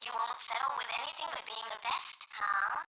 You won't settle with anything but being the best, huh?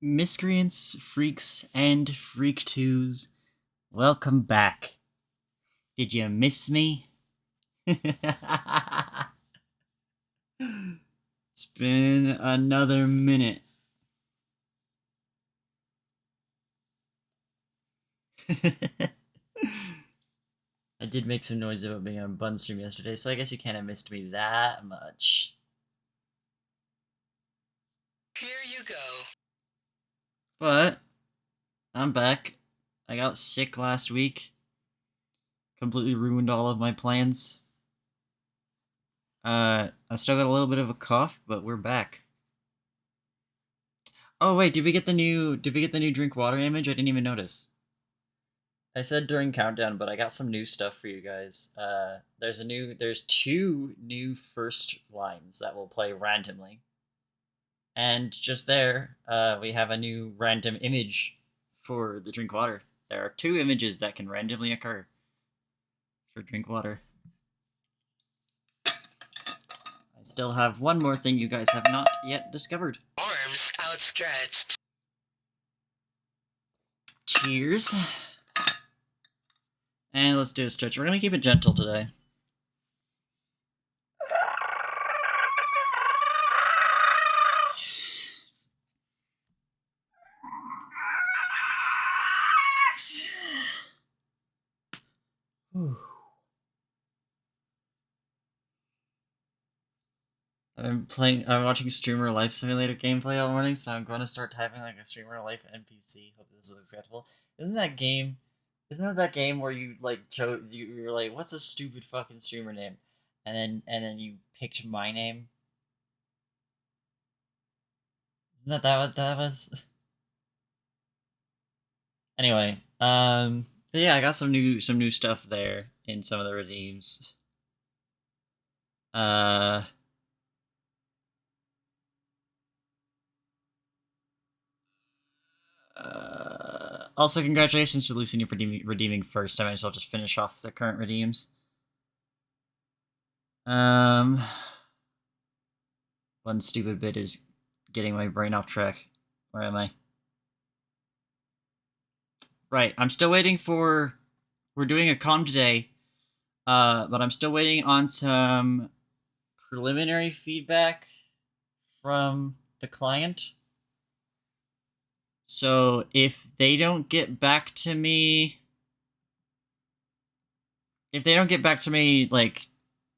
Miscreants, freaks, and freak twos, welcome back. Did you miss me? It's been another minute. I did make some noise about being on Bun stream yesterday, so I guess you can't have missed me that much. Here you go. But I'm back. I got sick last week. Completely ruined all of my plans. I still got a little bit of a cough, but we're back. Oh wait, did we get the new drink water image? I didn't even notice. I said during countdown, but I got some new stuff for you guys. There's two new first lines that will play randomly. And just there, we have a new random image for the drink water. There are two images that can randomly occur for drink water. I still have one more thing you guys have not yet discovered. Arms outstretched. Cheers. And let's do a stretch. We're going to keep it gentle today. I'm watching Streamer Life Simulator gameplay all morning, so I'm going to start typing like a Streamer Life NPC. Hope this is acceptable. Isn't that that game where you like you were like, what's a stupid fucking streamer name? And then you picked my name? Isn't that what that was? Anyway, yeah, I got some new stuff there in some of the redeems. Also, congratulations to Lucian for redeeming first. I might as well just finish off the current redeems. One stupid bit is getting my brain off track. Where am I? Right, I'm still waiting for... We're doing a con today, but I'm still waiting on some preliminary feedback from the client. So if they don't get back to me... If they don't get back to me, like,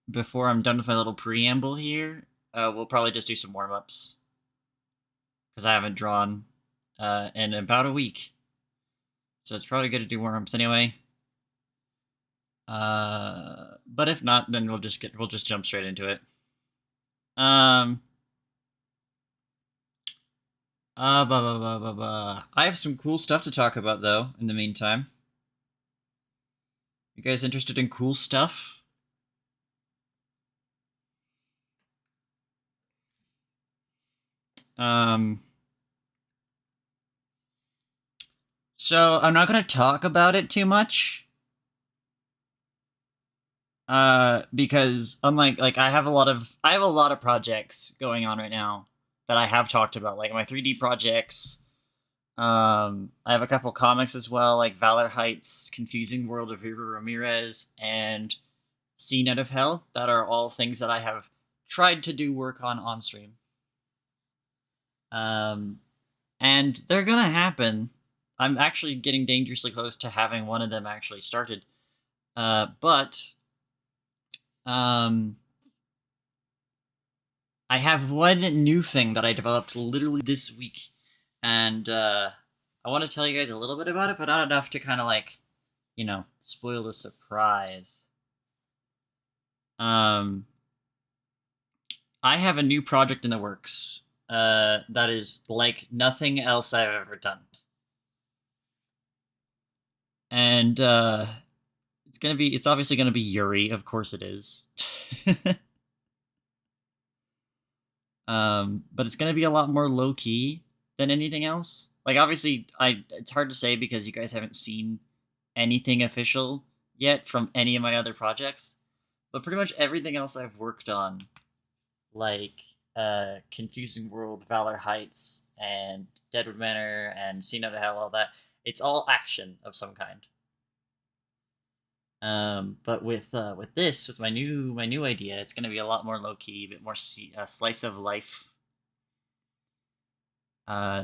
before I'm done with my little preamble here, we'll probably just do some warm-ups. Because I haven't drawn in about a week. So it's probably good to do warm-ups anyway. But if not, then we'll just jump straight into it. I have some cool stuff to talk about though, in the meantime. You guys interested in cool stuff? So I'm not gonna talk about it too much. Because unlike I have a lot of projects going on right now that I have talked about, like my 3D projects. I have a couple comics as well, like Valor Heights, Confusing World of River Ramirez, and CNET of Hell, that are all things that I have tried to do work on stream. And they're gonna happen. I'm actually getting dangerously close to having one of them actually started. But I have one new thing that I developed literally this week, and I want to tell you guys a little bit about it, but not enough to kind of like, spoil the surprise. I have a new project in the works that is like nothing else I've ever done. And it's obviously gonna be Yuri, of course it is. But it's gonna be a lot more low-key than anything else. Like, obviously, it's hard to say because you guys haven't seen anything official yet from any of my other projects. But pretty much everything else I've worked on, like, Confusing World, Valor Heights, and Deadwood Manor, and See No to Hell, all that. It's all action of some kind. But with this, with my new idea, it's gonna be a lot more low key, a bit more slice of life.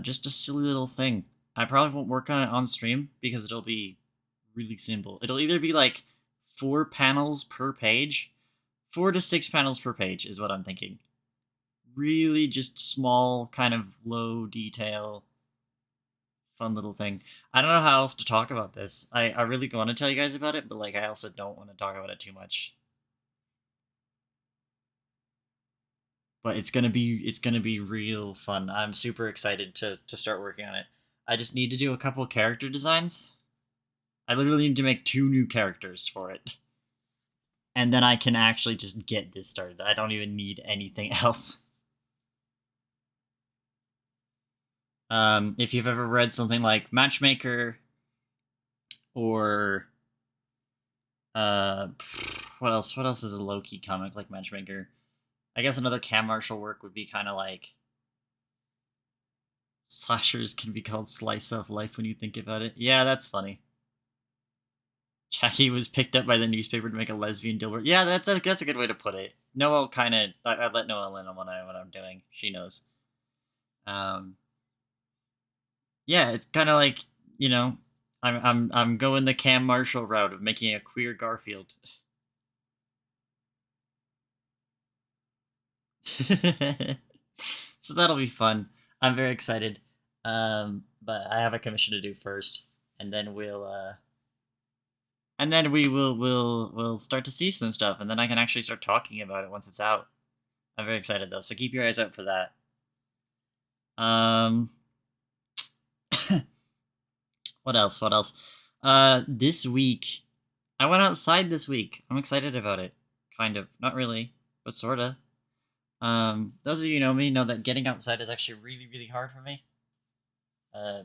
Just a silly little thing. I probably won't work on it on stream because it'll be really simple. It'll either be like 4 panels per page, 4 to 6 panels per page is what I'm thinking. Really just small, kind of low detail, fun little thing. I don't know how else to talk about this. I really want to tell you guys about it, but like I also don't want to talk about it too much. But it's gonna be real fun. I'm super excited to start working on it. I just need to do a couple character designs. I literally need to make 2 new characters for it. And then I can actually just get this started. I don't even need anything else. If you've ever read something like Matchmaker, or what else? What else is a low key comic like Matchmaker? I guess another Cam Marshall work would be kind of like slashers can be called slice of life when you think about it. Yeah, that's funny. Jackie was picked up by the newspaper to make a lesbian Dilbert. Yeah, that's a good way to put it. Noel kind of I let Noel in on what I'm doing. She knows. Yeah, it's kind of like, you know, I'm going the Cam Marshall route of making a queer Garfield. So that'll be fun. I'm very excited. But I have a commission to do first, and then we'll start to see some stuff, and then I can actually start talking about it once it's out. I'm very excited though, so keep your eyes out for that. What else? What else? This week, I went outside this week. I'm excited about it. Kind of, not really, but sorta. Those of you who know me know that getting outside is actually really, really hard for me.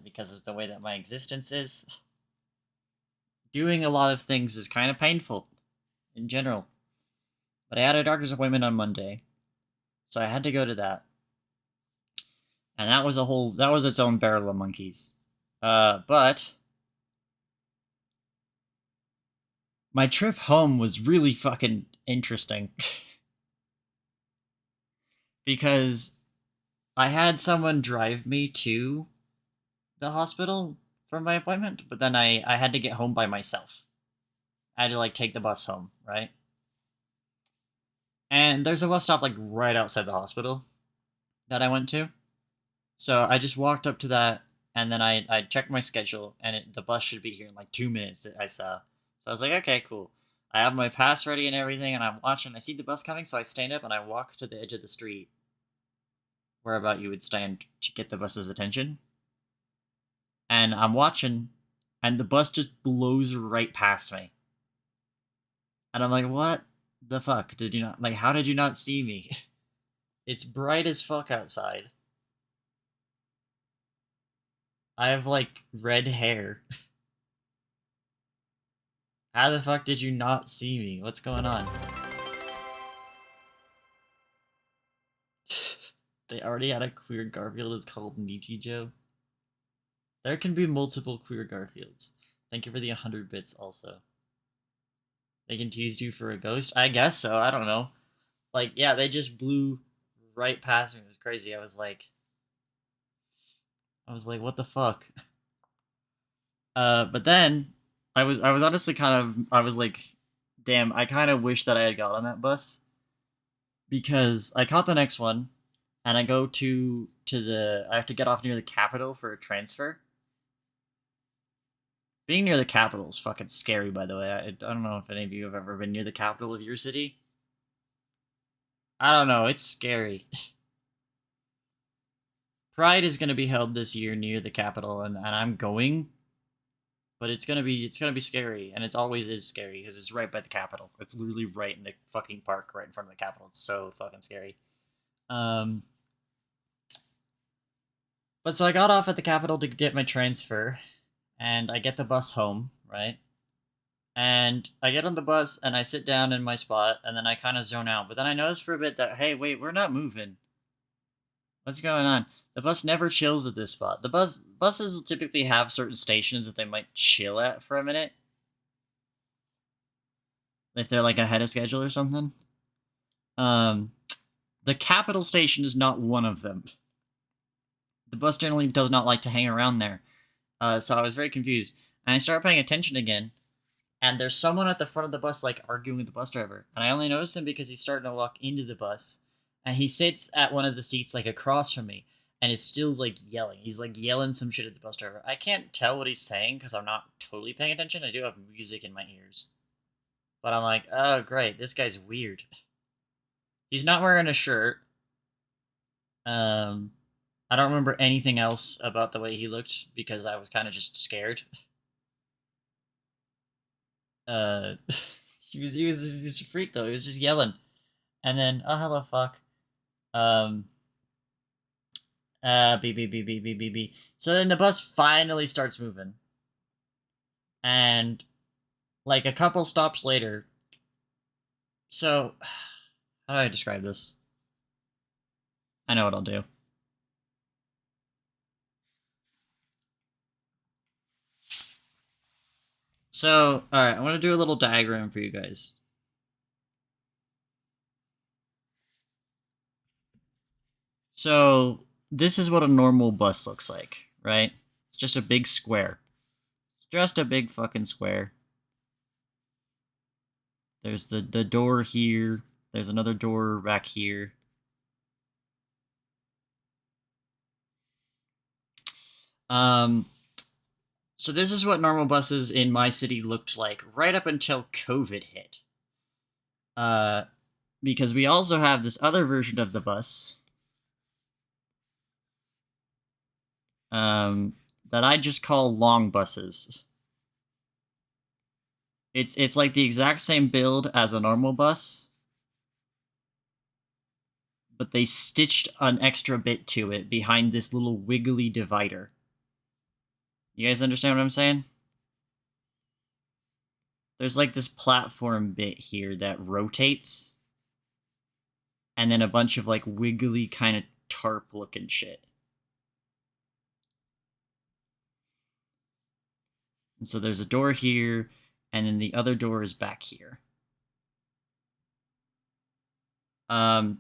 Because of the way that my existence is. Doing a lot of things is kind of painful, in general. But I had a doctor's appointment on Monday, so I had to go to that. And that was its own barrel of monkeys. But my trip home was really fucking interesting. Because I had someone drive me to the hospital for my appointment, but then I had to get home by myself. I had to like take the bus home, right? And there's a bus stop like right outside the hospital that I went to. So I just walked up to that, and then I checked my schedule, and the bus should be here in like 2 minutes, I saw. So I was like, okay, cool. I have my pass ready and everything, and I'm watching. I see the bus coming, so I stand up and I walk to the edge of the street where about you would stand to get the bus's attention. And I'm watching, and the bus just blows right past me. And I'm like, what the fuck? Did you not, like, how did you not see me? It's bright as fuck outside. I have, like, red hair. How the fuck did you not see me? What's going on? They already had a queer Garfield. It's called Nichijou. There can be multiple queer Garfields. Thank you for the 100 bits also. They can tease you for a ghost? I guess so. I don't know. Like, yeah, they just blew right past me. It was crazy. I was like, what the fuck? But then I was honestly I was like, damn, I kind of wish that I had got on that bus, because I caught the next one, and I go I have to get off near the Capitol for a transfer. Being near the Capitol is fucking scary, by the way. I don't know if any of you have ever been near the capital of your city. I don't know, it's scary. Pride is going to be held this year near the Capitol, and I'm going. But it's gonna be scary, and it always is scary because it's right by the Capitol. It's literally right in the fucking park, right in front of the Capitol. It's so fucking scary. But so I got off at the Capitol to get my transfer, and I get the bus home, right? And I get on the bus and I sit down in my spot, and then I kind of zone out. But then I notice for a bit that, hey, wait, we're not moving. What's going on? The bus never chills at this spot. The buses will typically have certain stations that they might chill at for a minute. If they're like ahead of schedule or something. The capital station is not one of them. The bus generally does not like to hang around there. So I was very confused. And I started paying attention again. And there's someone at the front of the bus, like, arguing with the bus driver. And I only noticed him because he's starting to walk into the bus. And he sits at one of the seats, like, across from me. And is still, like, yelling. He's, like, yelling some shit at the bus driver. I can't tell what he's saying because I'm not totally paying attention. I do have music in my ears. But I'm like, oh, great. This guy's weird. He's not wearing a shirt. I don't remember anything else about the way he looked because I was kind of just scared. He was a freak though. He was just yelling, and then oh hello fuck, beep beep beep beep beep beep beep. So then the bus finally starts moving, and like a couple stops later. So how do I describe this? I know what I'll do. So, alright, I'm going to do a little diagram for you guys. So, this is what a normal bus looks like, right? It's just a big square. It's just a big fucking square. There's the door here. There's another door back here. So this is what normal buses in my city looked like right up until COVID hit. Because we also have this other version of the bus. That I just call long buses. It's like the exact same build as a normal bus. But they stitched an extra bit to it behind this little wiggly divider. You guys understand what I'm saying? There's like this platform bit here that rotates. And then a bunch of like wiggly kind of tarp looking shit. And so there's a door here, and then the other door is back here.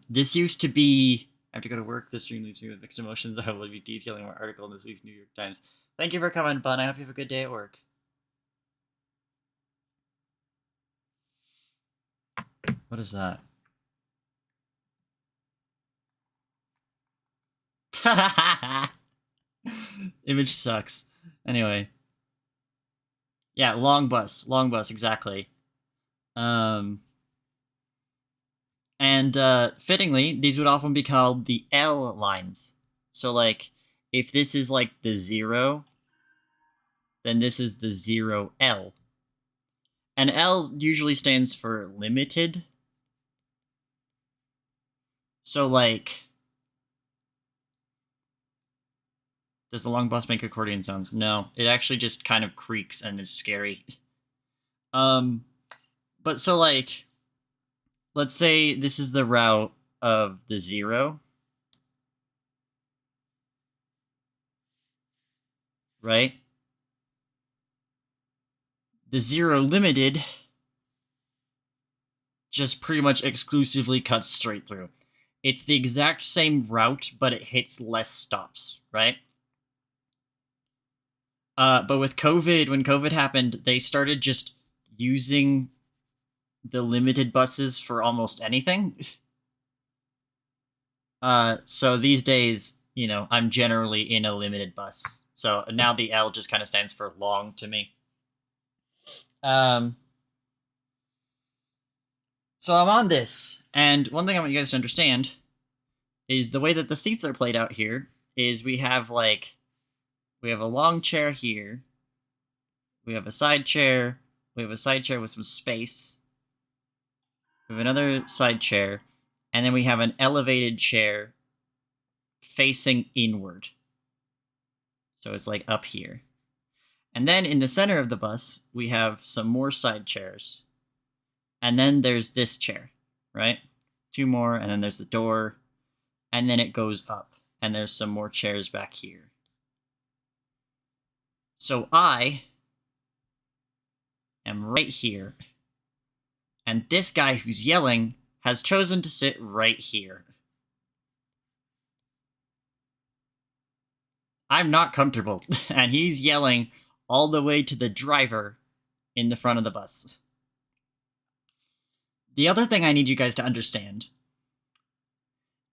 This used to be... I have to go to work. This stream leaves me with mixed emotions. I will be detailing my article in this week's New York Times. Thank you for coming, Bun. I hope you have a good day at work. What is that? Image sucks. Anyway. Yeah, long bus, exactly. Fittingly, these would often be called the L lines. So, like, if this is, like, the 0, then this is the 0L. And L usually stands for limited. So, like... Does the long bus make accordion sounds? No, it actually just kind of creaks and is scary. But so, like... Let's say this is the route of the 0. Right? The 0 limited just pretty much exclusively cuts straight through. It's the exact same route, but it hits less stops, right? But with COVID, when COVID happened, they started just using the limited buses for almost anything. So these days, you know, I'm generally in a limited bus. So now the L just kind of stands for long to me. So I'm on this, and one thing I want you guys to understand is the way that the seats are played out here is we have a long chair here, we have a side chair, we have a side chair with some space, we have another side chair, and then we have an elevated chair facing inward. So it's like up here. And then in the center of the bus, we have some more side chairs. And then there's this chair, right? 2 more, and then there's the door, and then it goes up. and there's some more chairs back here. So I am right here, and this guy who's yelling has chosen to sit right here. I'm not comfortable, and he's yelling all the way to the driver in the front of the bus. The other thing I need you guys to understand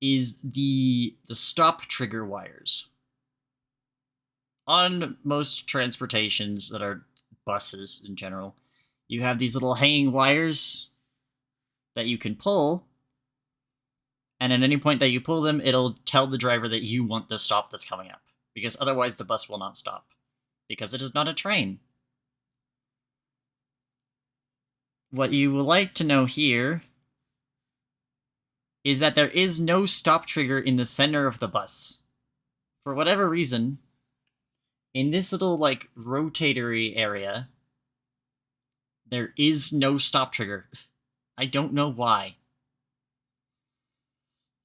is the stop trigger wires. On most transportations that are buses in general, you have these little hanging wires that you can pull, and at any point that you pull them, it'll tell the driver that you want the stop that's coming up, because otherwise the bus will not stop, because it is not a train. What you would like to know here is that there is no stop trigger in the center of the bus. For whatever reason, in this little, like, rotatory area, there is no stop trigger. I don't know why.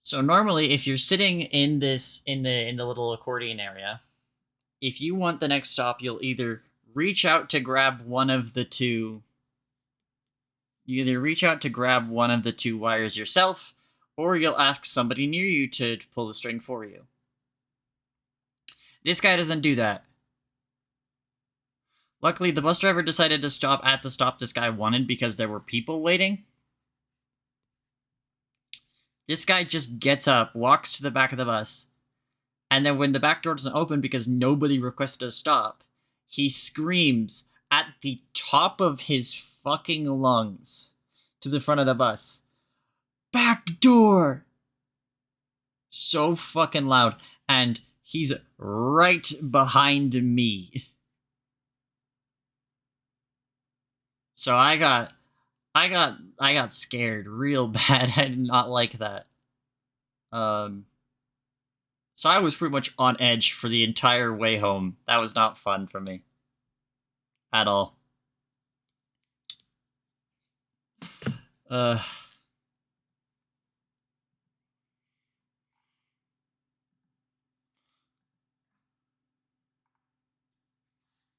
So normally, if you're sitting in this, in the little accordion area, if you want the next stop, you'll either reach out to grab one of the two. You either reach out to grab one of the two wires yourself, or you'll ask somebody near you to pull the string for you. This guy doesn't do that. Luckily, the bus driver decided to stop at the stop this guy wanted because there were people waiting. This guy just gets up, walks to the back of the bus, and then when the back door doesn't open because nobody requested a stop, he screams at the top of his fucking lungs to the front of the bus, "Back door!" So fucking loud, and he's right behind me. So I got scared real bad. I did not like that. So I was pretty much on edge for the entire way home. That was not fun for me. At all.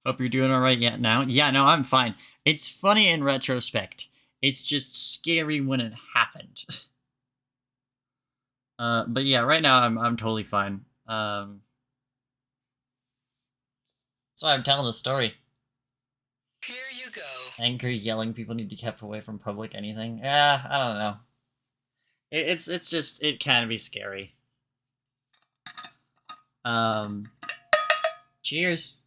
Hope you're doing alright yet now. Yeah, no, I'm fine. It's funny in retrospect. It's just scary when it happened. But yeah, right now I'm totally fine. So I'm telling the story. Here you go. Angry, yelling, people need to be kept away from public anything. Yeah, I don't know. It's just, it can be scary. Cheers.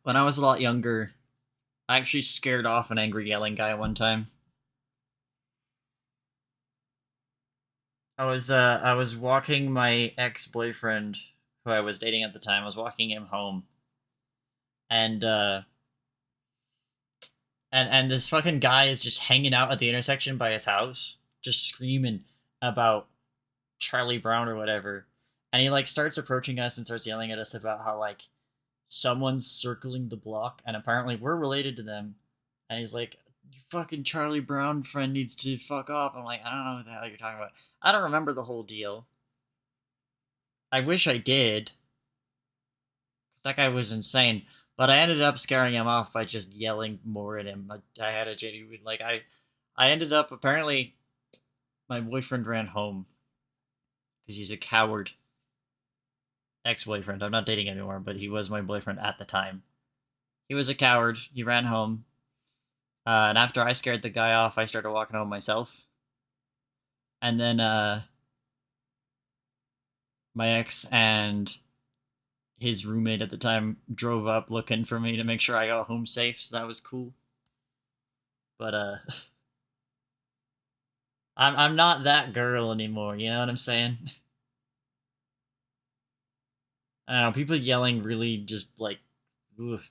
When I was a lot younger, I actually scared off an angry yelling guy one time. I was walking my ex-boyfriend, who I was dating at the time, I was walking him home. And this fucking guy is just hanging out at the intersection by his house, just screaming about Charlie Brown or whatever. And he, like, starts approaching us and starts yelling at us about how, like, someone's circling the block, and apparently we're related to them. And he's like, "Your fucking Charlie Brown friend needs to fuck off." I'm like, I don't know what the hell you're talking about. I don't remember the whole deal. I wish I did. Because that guy was insane. But I ended up scaring him off by just yelling more at him. I had a genuine, like, I ended up, apparently, my boyfriend ran home. Because he's a coward. Ex-boyfriend. I'm not dating anymore, but he was my boyfriend at the time. He was a coward. He ran home. And after I scared the guy off, I started walking home myself. And then, my ex and his roommate at the time drove up looking for me to make sure I got home safe, so that was cool. But, I'm not that girl anymore, you know what I'm saying? I don't know, people yelling really just, like,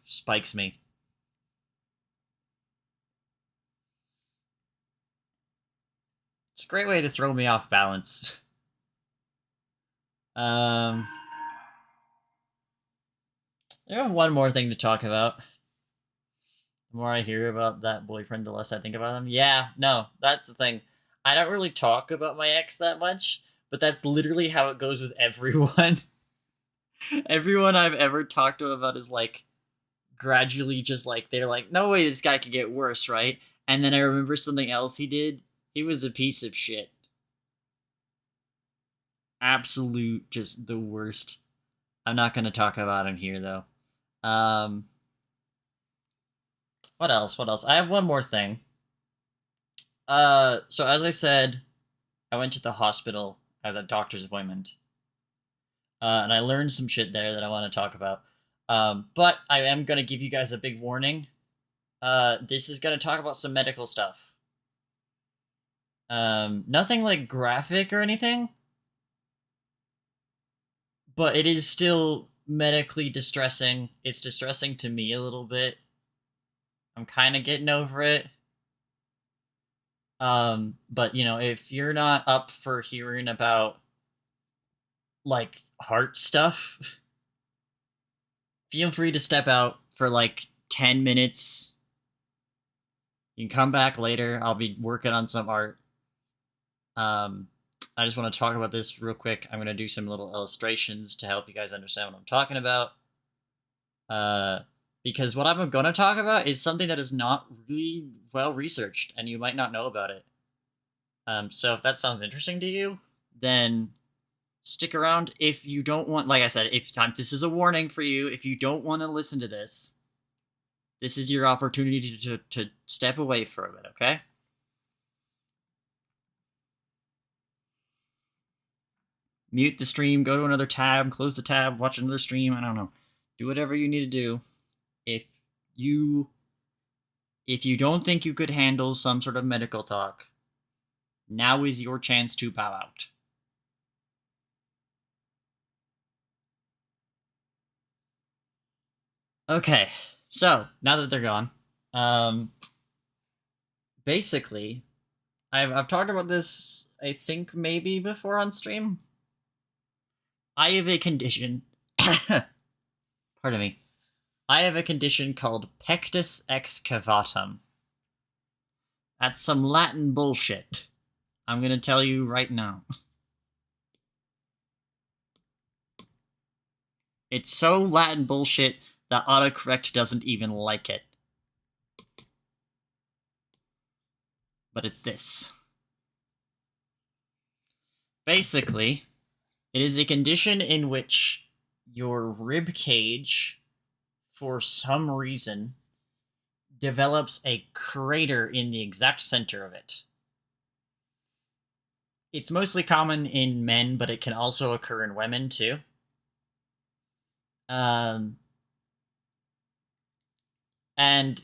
spikes me. It's a great way to throw me off balance. I have one more thing to talk about. The more I hear about that boyfriend, the less I think about him. Yeah, no, that's the thing. I don't really talk about my ex that much, but that's literally how it goes with everyone. Everyone I've ever talked to about is like gradually just like they're like, no way this guy could get worse, right? And then I remember something else he did. He was a piece of shit. Absolute, just the worst. I'm not gonna talk about him here though. What else? What else? I have one more thing. So as I said, I went to the hospital as a doctor's appointment. And I learned some shit there that I want to talk about. But I am gonna give you guys a big warning. This is gonna talk about some medical stuff. Nothing like graphic or anything, but it is still medically distressing. It's distressing to me a little bit. I'm kind of getting over it. But you know, if you're not up for hearing about like heart stuff, feel free to step out for like 10 minutes. You can come back later. I'll be working on some art. I just want to talk about this real quick. I'm going to do some little illustrations to help you guys understand what I'm talking about. Because what I'm going to talk about is something that is not really well researched, and you might not know about it. So if that sounds interesting to you, then stick around. If you don't want, like I said, this is a warning for you. If you don't want to listen to this, this is your opportunity to step away for a bit, okay? Mute the stream, go to another tab, close the tab, watch another stream, I don't know. Do whatever you need to do. If you don't think you could handle some sort of medical talk, now is your chance to bow out. Okay, so now that they're gone, basically, I've talked about this, I think maybe before on stream. I have a condition. Pardon me. I have a condition called pectus excavatum. That's some Latin bullshit. I'm gonna tell you right now. It's so Latin bullshit that autocorrect doesn't even like it. But it's this. Basically, it is a condition in which your rib cage, for some reason, develops a crater in the exact center of it. It's mostly common in men, but it can also occur in women too. And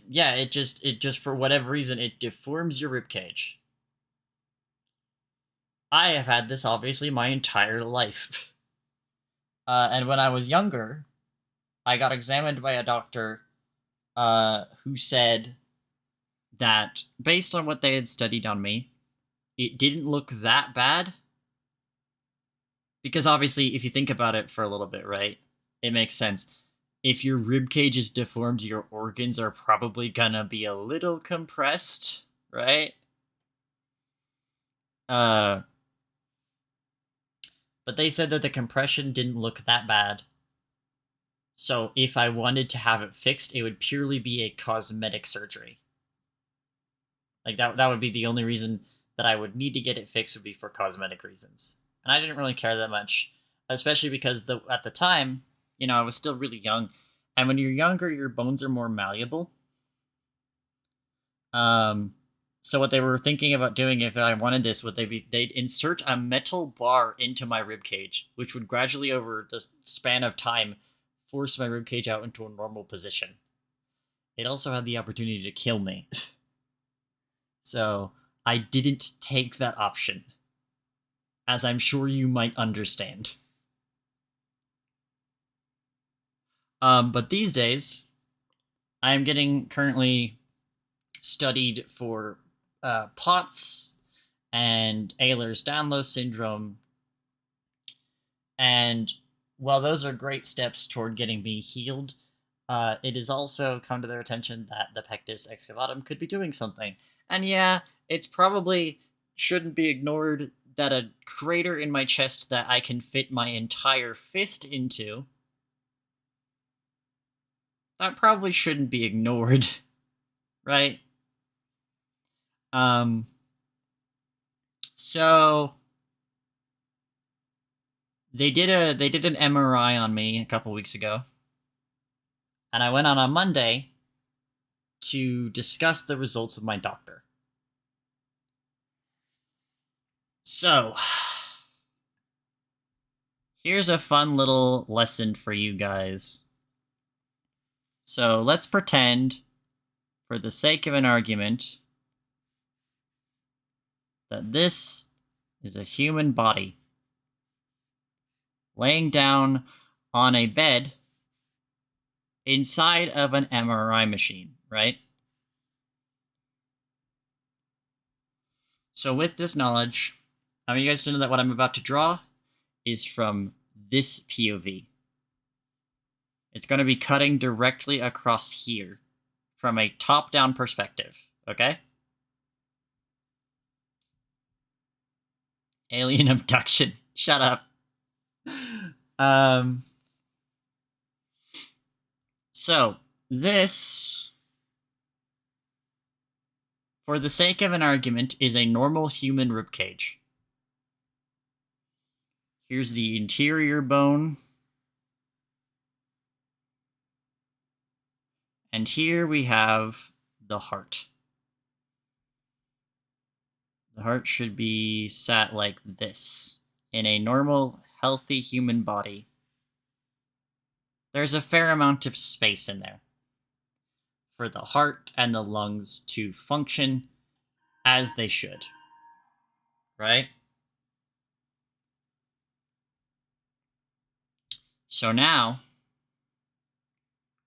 yeah, it just for whatever reason it deforms your rib cage. I have had this obviously my entire life. And when I was younger, I got examined by a doctor who said that based on what they had studied on me, it didn't look that bad. Because obviously, if you think about it for a little bit, right, it makes sense. If your rib cage is deformed, your organs are probably gonna be a little compressed, right? But they said that the compression didn't look that bad. So if I wanted to have it fixed, it would purely be a cosmetic surgery. Like that would be the only reason that I would need to get it fixed would be for cosmetic reasons. And I didn't really care that much, especially because at the time, you know, I was still really young. And when you're younger, your bones are more malleable. So what they were thinking about doing if I wanted this, they'd insert a metal bar into my rib cage, which would gradually over the span of time force my rib cage out into a normal position. It also had the opportunity to kill me. So I didn't take that option, as I'm sure you might understand. But these days, I'm getting currently studied for POTS and Ehlers-Danlos syndrome. And while those are great steps toward getting me healed, it has also come to their attention that the pectus excavatum could be doing something. And yeah, it's probably shouldn't be ignored that a crater in my chest that I can fit my entire fist into, that probably shouldn't be ignored, right? So they did an MRI on me a couple weeks ago, and I went on Monday to discuss the results with my doctor. So, here's a fun little lesson for you guys. So, let's pretend, for the sake of an argument, that this is a human body laying down on a bed inside of an MRI machine, right? So with this knowledge, I want you guys to know that what I'm about to draw is from this POV. It's going to be cutting directly across here from a top-down perspective, okay? Alien abduction. Shut up. So, this, for the sake of an argument, is a normal human ribcage. Here's the interior bone. And here we have the heart. The heart should be sat like this. In a normal, healthy human body, there's a fair amount of space in there for the heart and the lungs to function as they should. Right? So now,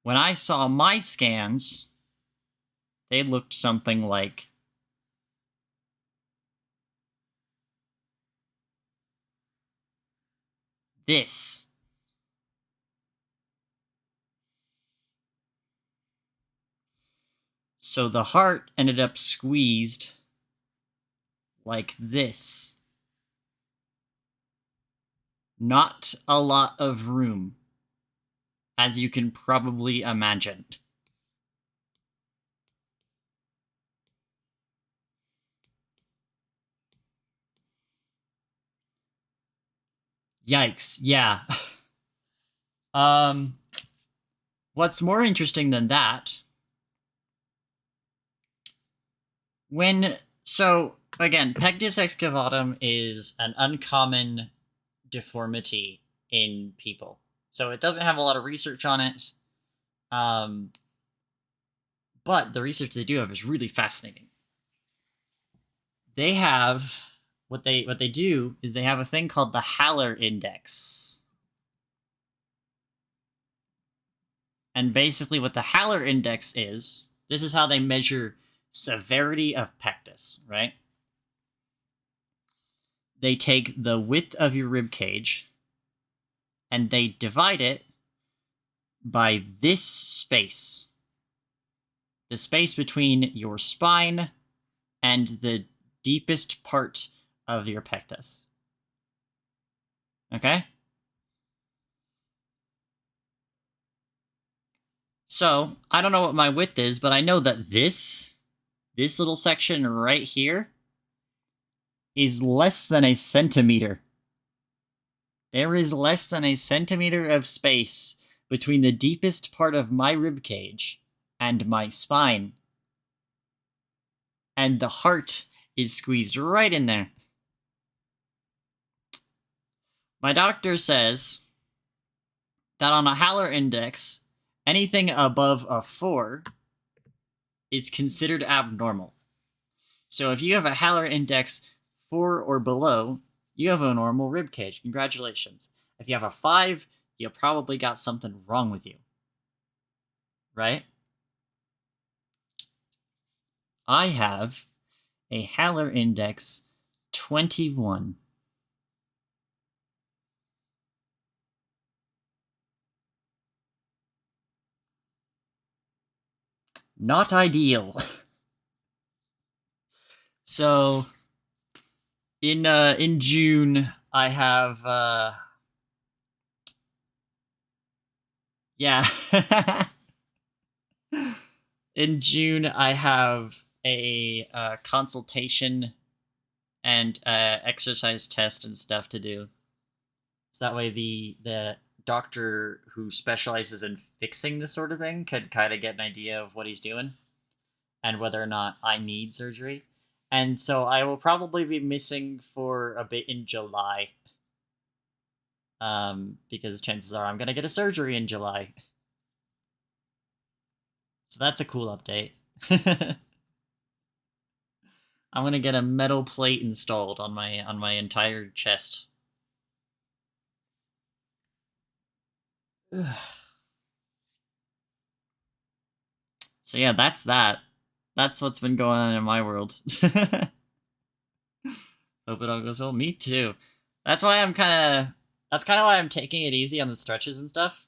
when I saw my scans, they looked something like this. So the heart ended up squeezed like this. Not a lot of room, as you can probably imagine. Yikes, yeah. What's more interesting than that, again, pectus excavatum is an uncommon deformity in people. So it doesn't have a lot of research on it. But the research they do have is really fascinating. They have what they do is they have a thing called the Haller index. And basically what the Haller index is, this is how they measure severity of pectus, right? They take the width of your rib cage and they divide it by this space. The space between your spine and the deepest part of your pectus. Okay? So, I don't know what my width is, but I know that this little section right here is less than a centimeter. There is less than a centimeter of space between the deepest part of my rib cage and my spine. And the heart is squeezed right in there. My doctor says that on a Haller index, anything above a 4 is considered abnormal. So if you have a Haller index 4 or below, you have a normal rib cage. Congratulations. If you have a 5, you probably got something wrong with you. Right? I have a Haller index 21. Not ideal. So, In June I have yeah. In June I have a consultation and exercise test and stuff to do. So that way the doctor who specializes in fixing this sort of thing could kind of get an idea of what he's doing and whether or not I need surgery. And so I will probably be missing for a bit in July. Because chances are I'm gonna get a surgery in July. So that's a cool update. I'm gonna get a metal plate installed on my entire chest. So yeah, that's that. That's what's been going on in my world. Hope it all goes well. Me too. That's why I'm kind of. That's kind of why I'm taking it easy on the stretches and stuff.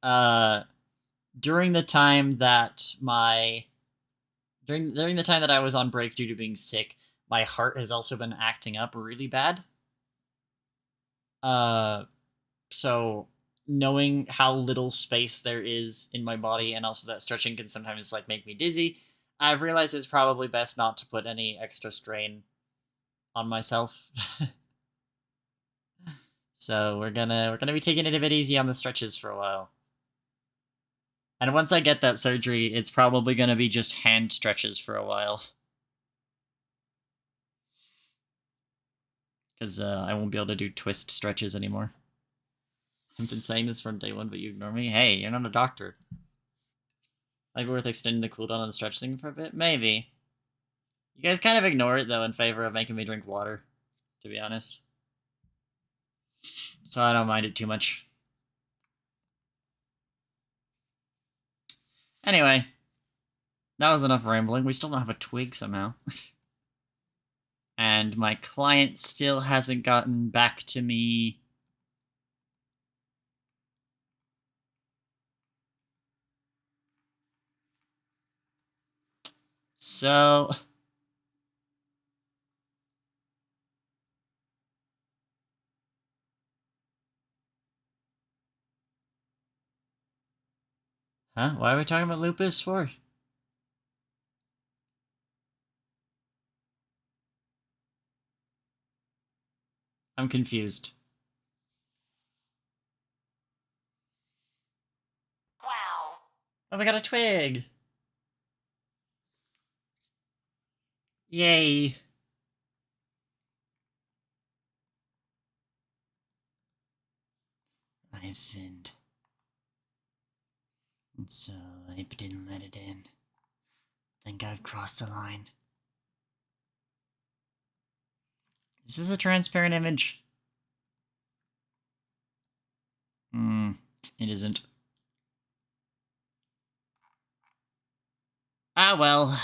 Uh, during the time that my during the time that I was on break due to being sick, my heart has also been acting up really bad. Uh, so knowing how little space there is in my body, and also that stretching can sometimes like make me dizzy, I've realized it's probably best not to put any extra strain on myself. So we're gonna be taking it a bit easy on the stretches for a while. And once I get that surgery, it's probably gonna be just hand stretches for a while. Because I won't be able to do twist stretches anymore. I've been saying this from day one, but you ignore me. Hey, you're not a doctor. Might be worth extending the cooldown on the stretch thing for a bit? Maybe. You guys kind of ignore it, though, in favor of making me drink water, to be honest. So I don't mind it too much. Anyway, that was enough rambling. We still don't have a twig somehow. And my client still hasn't gotten back to me. So... Huh? Why are we talking about lupus for? I'm confused. Wow. Oh, we got a twig! Yay! I have sinned. And so I didn't let it in. Think I've crossed the line. Is this a transparent image? It isn't. Ah, well.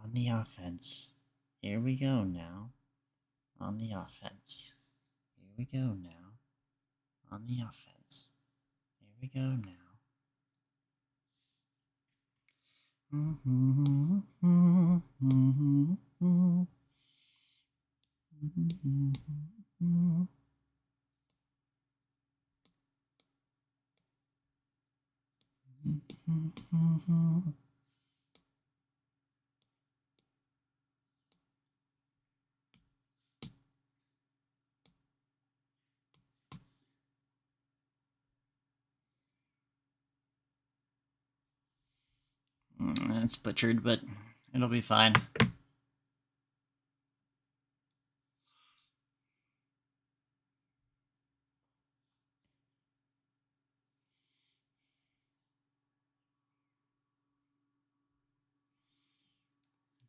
On the offense. Here we go now. On the offense. Here we go now. On the offense. Here we go now. It's butchered, but it'll be fine.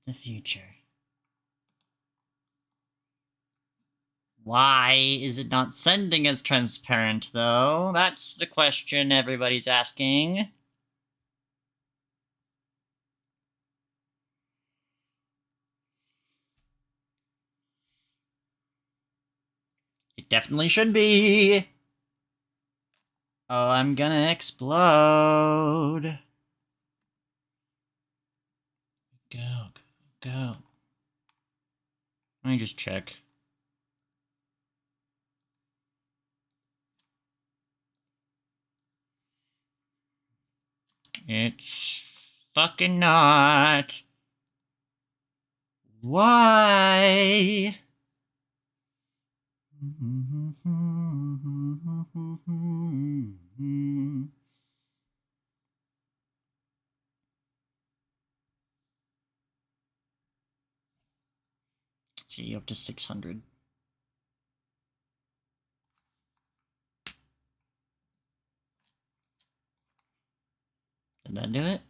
The future. Why is it not sending as transparent, though? That's the question everybody's asking. It definitely should be. Oh, I'm gonna explode. Go, go. Let me just check. It's fucking not. Why? Let's get you up to 600. Did that do it?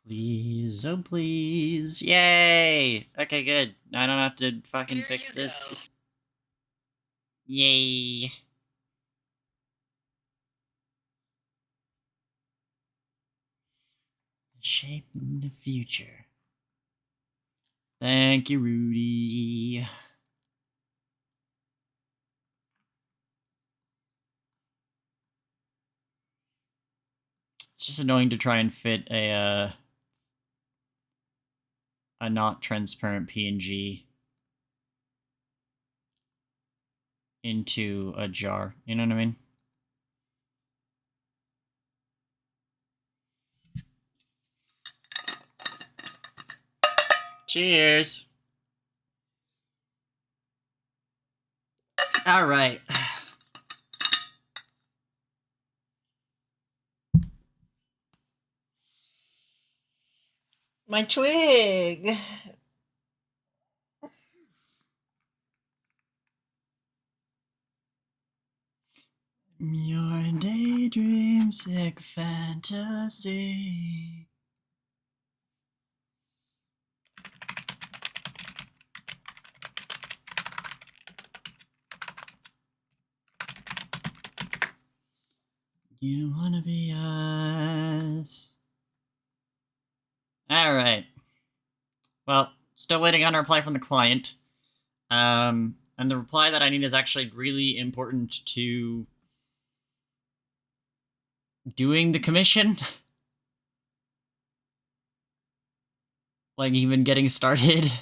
Please, oh please. Yay! Okay, good. I don't have to fucking Here fix you this. go. Yay. Shaping the future. Thank you, Rudy. It's just annoying to try and fit a not transparent PNG into a jar. You know what I mean? Cheers. All right. My twig. Your daydream sick fantasy. You wanna be us. Alright. Well, still waiting on a reply from the client. And the reply that I need is actually really important to doing the commission. Like, even getting started.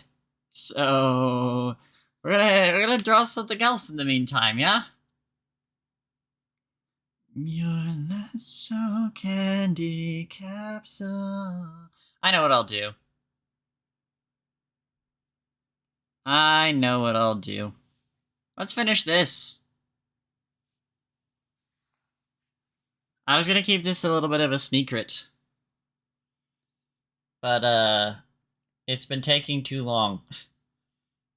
So we're gonna draw something else in the meantime, yeah? Your lasso candy capsule. I know what I'll do. I know what I'll do. Let's finish this. I was gonna keep this a little bit of a secret. But, it's been taking too long.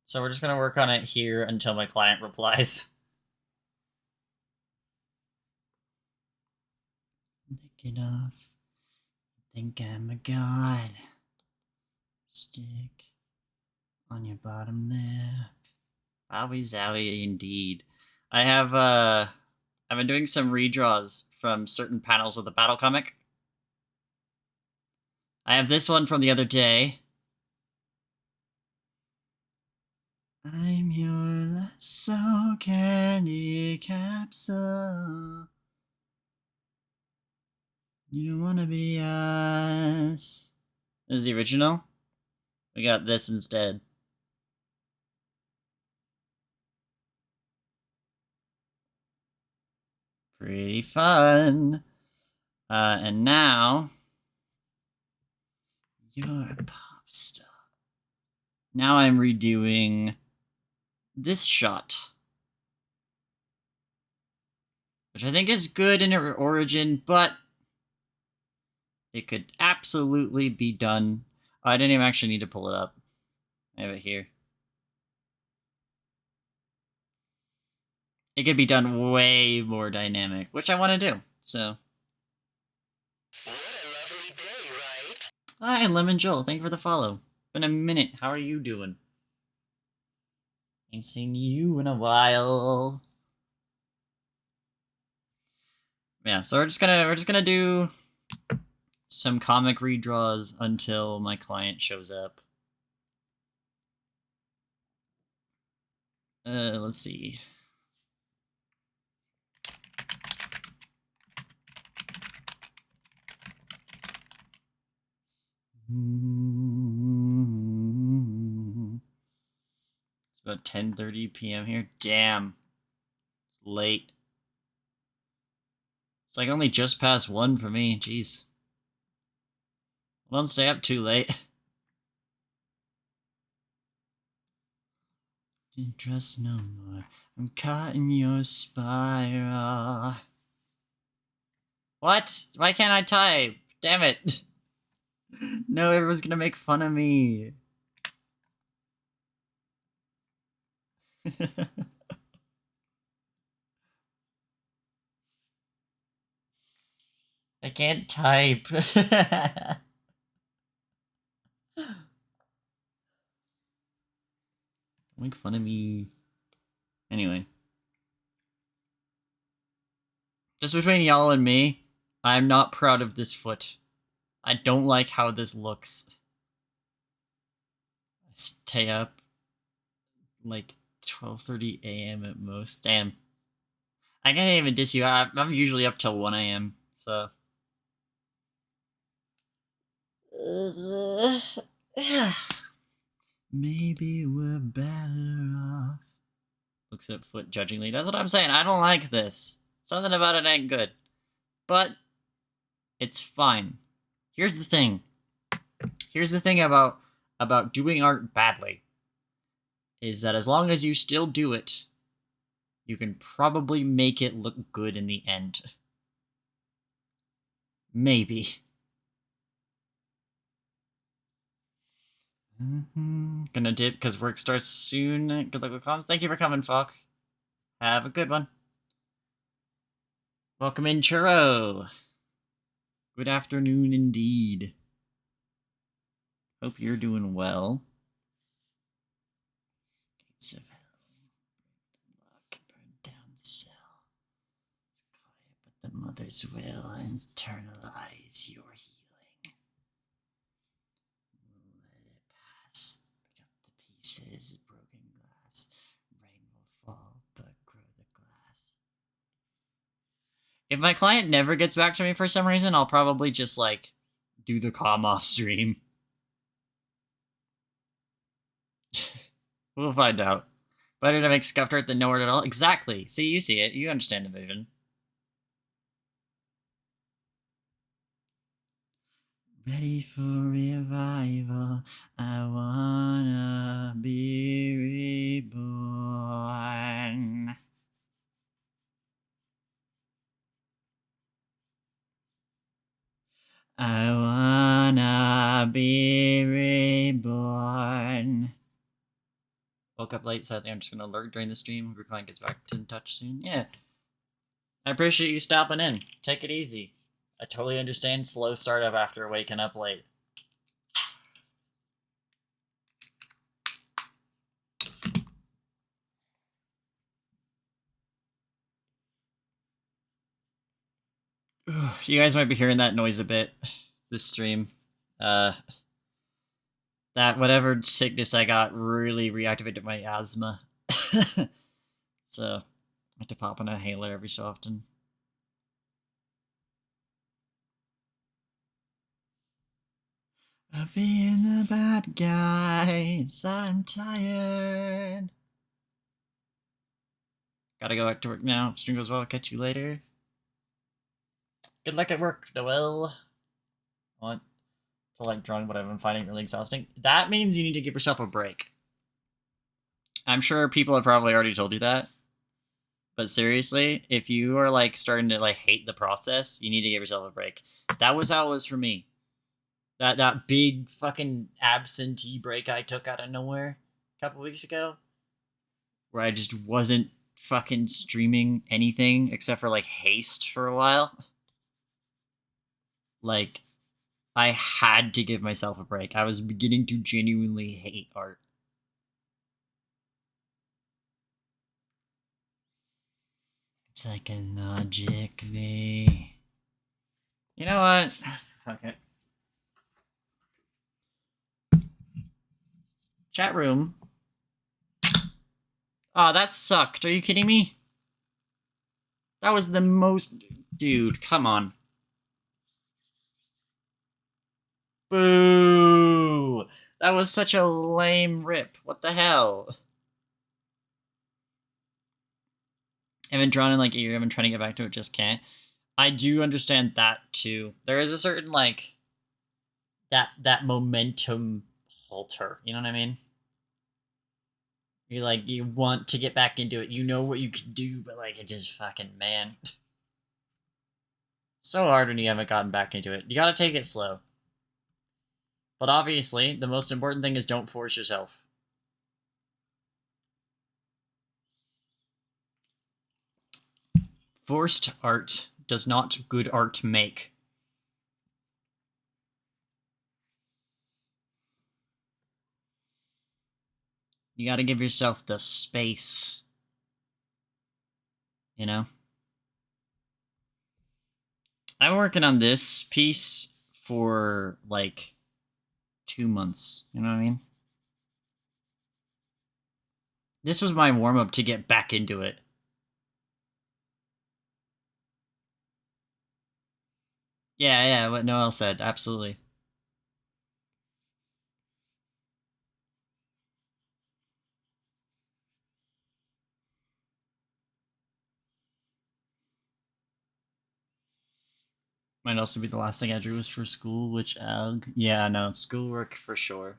So we're just gonna work on it here until my client replies. Lick it off. Think I'm a god. Stick on your bottom lip. Wowie zowie indeed. I've been doing some redraws from certain panels of the battle comic. I have this one from the other day. I'm your lasso candy capsule. You wanna be us. This is the original. We got this instead. Pretty fun. And now you're a pop star. Now I'm redoing this shot, which I think is good in origin, but it could absolutely be done. I didn't even actually need to pull it up. I have it here. It could be done way more dynamic, which I want to do. So, What a lovely day, right? hi, Lemon Joel. Thank you for the follow. Been a minute. How are you doing? Ain't seen you in a while. Yeah, so we're just gonna do some comic redraws until my client shows up. Let's see. It's about 10:30 p.m. here. Damn. It's late. It's like only just past 1 for me. Jeez. Don't stay up too late. Didn't trust no more. I'm caught in your spiral. What? Why can't I type? Damn it. No, everyone's gonna make fun of me. I can't type. Make fun of me. Anyway. Just between y'all and me, I'm not proud of this foot. I don't like how this looks. I stay up like 12:30 a.m. at most. Damn. I can't even diss you. I'm usually up till 1 a.m. So. Maybe we're better off. Looks at foot judgingly. That's what I'm saying. I don't like this. Something about it ain't good. But it's fine. Here's the thing. Here's the thing about doing art badly. Is that as long as you still do it, you can probably make it look good in the end. Maybe. Gonna dip because work starts soon. Good luck with comms. Thank you for coming, Falk. Have a good one. Welcome in, Churro. Good afternoon indeed. Hope you're doing well. Gates of hell. Lock and burn down the cell. But the mother's will internalize your healing. Let it pass. Pick up the pieces, broken glass. Rain will fall, but grow the glass. If my client never gets back to me for some reason, I'll probably just, like, do the comm off stream. We'll find out. Better to make scuffed art than no art at all. Exactly. See, you see it. You understand the vision. Ready for revival. I wanna be reborn. I wanna be reborn. Woke up late, so I think I'm just gonna lurk during the stream. Hope your client gets back in touch soon. Yeah. I appreciate you stopping in. Take it easy. I totally understand slow startup after waking up late. You guys might be hearing that noise a bit this stream. That whatever sickness I got really reactivated my asthma. So I have to pop an inhaler every so often. Of being the bad guys, I'm tired. Gotta go back to work now. Stream goes well. I'll catch you later. Good luck at work, Noel. I want to like drawing, but I've been finding really exhausting. That means you need to give yourself a break. I'm sure people have probably already told you that. But seriously, if you are like starting to like hate the process, you need to give yourself a break. That was how it was for me. That big fucking absentee break I took out of nowhere a couple weeks ago, where I just wasn't fucking streaming anything except for like Haste for a while. Like, I had to give myself a break. I was beginning to genuinely hate art. It's like a logic me. You know what? Fuck it. Chat room. Oh, that sucked. Are you kidding me? That was the most... Dude, come on. Boo! That was such a lame rip. What the hell? I haven't drawn in like a year. I've been trying to get back to it, just can't. I do understand that too. There is a certain like that momentum halter. You know what I mean? You like you want to get back into it. You know what you can do, but like it just fucking man. So hard when you haven't gotten back into it. You gotta take it slow. But obviously, the most important thing is don't force yourself. Forced art does not good art make. You gotta give yourself the space. You know? I'm working on this piece for, like, 2 months. You know what I mean? This was my warm-up to get back into it. Yeah, what Noel said. Absolutely. Might also be the last thing I drew was for school, which, yeah, no, schoolwork for sure.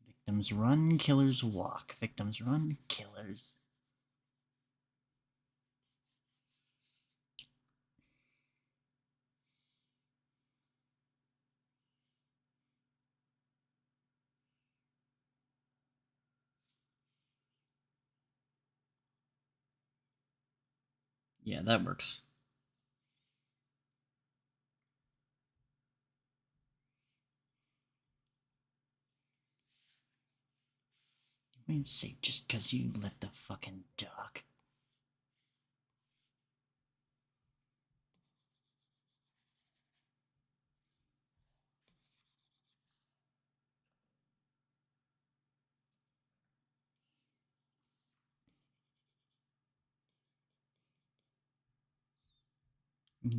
Victims run, killers walk. Victims run, killers. Yeah, that works. You ain't safe just because you let the fucking dog.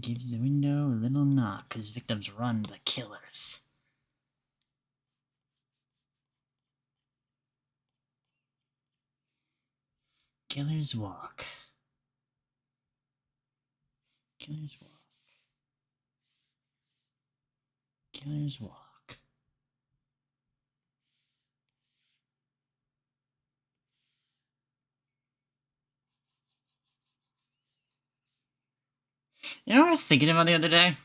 Gives the window a little knock, because victims run, but killers. Killers walk. Killers walk. Killers walk. You know what I was thinking about the other day?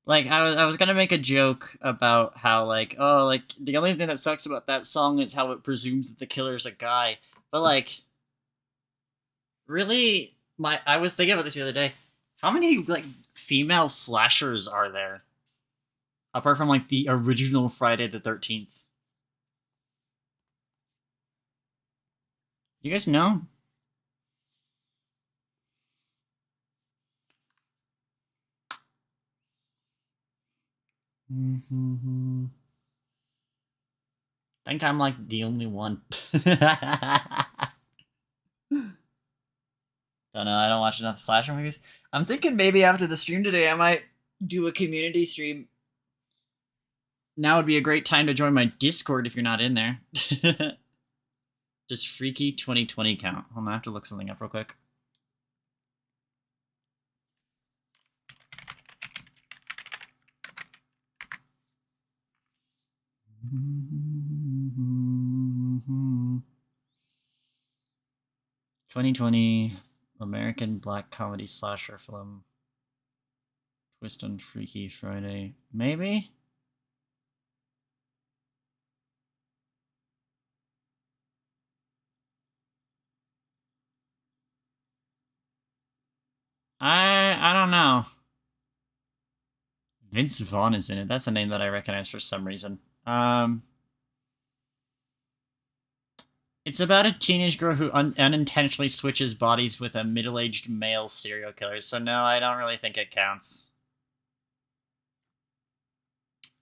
Like, I was gonna make a joke about how, like, oh, like, the only thing that sucks about that song is how it presumes that the killer's a guy. But, like, really, I was thinking about this the other day. How many, like, female slashers are there? Apart from, like, the original Friday the 13th. You guys know? Mm-hmm. I think I'm like the only one. Don't know, I don't watch enough slasher movies. I'm thinking maybe after the stream today I might do a community stream. Now would be a great time to join my Discord if you're not in there. Just freaky 2020 count. Hold on, I have to look something up real quick. ...2020 American black comedy slasher film. Twist on Freaky Friday. Maybe? I don't know. Vince Vaughn is in it. That's a name that I recognize for some reason. It's about a teenage girl who unintentionally switches bodies with a middle-aged male serial killer. So no, I don't really think it counts.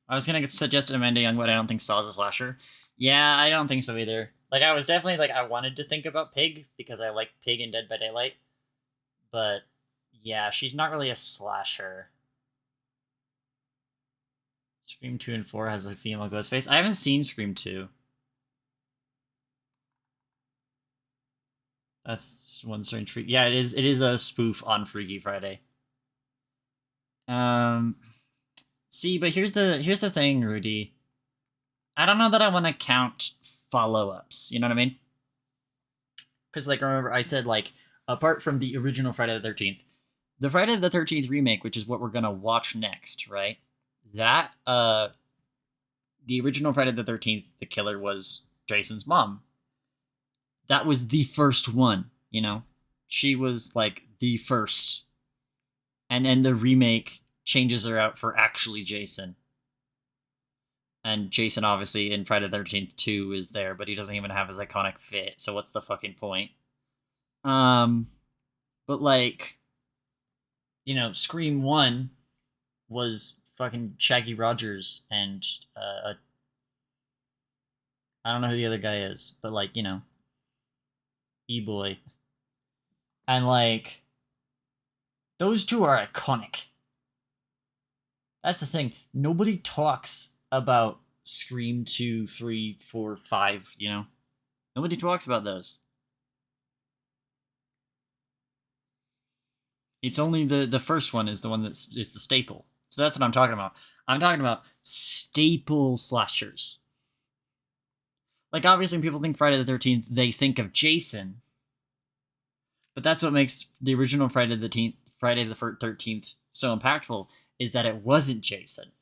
I was gonna suggest Amanda Young, but I don't think Saw is a slasher. Yeah, I don't think so either. Like, I was definitely, like, I wanted to think about Pig, because I like Pig in Dead by Daylight. But, yeah, she's not really a slasher. Scream 2 and 4 has a female ghost face. I haven't seen Scream 2. That's one strange freak. Yeah, it is a spoof on Freaky Friday. See, but here's the thing, Rudy. I don't know that I want to count follow-ups. You know what I mean? Because, like, remember, I said, like, apart from the original Friday the 13th, the Friday the 13th remake, which is what we're gonna watch next, right? That, the original Friday the 13th, the killer was Jason's mom. That was the first one, you know? She was, like, the first. And then the remake changes her out for actually Jason. And Jason, obviously, in Friday the 13th 2 is there, but he doesn't even have his iconic fit, so what's the fucking point? But, like, you know, Scream 1 was fucking Shaggy Rogers and, I don't know who the other guy is, but, like, you know, E-Boy. And, like, those two are iconic. That's the thing. Nobody talks about Scream 2, 3, 4, 5, you know? Nobody talks about those. It's only the first one is the one that's is the staple. So that's what I'm talking about. I'm talking about staple slashers. Like, obviously, when people think Friday the 13th, they think of Jason. But that's what makes the original Friday the 13th so impactful, is that it wasn't Jason.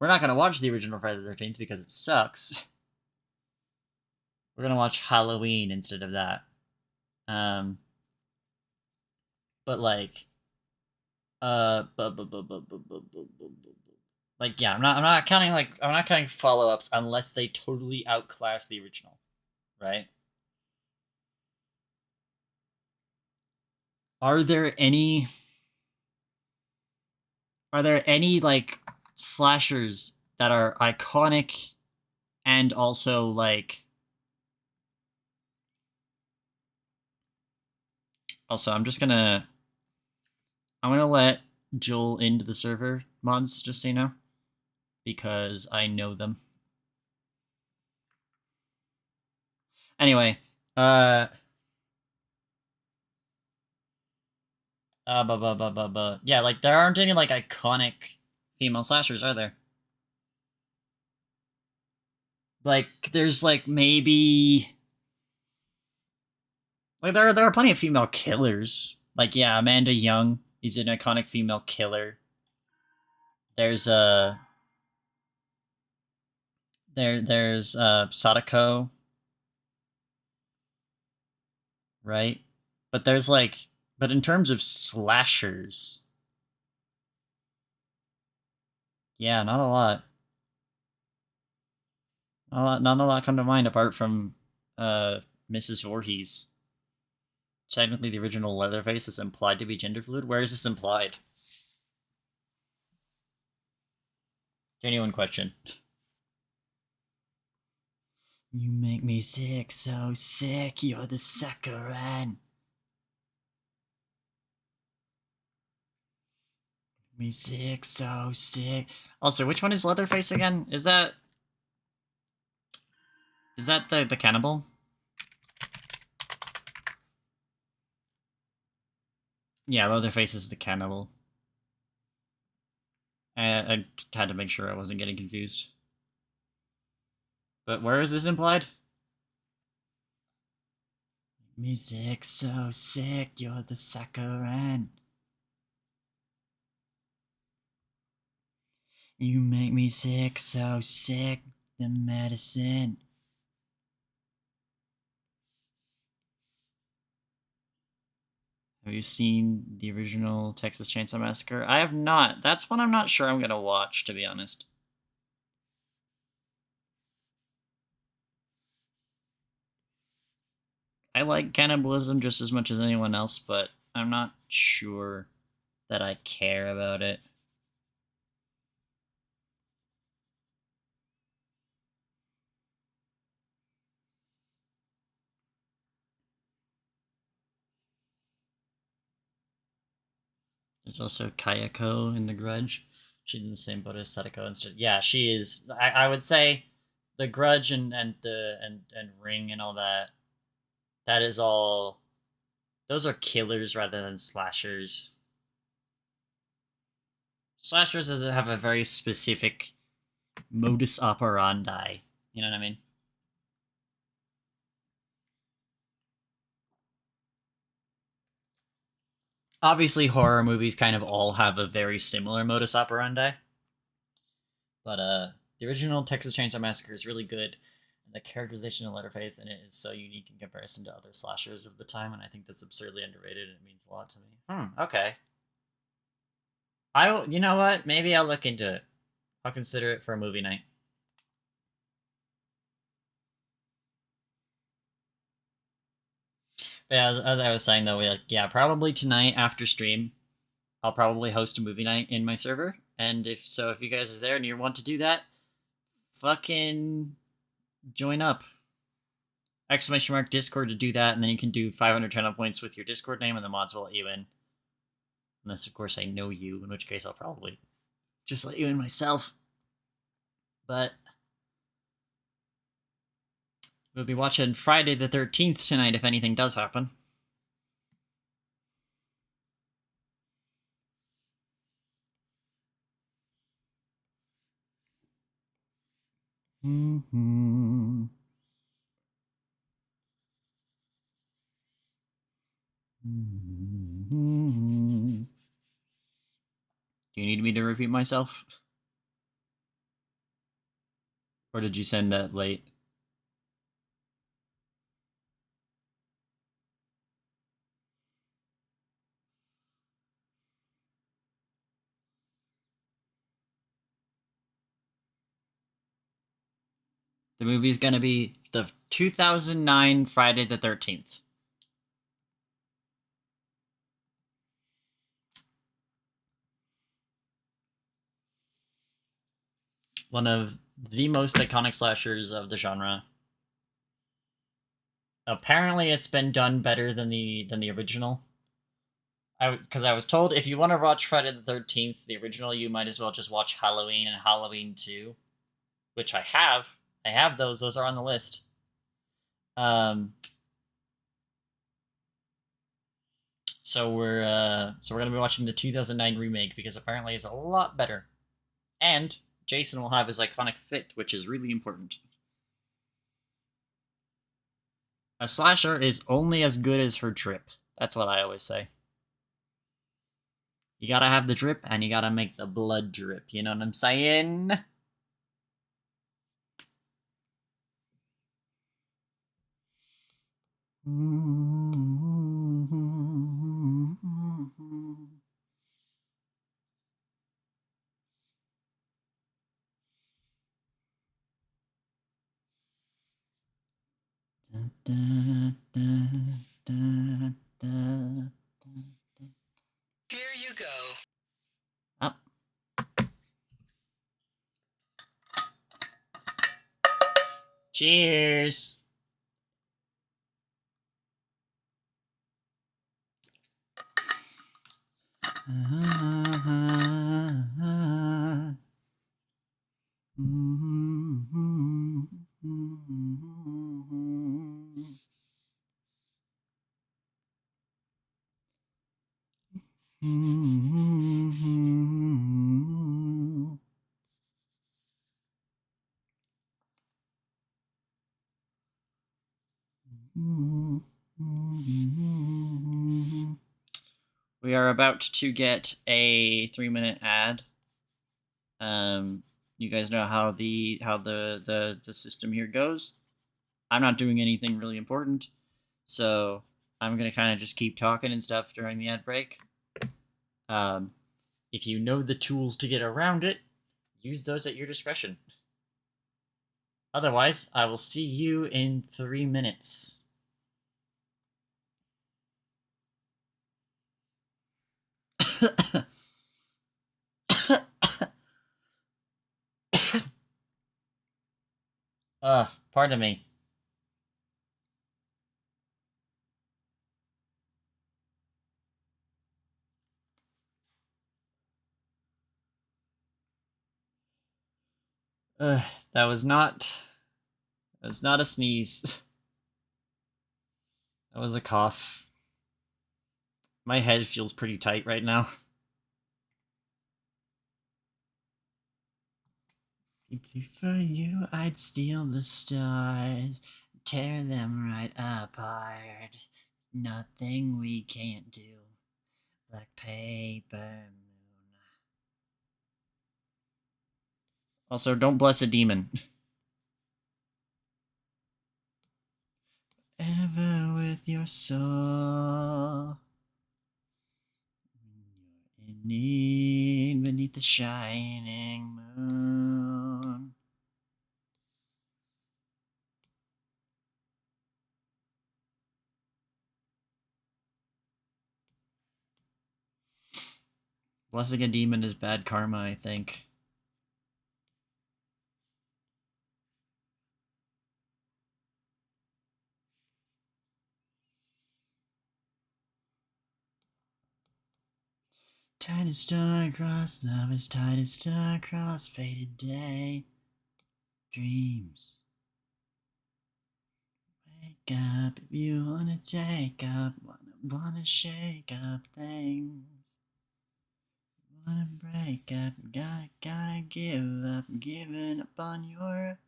We're not going to watch the original Friday the 13th because it sucks. We're going to watch Halloween instead of that. But, like, like, yeah, I'm not counting follow-ups unless they totally outclass the original, right? Are there any like slashers that are iconic and also, like, also I'm gonna let Joel into the server mods, just so you know, because I know them. Anyway, yeah, like, there aren't any, like, iconic female slashers, are there? Like, there's, like, maybe, like, there are plenty of female killers. Like, yeah, Amanda Young is an iconic female killer. There's there's Sadako, right? But there's, like, but in terms of slashers, yeah, not a lot. Not a lot come to mind apart from Mrs. Voorhees. Technically, the original Leatherface is implied to be gender fluid. Where is this implied? Genuine question. You make me sick, so sick. You're the saccharin. Me sick, so sick. Also, which one is Leatherface again? Is that the cannibal? Yeah, Leatherface is the cannibal. I had to make sure I wasn't getting confused. But where is this implied? Me sick, so sick, you're the saccharine. You make me sick, so sick, the medicine. Have you seen the original Texas Chainsaw Massacre? I have not. That's one I'm not sure I'm gonna watch, to be honest. I like cannibalism just as much as anyone else, but I'm not sure that I care about it. There's also Kayako in The Grudge. She's in the same boat as Sadako instead. Yeah, she is. I would say The Grudge and Ring and all that. That is all. Those are killers rather than slashers. Slashers have a very specific modus operandi. You know what I mean? Obviously, horror movies kind of all have a very similar modus operandi. But the original Texas Chainsaw Massacre is really good. And the characterization of Leatherface in it is so unique in comparison to other slashers of the time, and I think that's absurdly underrated and it means a lot to me. Okay. You know what? Maybe I'll look into it. I'll consider it for a movie night. But yeah, as I was saying though, probably tonight after stream, I'll probably host a movie night in my server. And if you guys are there and you want to do that, fucking join up. !Discord to do that, and then you can do 500 channel points with your Discord name, and the mods will let you in. Unless, of course, I know you, in which case I'll probably just let you in myself. But we'll be watching Friday the 13th tonight if anything does happen. Mm-hmm. Mm-hmm. Do you need me to repeat myself? Or did you send that late? The movie's gonna be the 2009 Friday the 13th. One of the most iconic slashers of the genre. Apparently, it's been done better than the original. Because I was told if you want to watch Friday the 13th, the original, you might as well just watch Halloween and Halloween 2, which I have. I have those. Those are on the list. So we're gonna be watching the 2009 remake because apparently it's a lot better, and Jason will have his iconic fit, which is really important. A slasher is only as good as her drip. That's what I always say. You gotta have the drip, and you gotta make the blood drip. You know what I'm saying? Here you go. Up. Cheers. We are about to get a 3-minute ad. You guys know how the system here goes. I'm not doing anything really important, so I'm gonna kind of just keep talking and stuff during the ad break. If you know the tools to get around it, use those at your discretion. Otherwise, I will see you in 3 minutes. Pardon me. That was not a sneeze. That was a cough. My head feels pretty tight right now. If for you, I'd steal the stars, tear them right apart. Nothing we can't do. Black paper moon. Also, don't bless a demon. Ever with your soul. You're in need beneath the shining moon. Blessing a demon is bad karma, I think. Tightest star across, love is tightest star across faded day. Dreams. Wake up if you wanna take up, wanna shake up things. Wanna break up, gotta give up, giving up on your.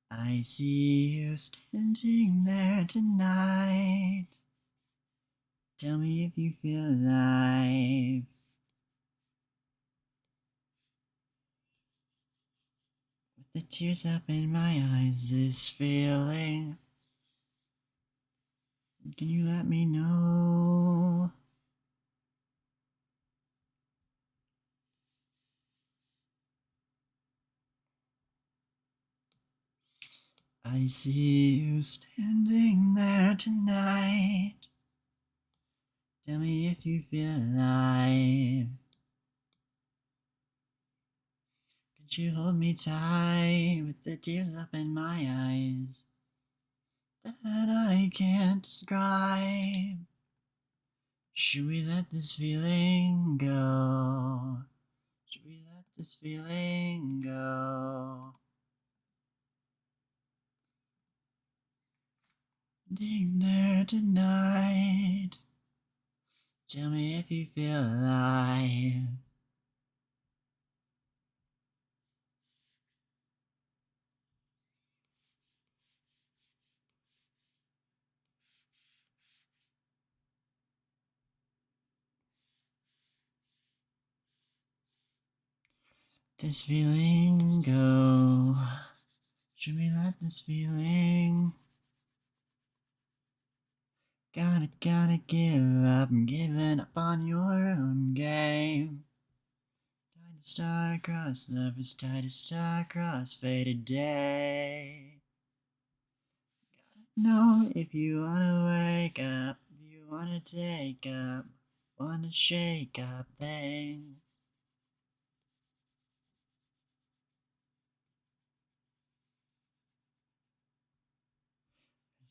I see you standing there tonight. Tell me if you feel alive. With the tears up in my eyes, this feeling. Can you let me know? I see you standing there tonight. Tell me if you feel alive. Could you hold me tight with the tears up in my eyes that I can't describe? Should we let this feeling go? Should we let this feeling go? Standing there tonight. Tell me if you feel alive. This feeling go. Should we let this feeling? Gotta give up. I'm giving up on your own game. Tightest star across, love is tightest star across faded day. Gotta know if you wanna wake up, if you wanna take up, wanna shake up things.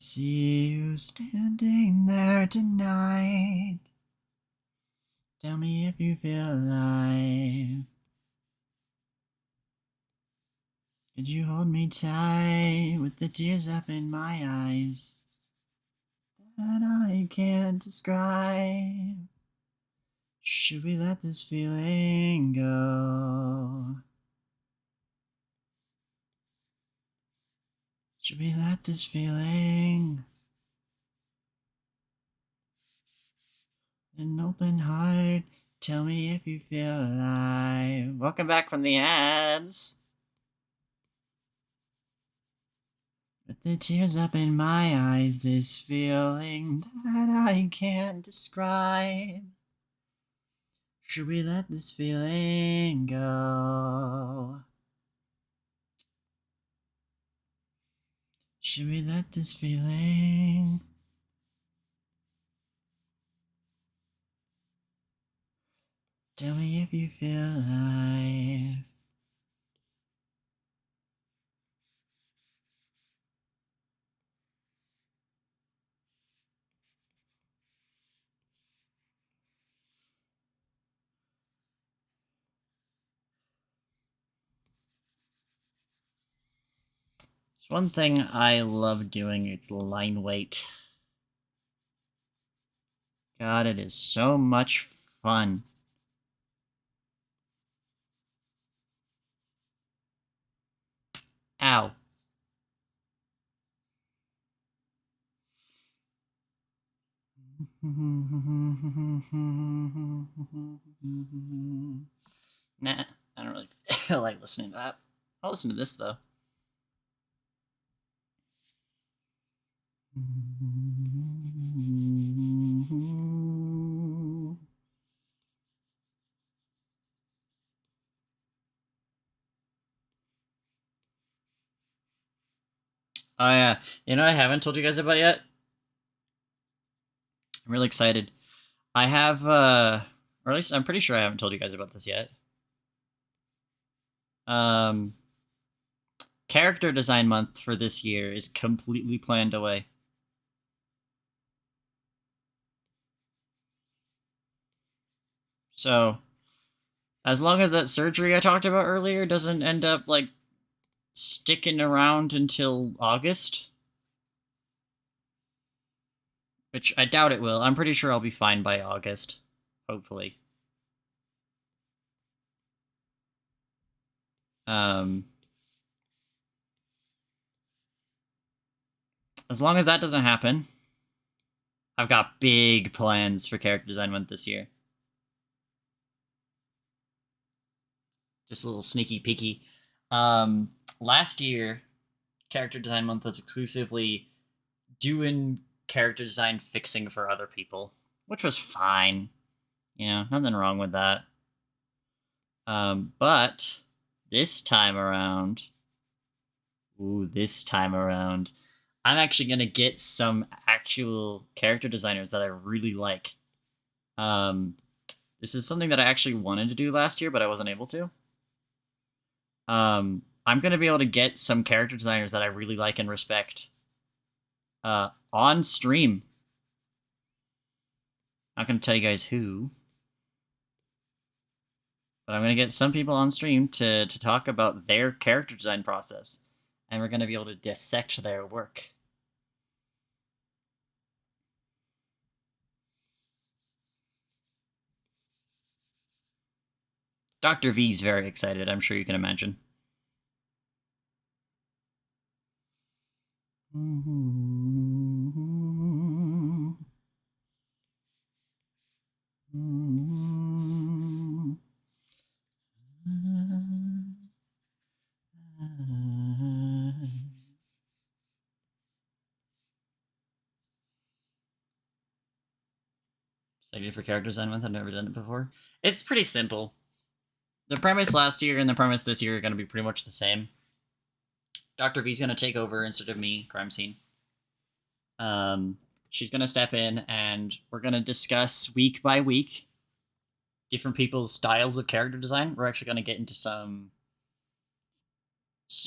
See you standing there tonight. Tell me if you feel alive. Could you hold me tight with the tears up in my eyes that I can't describe? Should we let this feeling go? Should we let this feeling? An open heart. Tell me if you feel alive. Welcome back from the ads. With the tears up in my eyes, this feeling that I can't describe. Should we let this feeling go? Should we let this feeling... Tell me if you feel alive. It's one thing I love doing, it's line weight. God, it is so much fun. Ow. Nah, I don't really feel like listening to that. I'll listen to this, though. Oh yeah, you know what I haven't told you guys about yet? I'm really excited. I have, or at least I'm pretty sure I haven't told you guys about this yet. Character design month for this year is completely planned away. So, as long as that surgery I talked about earlier doesn't end up, like, sticking around until August, which I doubt it will. I'm pretty sure I'll be fine by August, hopefully. As long as that doesn't happen, I've got big plans for character design month this year. Just a little sneaky peeky. Last year, character design month was exclusively doing character design fixing for other people, which was fine. You know, nothing wrong with that. But this time around, I'm actually gonna get some actual character designers that I really like. This is something that I actually wanted to do last year, but I wasn't able to. I'm gonna be able to get some character designers that I really like and respect on stream. I'm not gonna tell you guys who, but I'm gonna get some people on stream to talk about their character design process, and we're gonna be able to dissect their work. Dr. V's very excited, I'm sure you can imagine. Excited for character design month. I've never done it before. It's pretty simple. The premise last year and the premise this year are going to be pretty much the same. Dr. V's going to take over instead of me, crime scene. She's going to step in, and we're going to discuss week by week different people's styles of character design. We're actually going to get into some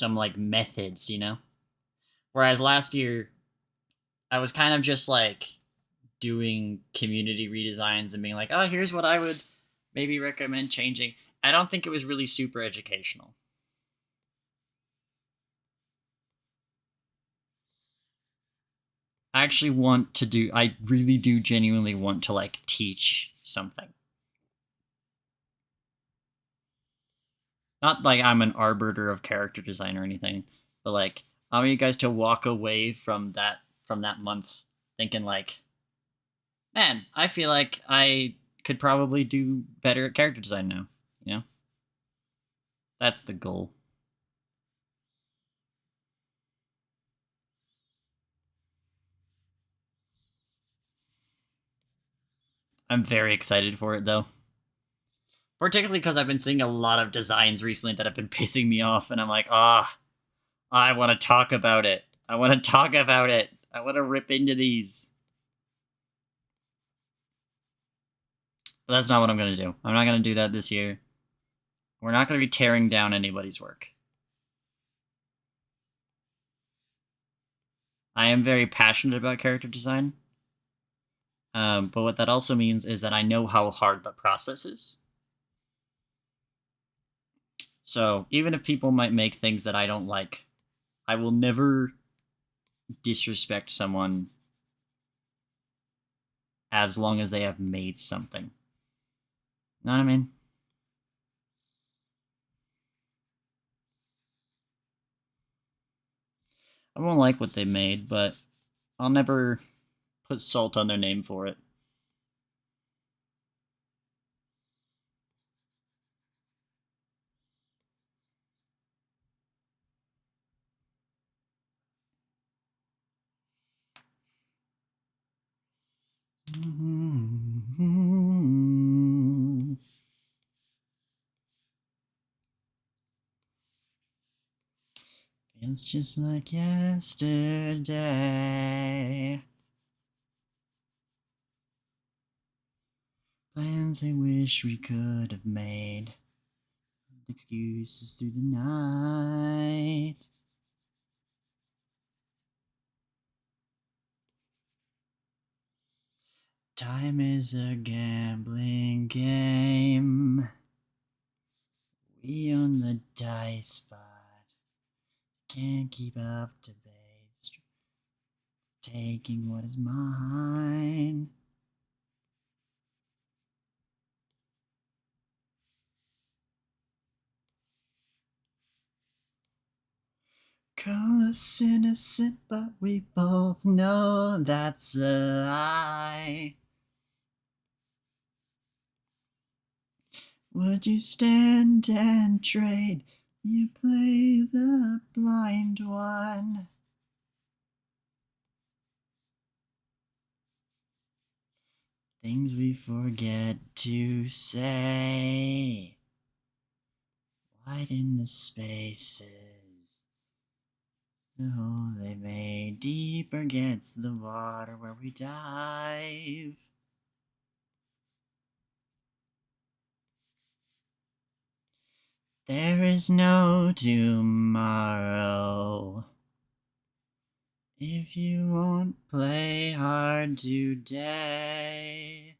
like methods, you know? Whereas last year, I was kind of just like doing community redesigns and being like, oh, here's what I would maybe recommend changing. I don't think it was really super educational. I really do genuinely want to, like, teach something. Not like I'm an arbiter of character design or anything, but, like, I want you guys to walk away from that month thinking, like, Man, I feel like I could probably do better at character design now, you know? That's the goal. I'm very excited for it, though. Particularly because I've been seeing a lot of designs recently that have been pissing me off, and I'm like, I want to talk about it. I want to talk about it. I want to rip into these. But that's not what I'm going to do. I'm not going to do that this year. We're not going to be tearing down anybody's work. I am very passionate about character design. But what that also means is that I know how hard the process is. So even if people might make things that I don't like, I will never disrespect someone as long as they have made something. Know what I mean? I won't like what they made, but I'll never put salt on their name for it. Feels just like yesterday. Plans I wish we could have made. Excuses through the night. Time is a gambling game. We own the dice, but can't keep up to base. Taking what is mine. Call us innocent, but we both know that's a lie. Would you stand and trade? You play the blind one. Things we forget to say. Widen the spaces. So they may deeper gets the water where we dive. There is no tomorrow. If you won't play hard today,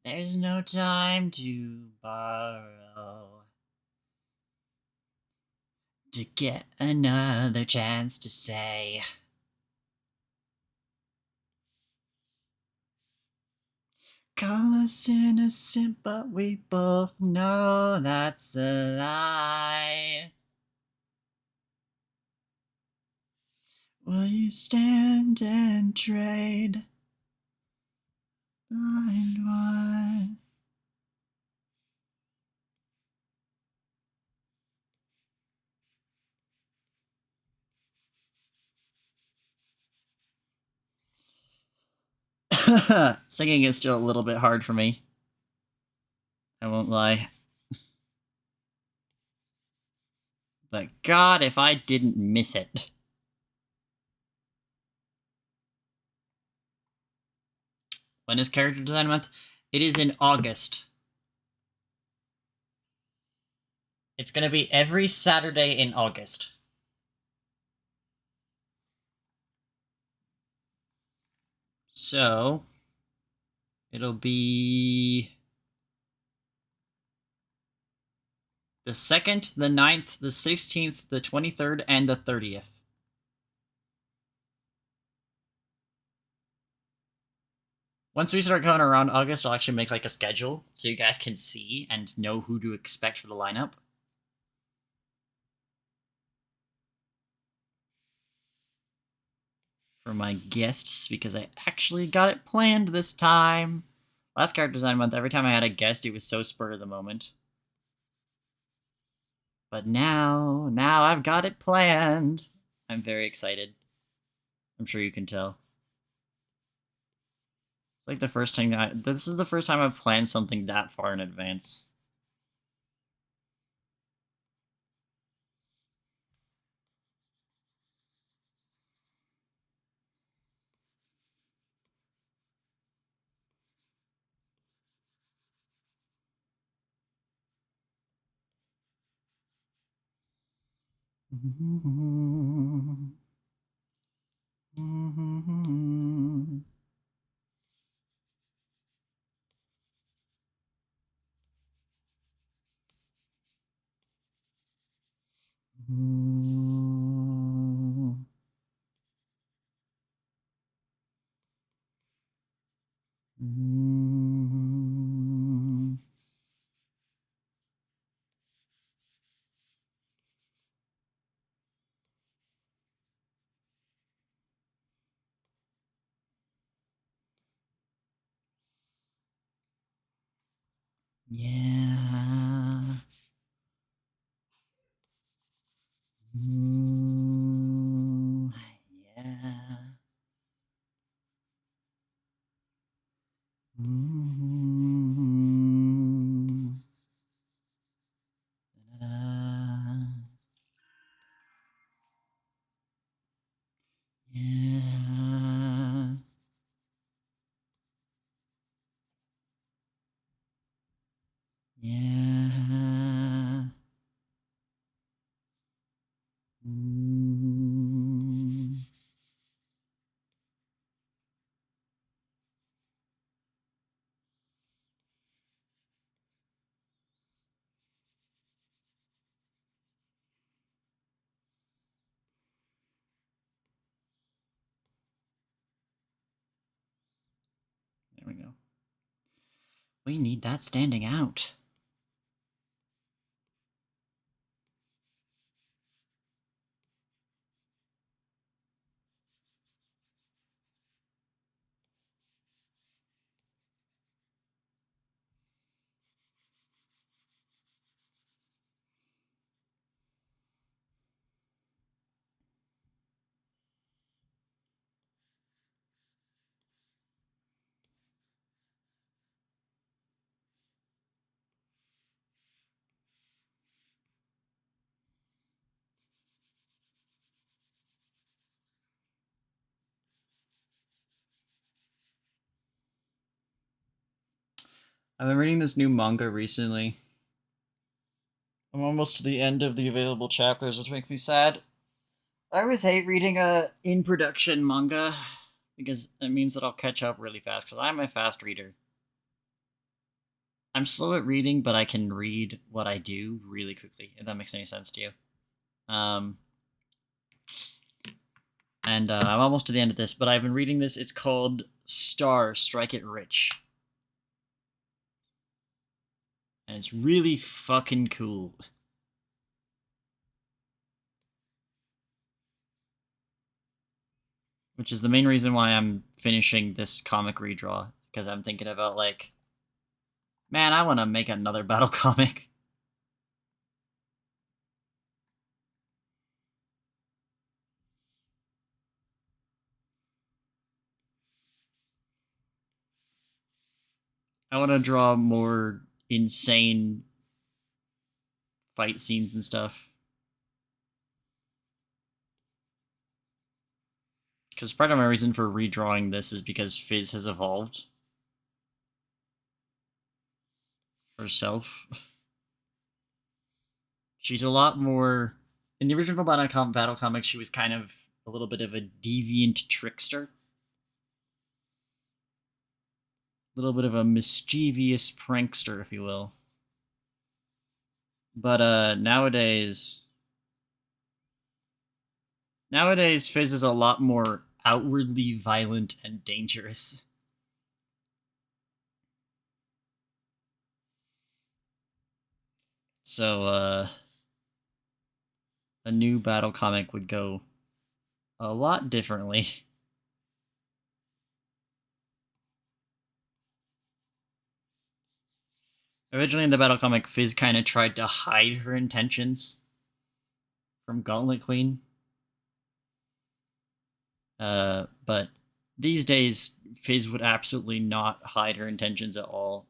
there's no time to borrow. To get another chance to say, call us innocent, but we both know that's a lie. Will you stand and trade? Blind one. Singing is still a little bit hard for me. I won't lie. But God, if I didn't miss it. When is Character Design Month? It is in August. It's going to be every Saturday in August. So, it'll be the 2nd, the 9th, the 16th, the 23rd, and the 30th. Once we start going around August, I'll actually make like a schedule so you guys can see and know who to expect for the lineup. for my guests because I actually got it planned this time. Last character design month, every time I had a guest, it was so spur of the moment. But now I've got it planned. I'm very excited. I'm sure you can tell. It's like the first time this is the first time I've planned something that far in advance. Yeah. Yeah. Yeah. Yeah. There we go. We need that standing out. I've been reading this new manga recently. I'm almost to the end of the available chapters, which makes me sad. I always hate reading a in-production manga because it means that I'll catch up really fast because I'm a fast reader. I'm slow at reading, but I can read what I do really quickly, if that makes any sense to you. And I'm almost to the end of this, but I've been reading this. It's called Star, Strike It Rich. And it's really fucking cool. Which is the main reason why I'm finishing this comic redraw. Because I'm thinking about, like, man, I want to make another battle comic. I want to draw more insane fight scenes and stuff. Because part of my reason for redrawing this is because Fizz has evolved herself. She's a lot more... In the original battle comic, she was kind of a little bit of a deviant trickster. A little bit of a mischievous prankster, if you will. But nowadays, Fizz is a lot more outwardly violent and dangerous. So, a new battle comic would go a lot differently. Originally in the battle comic, Fizz kind of tried to hide her intentions from Gauntlet Queen. But these days, Fizz would absolutely not hide her intentions at all.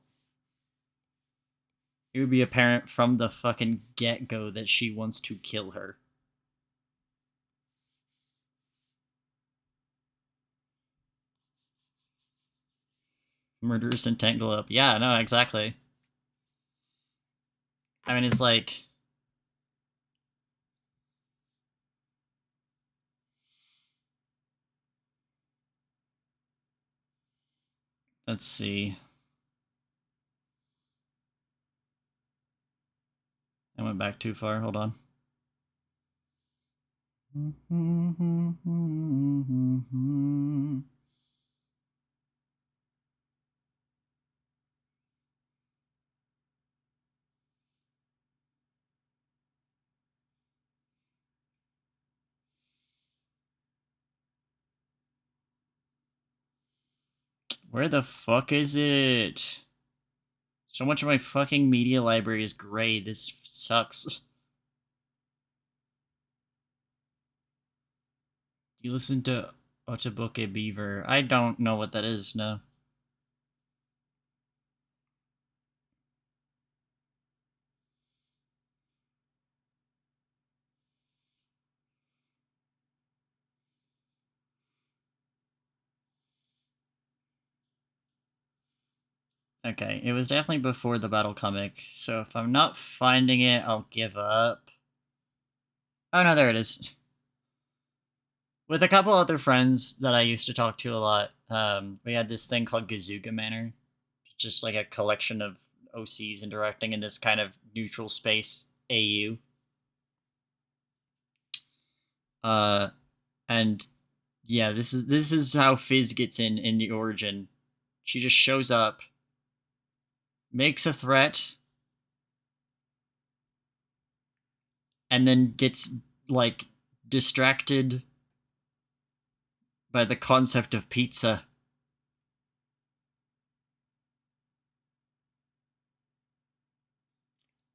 It would be apparent from the fucking get-go that she wants to kill her. Murderous intent glow up. Yeah, no, exactly. I mean, it's like... Let's see. I went back too far. Hold on. Where the fuck is it? So much of my fucking media library is gray. This sucks. You listen to Otaboke Beaver. I don't know what that is, no. Okay, it was definitely before the battle comic, so if I'm not finding it, I'll give up. Oh no, there it is. With a couple other friends that I used to talk to a lot, we had this thing called Gazooga Manor. Just like a collection of OCs interacting in this kind of neutral space AU. And yeah, this is how Fizz gets in the origin. She just shows up, makes a threat, and then gets like distracted by the concept of pizza.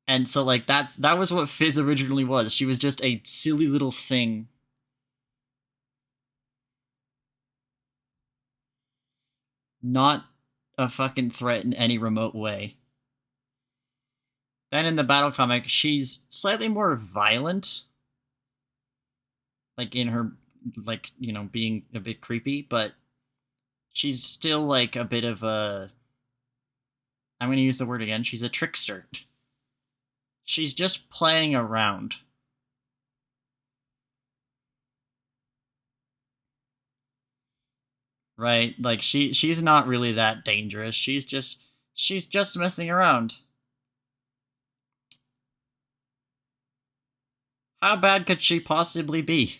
And so like that was what Fizz originally was. She was just a silly little thing. Not a fucking threat in any remote way. Then in the battle comic, she's slightly more violent. Like in her like, you know, being a bit creepy, but she's still like a bit of a I'm going to use the word again. She's a trickster. She's just playing around. Right? Like she's not really that dangerous. She's just messing around. How bad could she possibly be?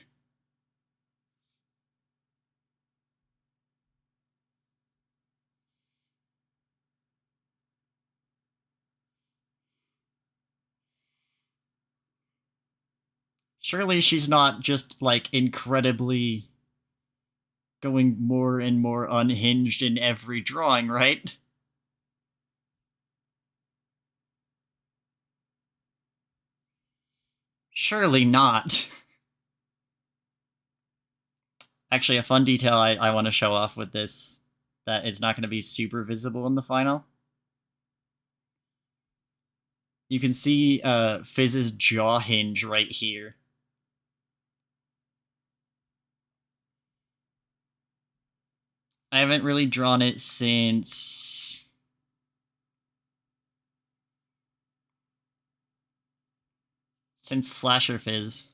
Surely she's not just like incredibly going more and more unhinged in every drawing, right? Surely not. Actually, a fun detail I want to show off with this that is not going to be super visible in the final. You can see Fizz's jaw hinge right here. I haven't really drawn it since Slasher Fizz.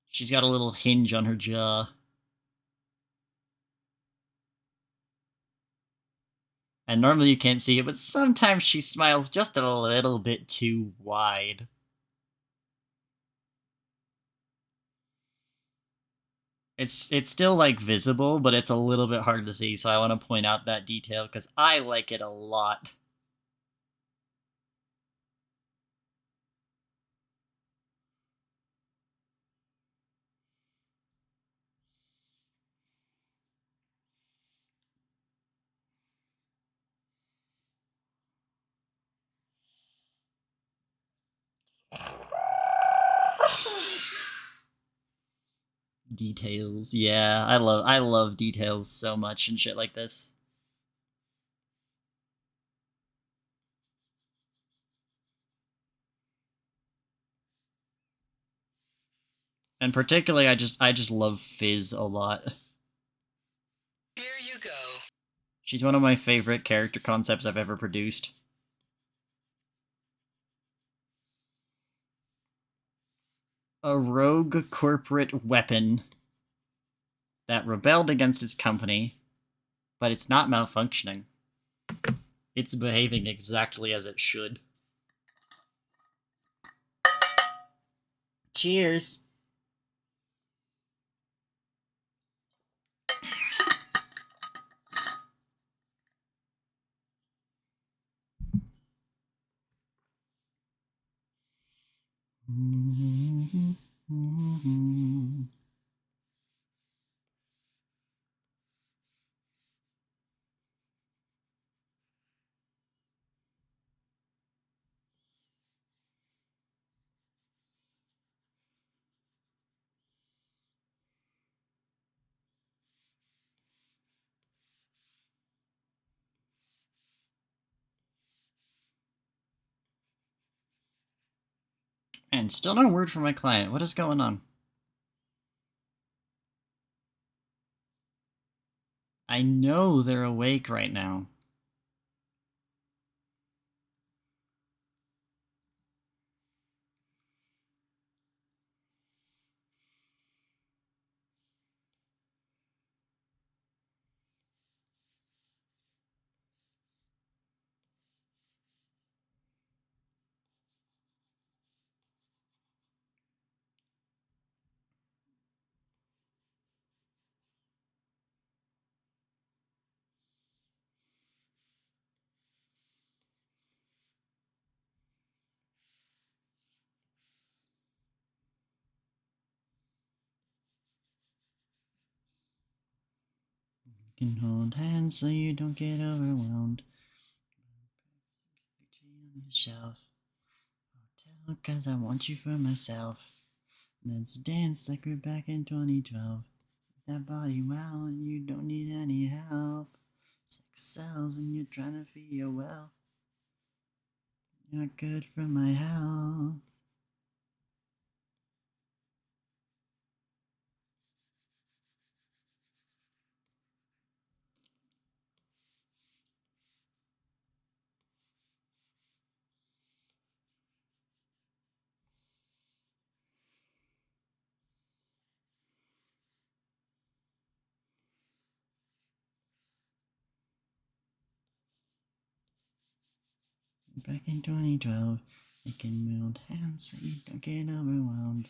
She's got a little hinge on her jaw. And normally you can't see it, but sometimes she smiles just a little bit too wide. It's still like visible, but it's a little bit hard to see, so I want to point out that detail because I like it a lot. Details. Yeah, I love details so much and shit like this. And particularly I just love Fizz a lot. Here you go. She's one of my favorite character concepts I've ever produced. A rogue corporate weapon that rebelled against its company, but it's not malfunctioning. It's behaving exactly as it should. Cheers! And still no word from my client. What is going on? I know they're awake right now. You can hold hands so you don't get overwhelmed. On the shelf. Hotel, 'cause I want you for myself. Let's dance like we're back in 2012. That body well and you don't need any help. Sex sells and you're trying to feed your wealth. You're not good for my health. Back in 2012, you can hold hands so you don't get overwhelmed.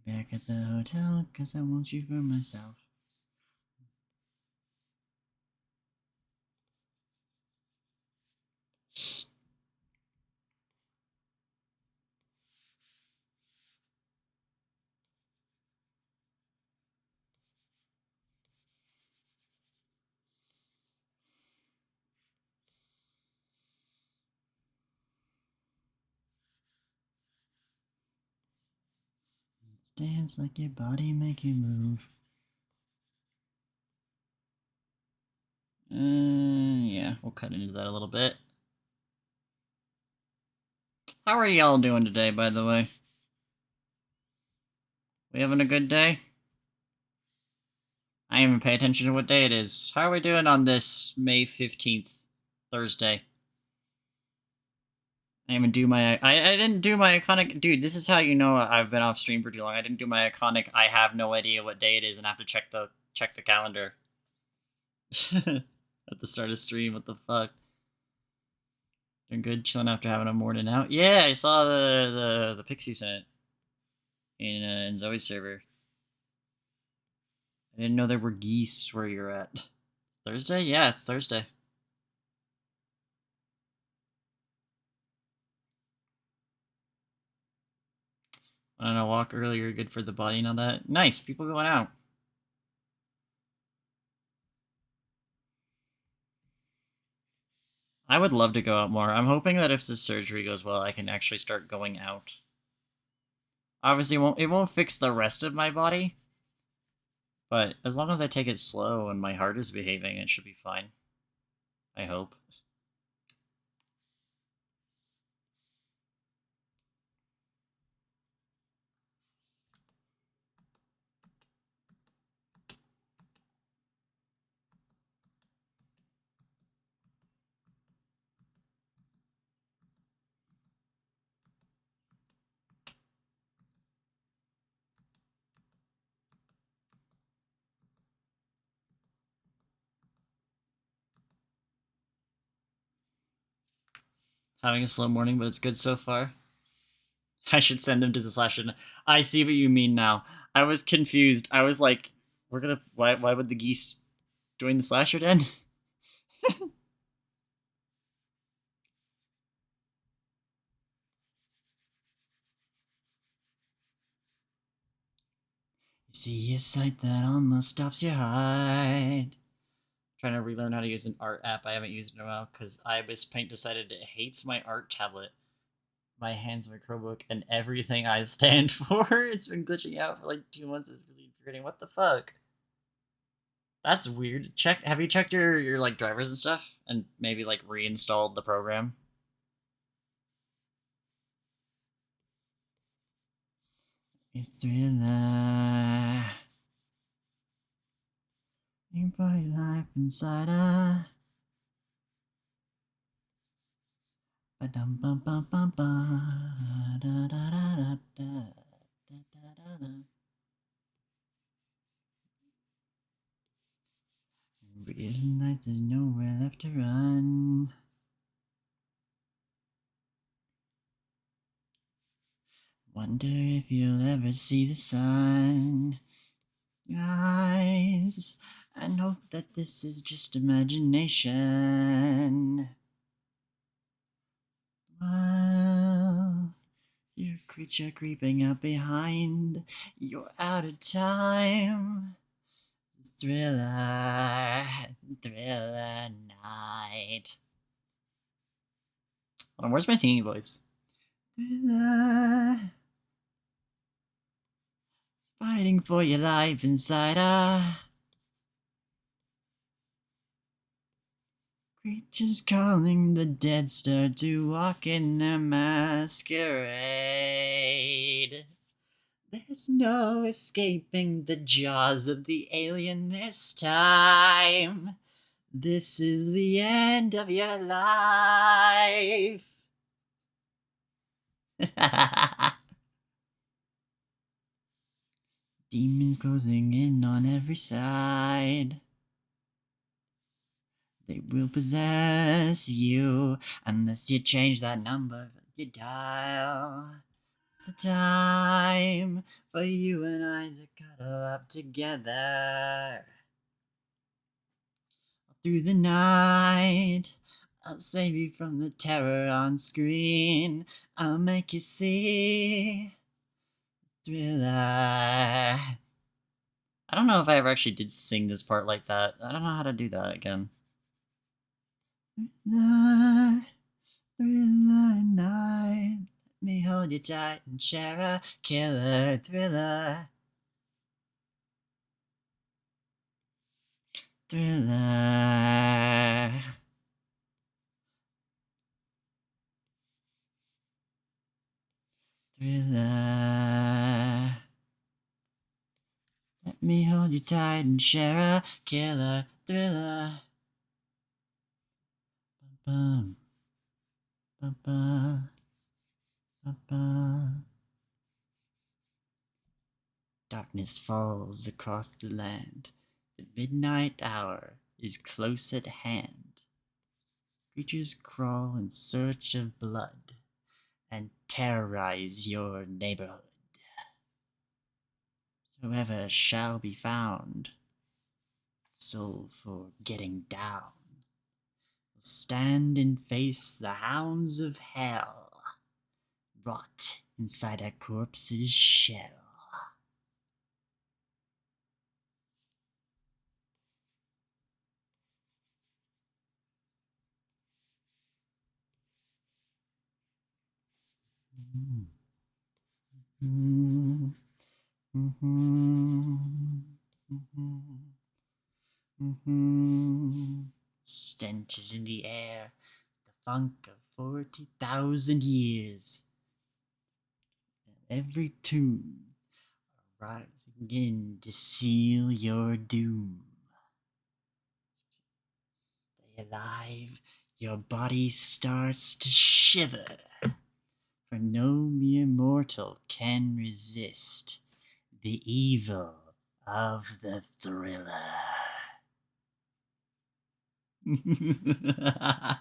Be back at the hotel, 'cause I want you for myself. Let's dance like your body make you move. Yeah, we'll cut into that a little bit. How are y'all doing today, by the way? We having a good day? I didn't even pay attention to what day it is. How are we doing on this May 15th, Thursday? I didn't even do my... I didn't do my iconic... Dude, this is how you know I've been off stream for too long. I didn't do my iconic, I have no idea what day it is, and I have to check the calendar. At the start of stream, what the fuck? Doing good, chilling after having a morning out. Yeah, I saw the Pixie Senate in Zoe's server. I didn't know there were geese where you're at. It's Thursday? Yeah, it's Thursday. Went on a walk earlier, good for the body and all that. Nice, people going out. I would love to go out more. I'm hoping that if this surgery goes well, I can actually start going out. Obviously, it won't fix the rest of my body, but as long as I take it slow and my heart is behaving, it should be fine. I hope. Having a slow morning, but it's good so far. I should send them to the slasher. I see what you mean now. I was confused. I was like, we're gonna. Why would the geese join the slasher den? You see a sight that almost stops your heart. Trying to relearn how to use an art app I haven't used in a while because Ibis Paint decided it hates my art tablet, my hands, my Chromebook, and everything I stand for. It's been glitching out for like 2 months. It's really infuriating. What the fuck? That's weird. Check. Have you checked your like drivers and stuff, and maybe like reinstalled the program? It's Thriller. You put your life inside a. Ba-dum bum bum bum ba da da da da da da da da. Realize there's nowhere left to run. Wonder if you'll ever see the sun. Eyes, and hope that this is just imagination. Well, you're a creature creeping up behind. You're out of time. Thriller, Thriller night. Hold on, where's my singing voice? Thriller. Fighting for your life inside a. Creatures calling the dead star to walk in their masquerade. There's no escaping the jaws of the alien this time. This is the end of your life. Demons closing in on every side. They will possess you unless you change that number you dial. It's the time for you and I to cuddle up together. Through the night, I'll save you from the terror on screen. I'll make you see Thriller. I don't know if I ever actually did sing this part like that. I don't know how to do that again. Thriller, Thriller night. Let me hold you tight and share a killer thriller. Thriller. Thriller. Let me hold you tight and share a killer thriller. Bum, bum, bum, bum, bum. Darkness falls across the land. The midnight hour is close at hand. Creatures crawl in search of blood and terrorize your neighborhood. Whoever shall be found, sold for getting down, will stand and face the hounds of hell, rot inside a corpse's shell. Stench is in the air, the funk of 40,000 years. And every tomb rising in to seal your doom. Stay alive, your body starts to shiver, for no mere mortal can resist the evil of the thriller. I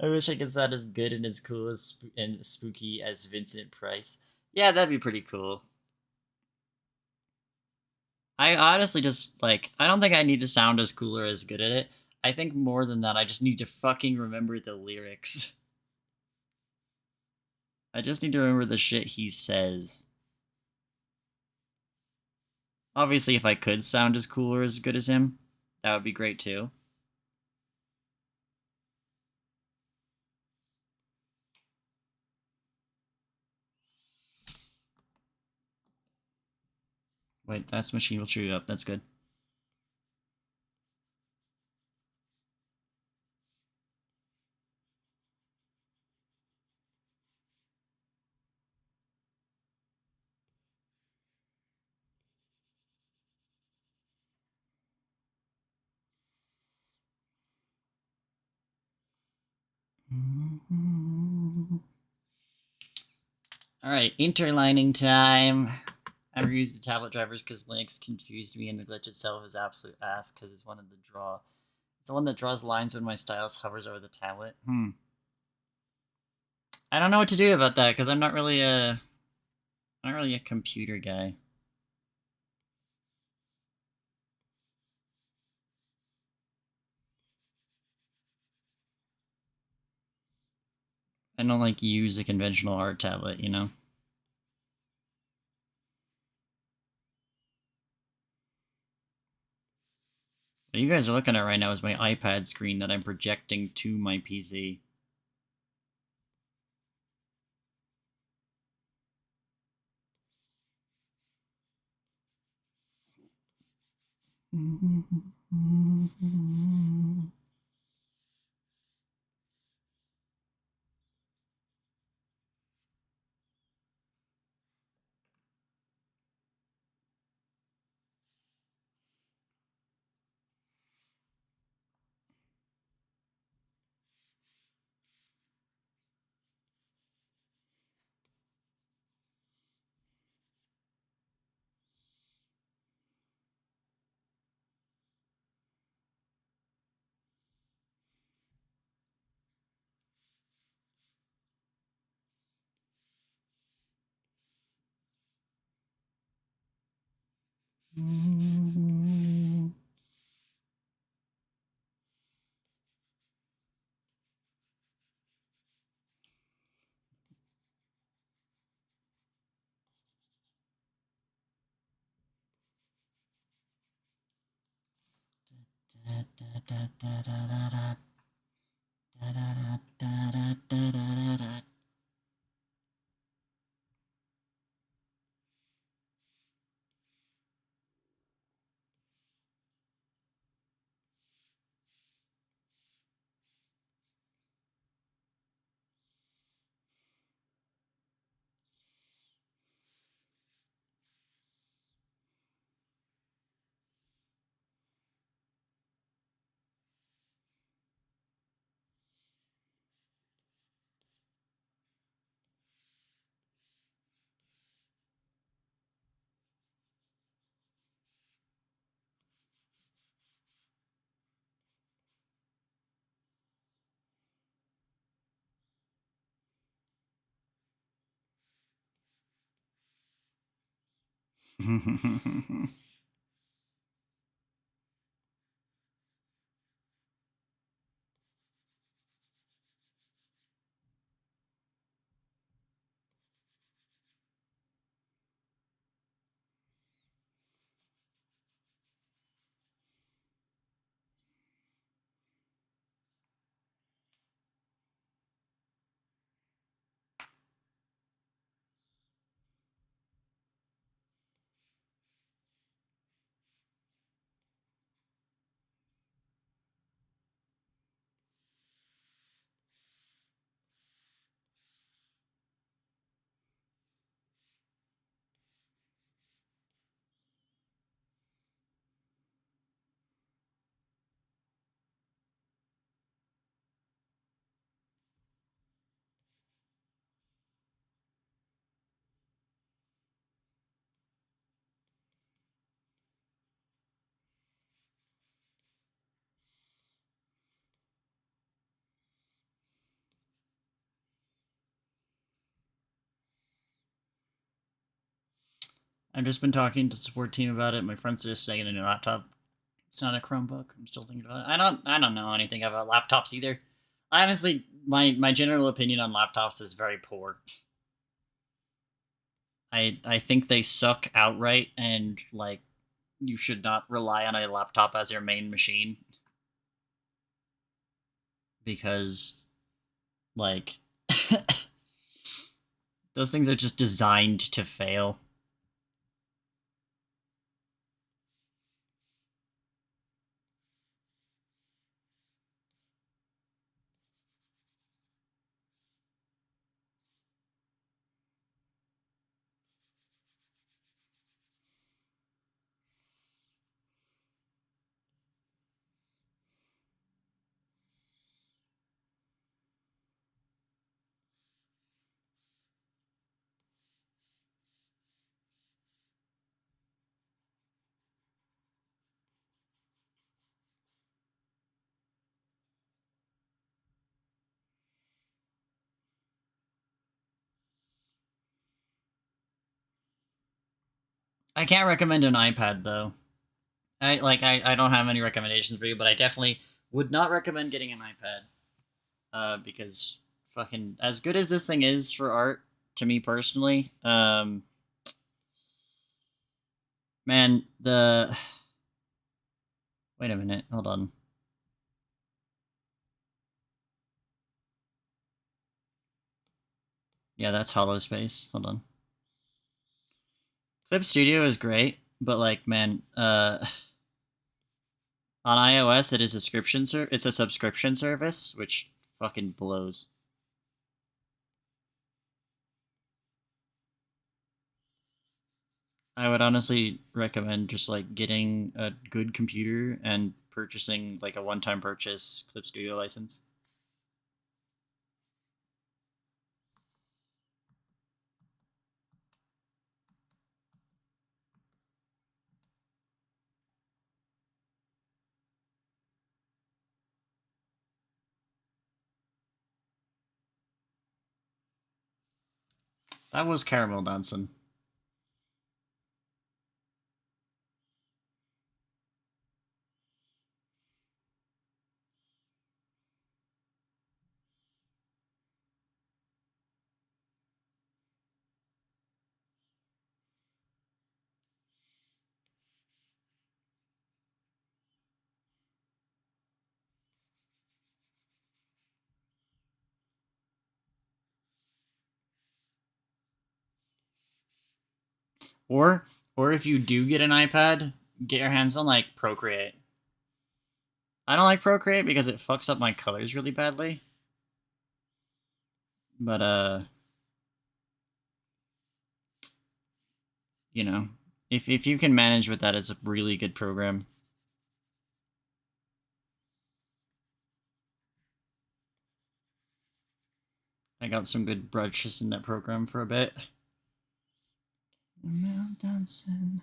wish I could sound as good and as cool as and spooky as Vincent Price. Yeah, that'd be pretty cool. I honestly just I don't think I need to sound as cool or as good at it. I think more than that, I just need to fucking remember the lyrics. I just need to remember the shit he says. Obviously, if I could sound as cool or as good as him, that would be great too. Wait, that's machine will chew you up. That's good. Alright, interlining time. I reused the tablet drivers because Linux confused me, and the glitch itself is absolute ass because it's one of the draw. It's the one that draws lines when my stylus hovers over the tablet. I don't know what to do about that because I'm not really a computer guy. I don't use a conventional art tablet, you know. What you guys are looking at right now is my iPad screen that I'm projecting to my PC. I've just been talking to the support team about it. My friend's just getting a new laptop. It's not a Chromebook. I'm still thinking about it. I don't know anything about laptops either. Honestly, my general opinion on laptops is very poor. I think they suck outright, and like you should not rely on a laptop as your main machine because like those things are just designed to fail. I can't recommend an iPad though. I don't have any recommendations for you, but I definitely would not recommend getting an iPad. Because fucking as good as this thing is for art, to me personally, man, the wait a minute, hold on. Yeah, that's Hollow Space. Hold on. Clip Studio is great, but like, man, on iOS it is it's a subscription service, which fucking blows. I would honestly recommend just like getting a good computer and purchasing like a one-time purchase Clip Studio license. That was caramel dancing. Or or if you do get an iPad, get your hands on like Procreate. I don't like Procreate because it fucks up my colors really badly. But you know, if you can manage with that, it's a really good program. I got some good brushes in that program for a bit. Caramel dancing.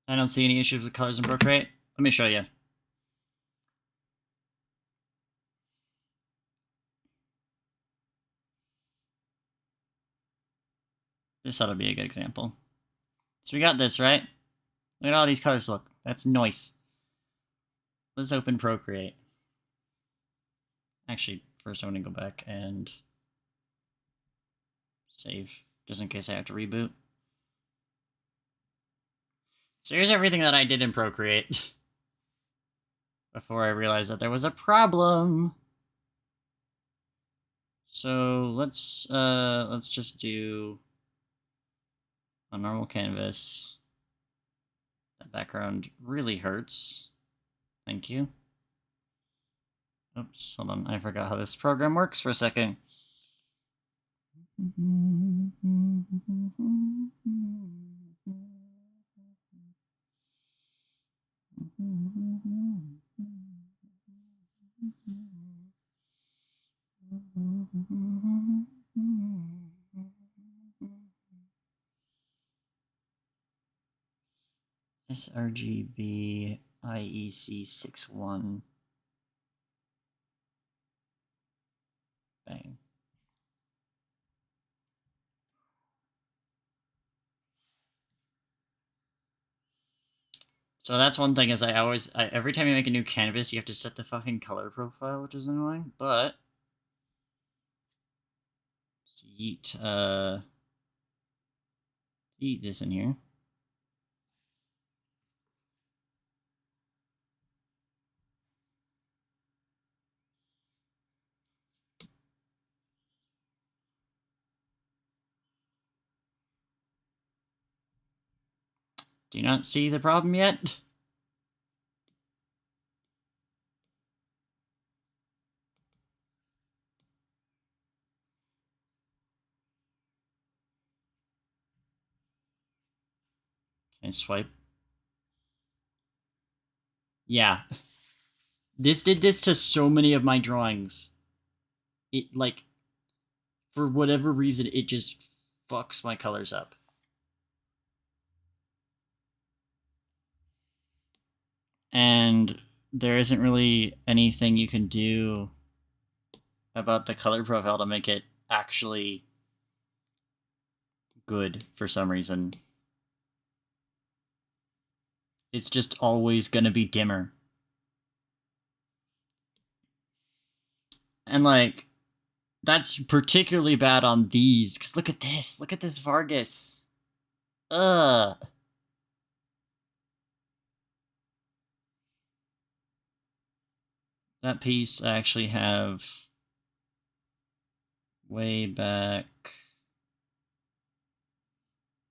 I don't see any issues with colors in Procreate. Let me show you. This ought to be a good example. So we got this, right? Look at all these colors look. That's nice. Let's open Procreate. Actually, first I want to go back and save, just in case I have to reboot. So here's everything that I did in Procreate before I realized that there was a problem. So let's just do a normal canvas. That background really hurts. Thank you. Oops, hold on. I forgot how this program works for a second. sRGB IEC 61. Bang. So that's one thing is every time you make a new canvas, you have to set the fucking color profile, which is annoying, but yeet this in here. Do you not see the problem yet? Can I swipe? Yeah. This did this to so many of my drawings. It, like, for whatever reason, it just fucks my colors up. And there isn't really anything you can do about the color profile to make it actually good for some reason. It's just always gonna be dimmer. And, like, that's particularly bad on these, because look at this. Look at this Vargas. Ugh. That piece I actually have way back.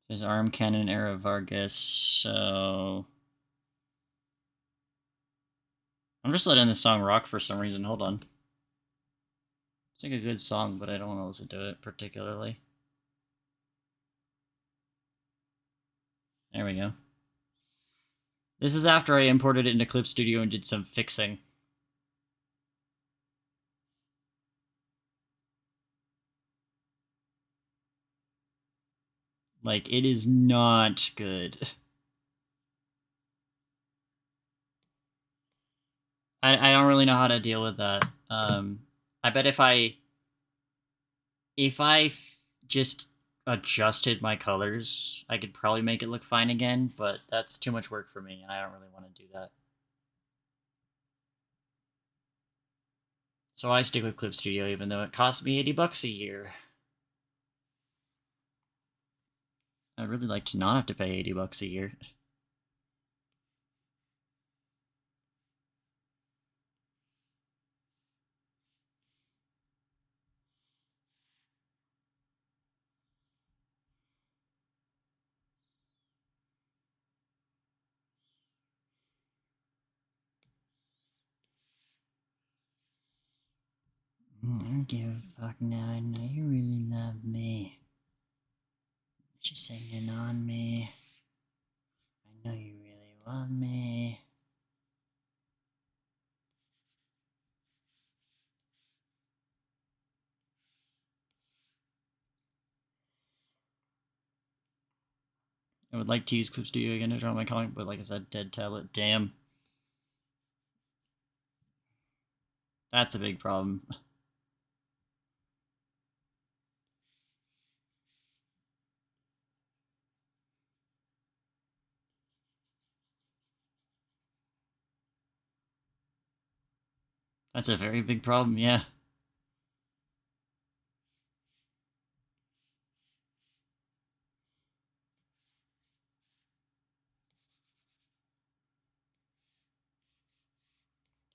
His arm cannon era Vargas, so I'm just letting this song rock for some reason. Hold on. It's like a good song, but I don't want to listen to it particularly. There we go. This is after I imported it into Clip Studio and did some fixing. Like, it is not good. I don't really know how to deal with that. I bet if I just adjusted my colors, I could probably make it look fine again, but that's too much work for me, and I don't really want to do that. So I stick with Clip Studio, even though it costs me $80 a year. I'd really like to not have to pay $80 a year. I don't give a fuck now. I know you really love me. You're singing on me. I know you really want me. I would like to use Clip Studio again to draw my comic, but like I said, dead tablet. Damn. That's a big problem. That's a very big problem, yeah.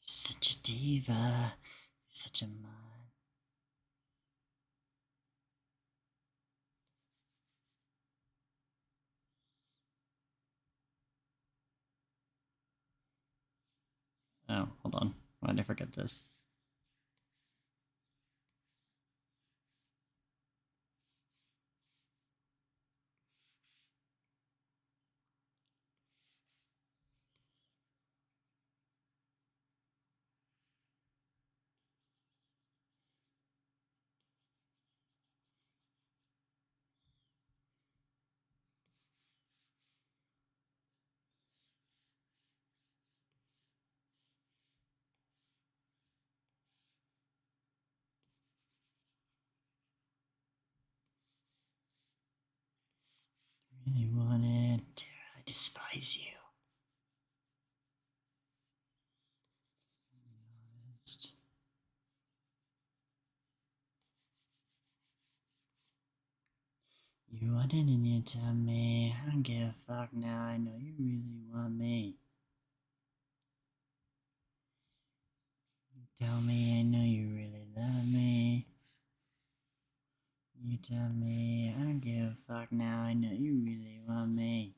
Such a diva. Such a mod. Oh, hold on. Why did I forget this? despise you. You want it and you tell me. I don't give a fuck now. I know you really want me. You tell me I know you really love me. You tell me I don't give a fuck now. I know you really want me.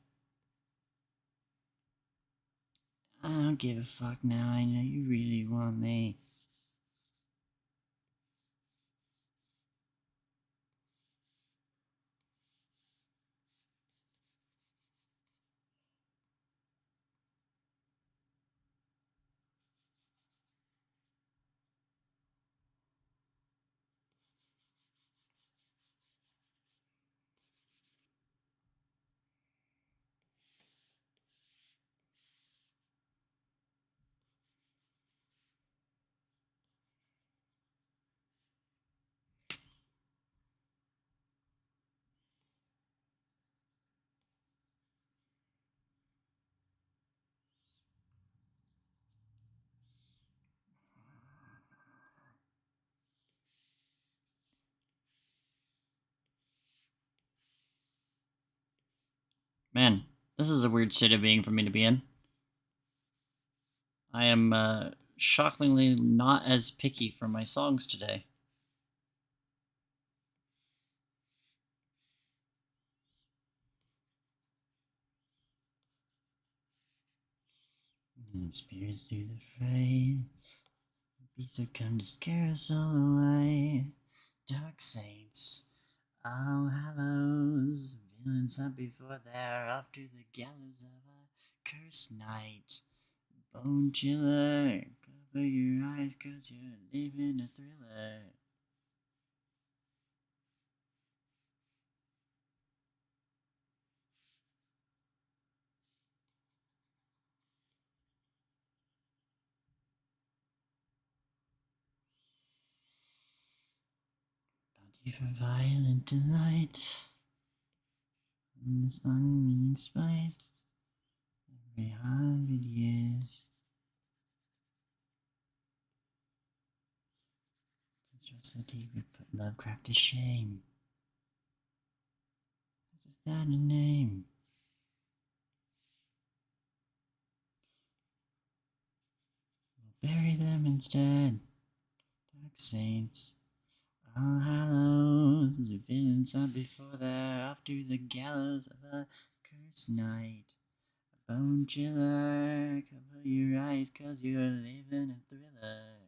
I don't give a fuck now. I know you really want me. Man, this is a weird state of being for me to be in. I am shockingly not as picky for my songs today. And spirits through the fray, beasts have come to scare us all away. Dark saints, all hallows, villains up before they're off to the gallows of a cursed night. Bone chiller, cover your eyes 'cause you're living a thriller. Bounty for violent delight, in this unmeaning spite, every 100 years. Atrocity would put Lovecraft to shame. It's without a name. We'll bury them instead. Dark saints, all hallows, villains up before they're off to the gallows of a cursed night. A bone chiller, cover your eyes 'cause you're living a thriller.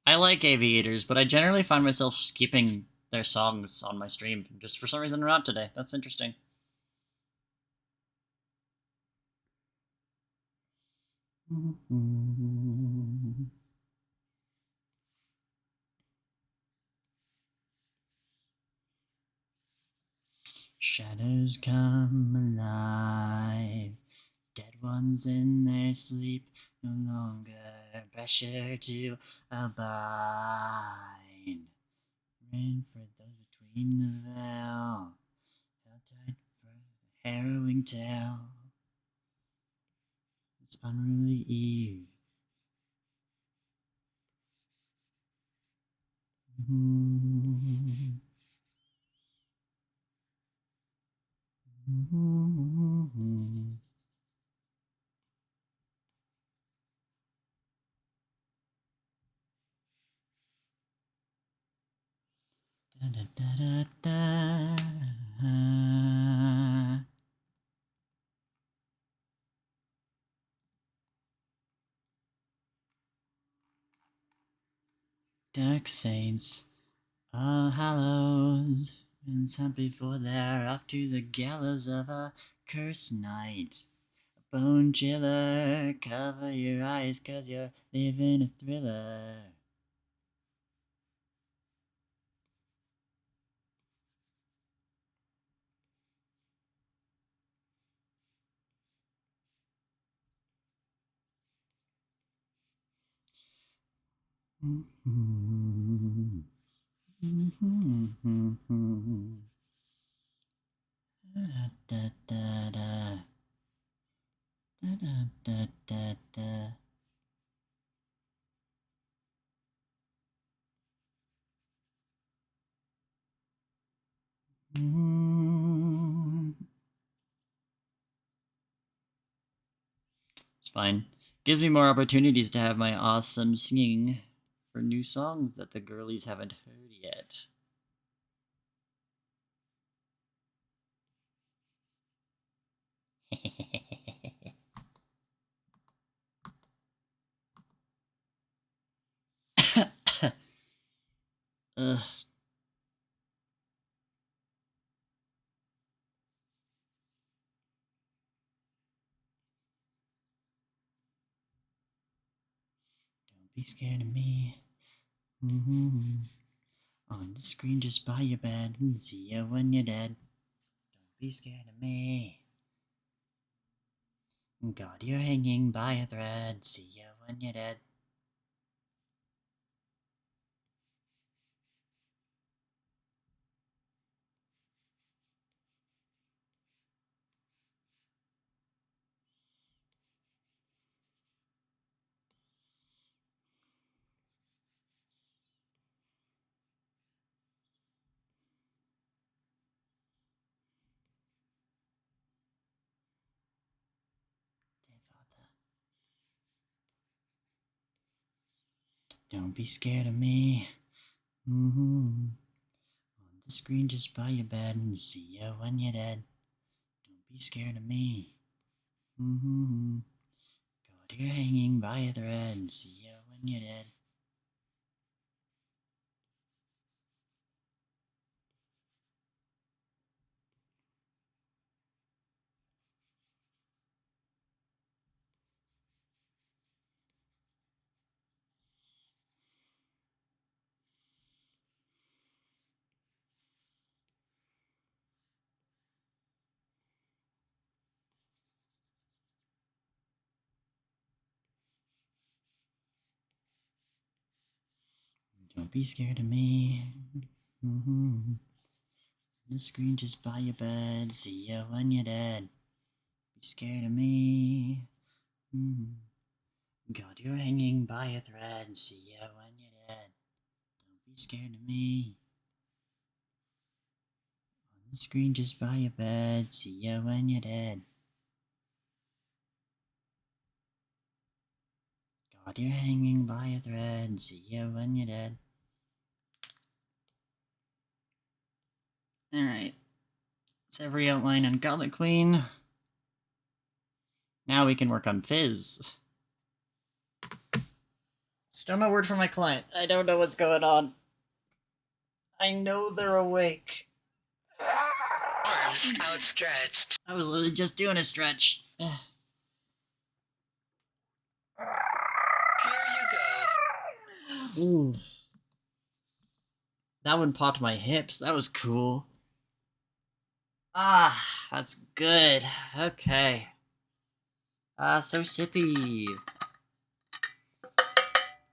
I like aviators, but I generally find myself skipping their songs on my stream. Just for some reason they're not today. That's interesting. Shadows come alive. Dead ones in their sleep, no longer pressure to abide. Rain for those between the veil, hell-tied for the harrowing tale. This unruly eve. Da, da, da, da, da. Dark saints, all hallows, and sent before they're off to the gallows of a cursed night. A bone chiller, cover your eyes 'cause you're living a thriller. Da, da, da. Da, da, da, da, da. It's fine. Gives me more opportunities to have my awesome singing for new songs that the girlies haven't heard yet. Ugh. Don't be scared of me. On the screen just by your bed and see you when you're dead. Don't be scared of me. God, you're hanging by a thread. See you when you're dead. Don't be scared of me. On the screen just by your bed and see you when you're dead. Don't be scared of me. God, you're hanging by a thread. See you when you're dead. Don't be scared of me. The screen just by your bed. See you when you're dead. Be scared of me. God, you're hanging by a thread. See you when you're dead. Don't be scared of me. On the screen just by your bed. See you when you're dead. God, you're hanging by a thread. See you when you're dead. Alright. That's every outline on Goblet Queen. Now we can work on Fizz. Still no word from my client. I don't know what's going on. I know they're awake. Arms outstretched. I was literally just doing a stretch. Here you go. Ooh. That one popped my hips. That was cool. Ah, that's good. Okay. So sippy.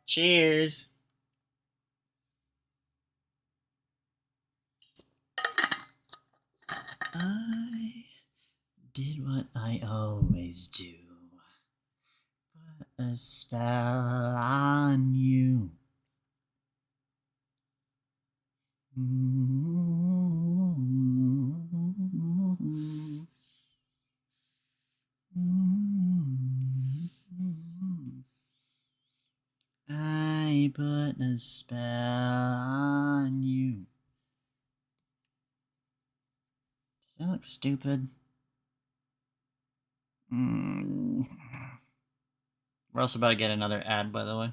Cheers. I did what I always do. Put a spell on you. I put a spell on you. Does that look stupid? We're also about to get another ad, by the way.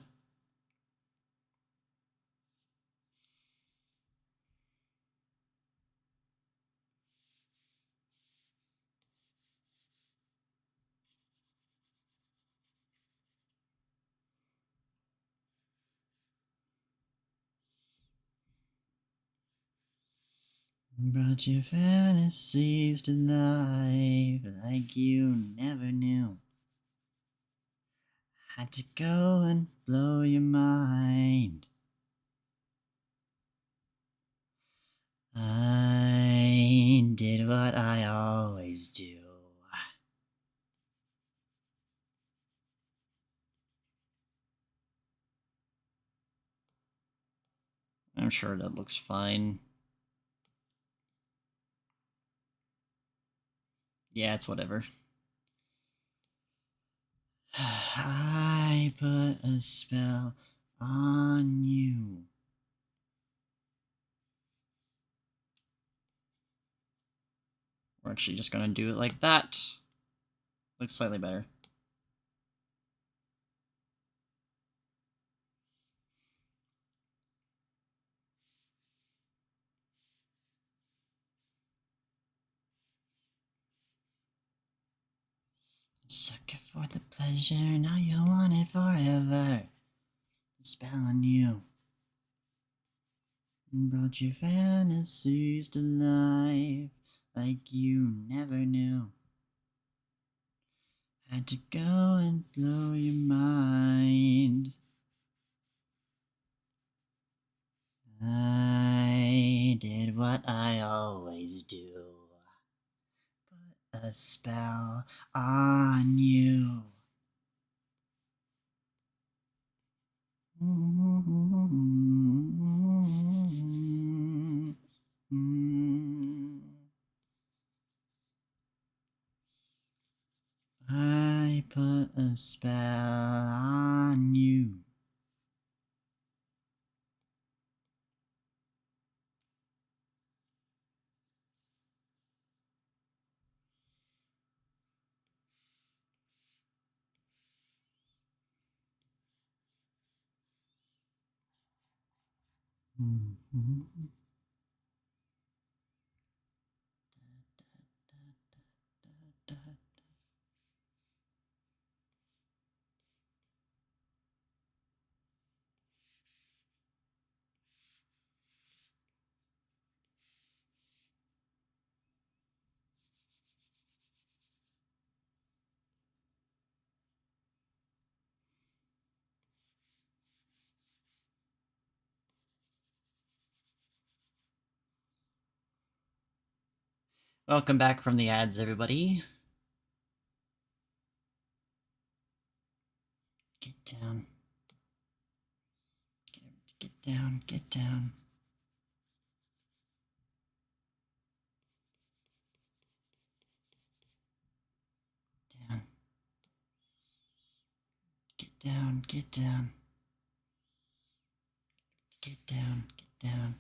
Brought your fantasies to life like you never knew Had to go and blow your mind. I did what I always do. I'm sure that looks fine. Yeah, it's whatever. I put a spell on you. We're actually just gonna do it like that. Looks slightly better. Sucker for the pleasure, now you want it forever. A spell on you. Brought your fantasies to life like you never knew. Had to go and blow your mind. I did what I always do. Put a spell on you. I put a spell on you. Welcome back from the ads, everybody. Get down. Get down, get down. Down. Get down, get down. Get down, get down.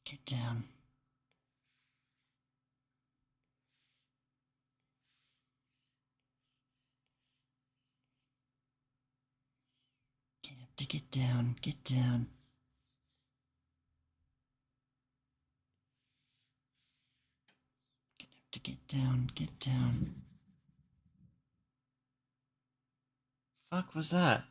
Get down. You have to get down, get down. You have to get down, get down. Fuck was that?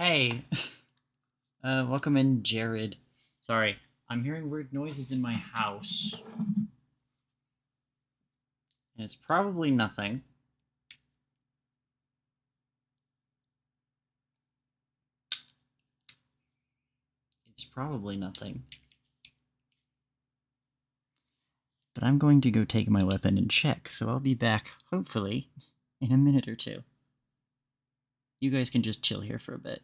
Hey, welcome in, Jared. Sorry, I'm hearing weird noises in my house. And it's probably nothing. It's probably nothing. But I'm going to go take my weapon and check, so I'll be back, hopefully, in a minute or two. You guys can just chill here for a bit.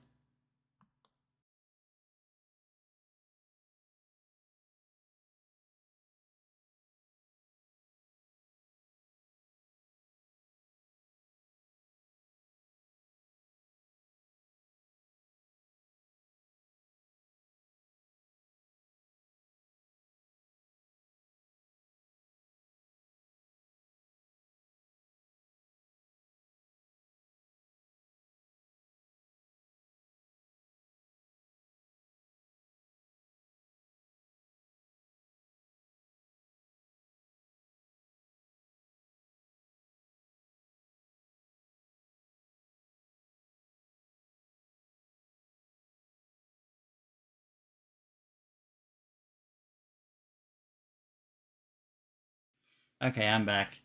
Okay, I'm back.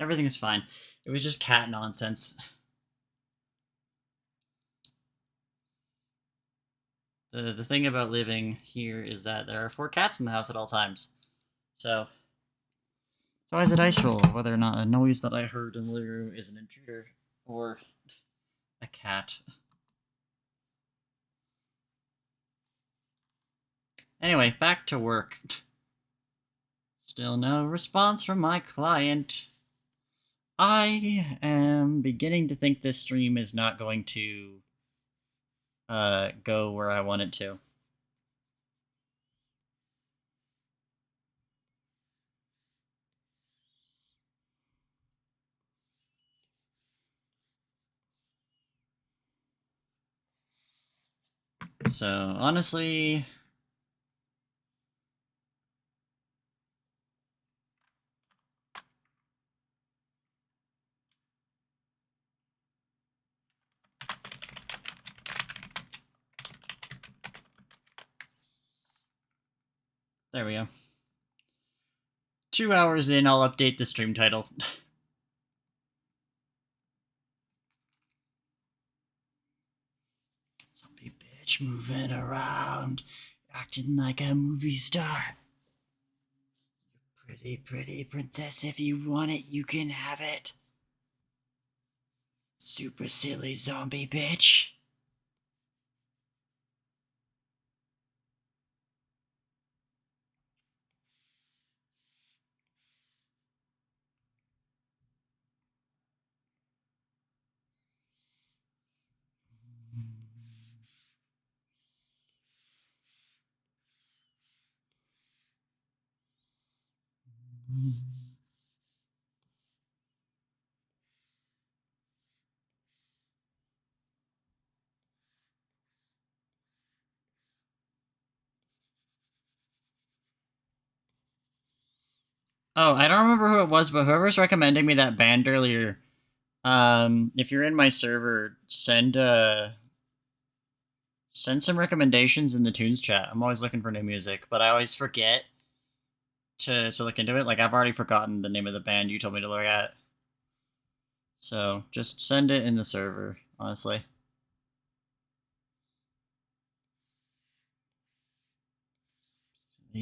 Everything is fine. It was just cat nonsense. The thing about living here is that there are 4 cats in the house at all times. So it's always a dice roll whether or not a noise that I heard in the living room is an intruder or a cat. Anyway, back to work. Still no response from my client. I am beginning to think this stream is not going to go where I want it to. So, honestly, there we go. 2 hours in, I'll update the stream title. Zombie bitch moving around, acting like a movie star. Pretty, pretty princess, if you want it, you can have it. Super silly zombie bitch. Oh, I don't remember who it was, but whoever's recommending me that band earlier, if you're in my server, send some recommendations in the tunes chat. I'm always looking for new music, but I always forget to look into it. Like, I've already forgotten the name of the band you told me to look at. So just send it in the server, honestly.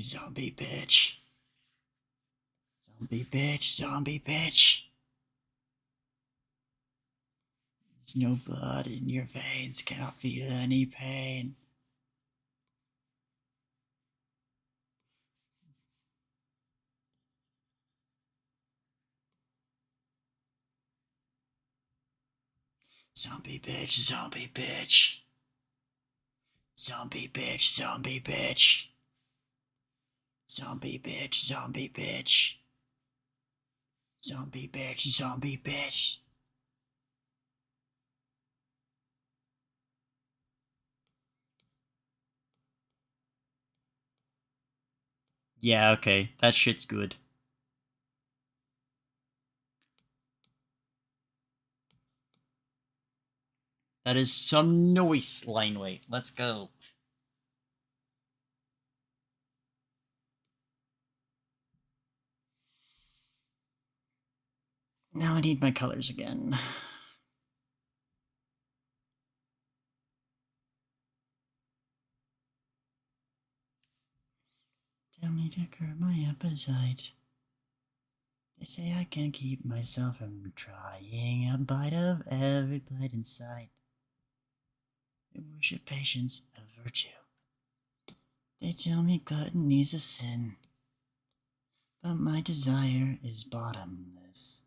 Zombie bitch. Zombie bitch, zombie bitch. There's no blood in your veins, cannot feel any pain. Zombie bitch, zombie bitch. Zombie bitch, zombie bitch. Zombie bitch, zombie bitch. Zombie bitch, zombie bitch. Yeah, okay, that shit's good. That is some noise, line weight. Let's go. Now I need my colors again. Tell me to curb my appetite. They say I can't keep myself from trying a bite of every blade in sight. They worship patience a virtue. They tell me gluttony's a sin, but my desire is bottomless.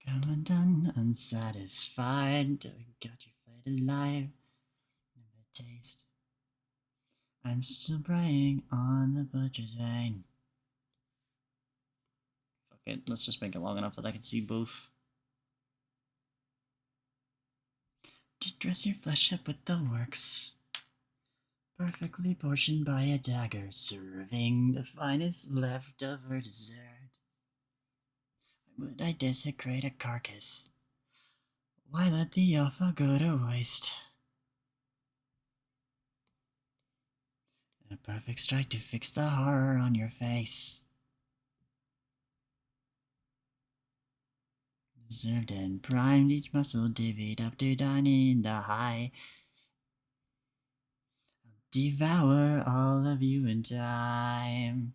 Come undone, unsatisfied, got you flayed alive, never taste. I'm still preying on the butcher's vein. Fuck it, let's just make it long enough that I can see both. To dress your flesh up with the works, perfectly portioned by a dagger, serving the finest leftover dessert. Why would I desecrate a carcass? Why let the offal go to waste? A perfect strike to fix the horror on your face. Served and primed, each muscle divvied up to dine in the high. I'll devour all of you in time.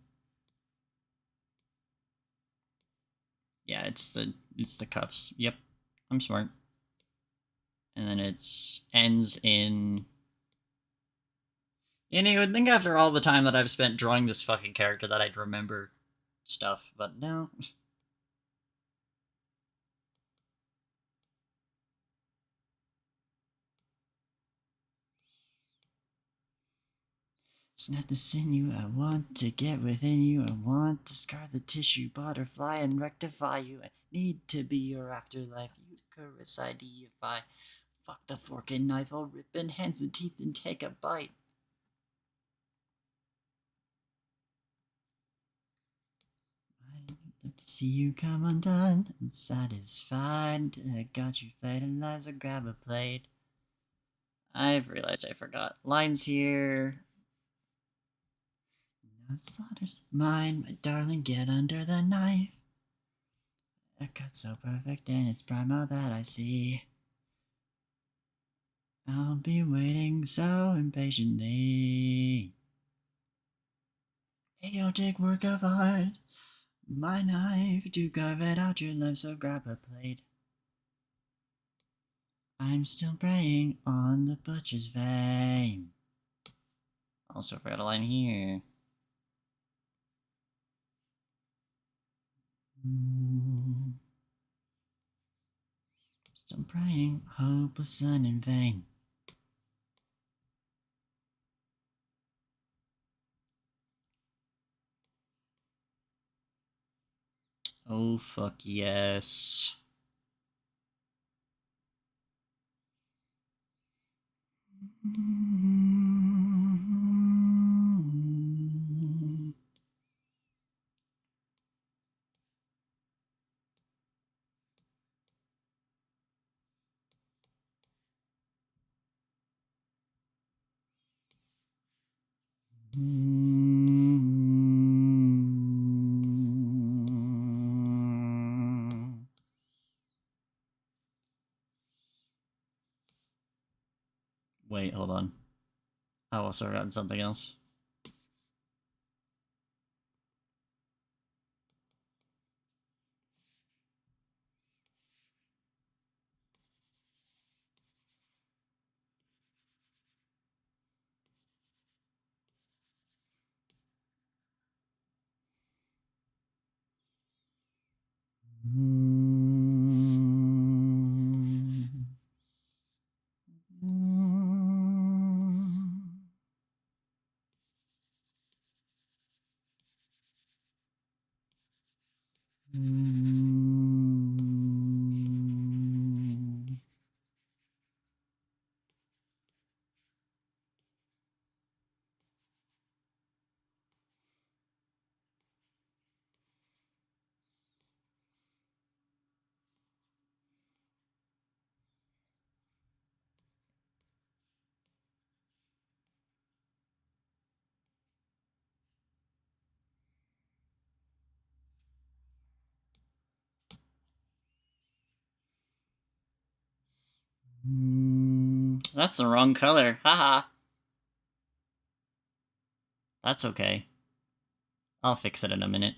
Yeah, it's the cuffs. Yep, I'm smart. And then it ends in. And you would think after all the time that I've spent drawing this fucking character that I'd remember stuff, but no. It's not the sinew I want to get within you. I want to scar the tissue, butterfly, and rectify you. I need to be your afterlife. Eucharist, I deify. Fuck the fork and knife. I'll rip in hands and teeth and take a bite. I'd love to see you come undone and satisfied. I got you flayed alive, so grab a plate. I've realized I forgot lines here. The slaughter's mine, my darling, get under the knife. A cut so perfect and it's primal that I see. I'll be waiting so impatiently. Chaotic work of art, my knife to carve it out your life, so grab a plate. I'm still preying on the butcher's vein. Also forgot a line here. Still praying, hopeless and in vain. Oh fuck yes. Wait, hold on. I also forgotten something else. That's the wrong color. Haha. That's okay. I'll fix it in a minute.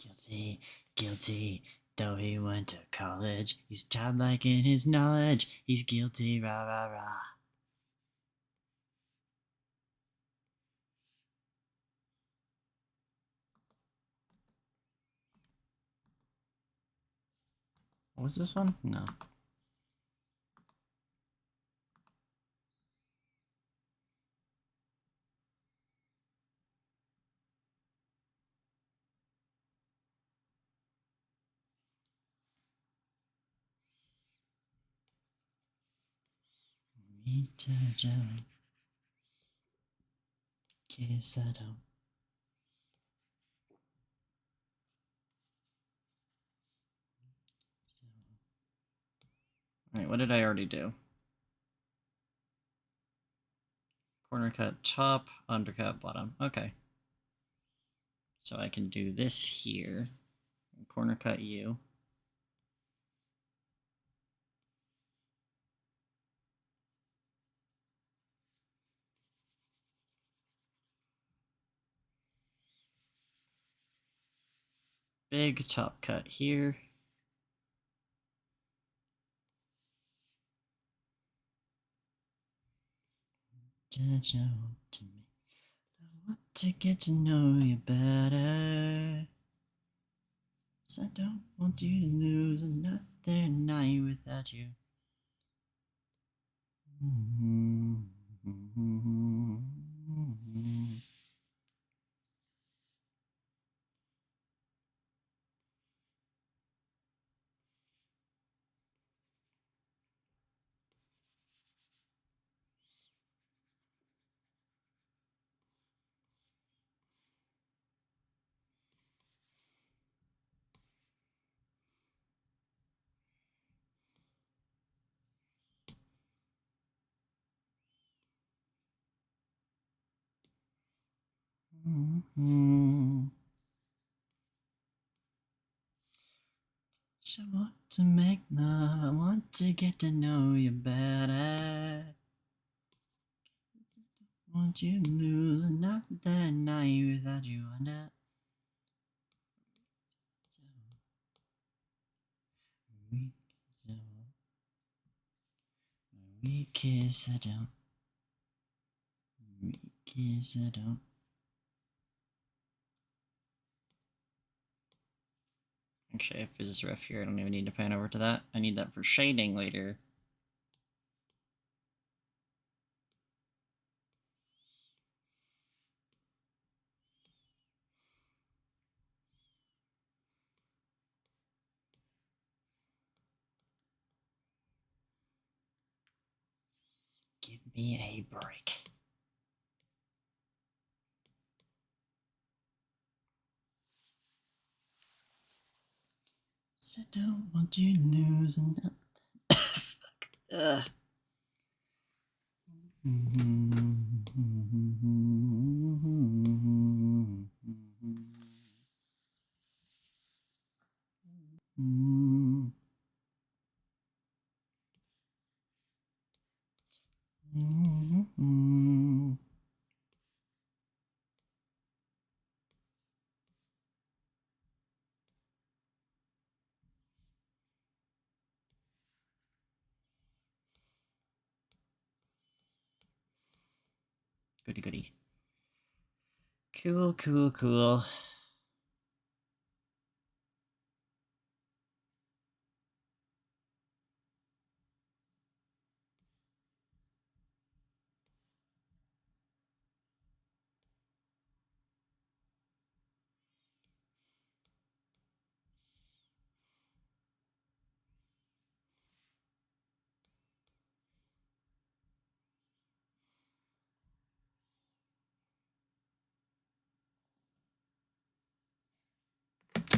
Guilty, guilty. Though he went to college, he's childlike in his knowledge. He's guilty, rah rah rah. What was this one? No. Alright, what did I already do? Corner cut top, undercut bottom. Okay. So I can do this here. Corner cut you. Big top cut here. I want to get to know you better. So I don't want you to lose another night without you. I want to make love, I want to get to know you better. I want you to lose another night without you on that. We kiss, I don't. We kiss, I don't. Actually, if this is rough here, I don't even need to pan over to that. I need that for shading later. Give me a break. I don't want you to lose another. Fuck. Ugh. Goody goody. Cool, cool, cool.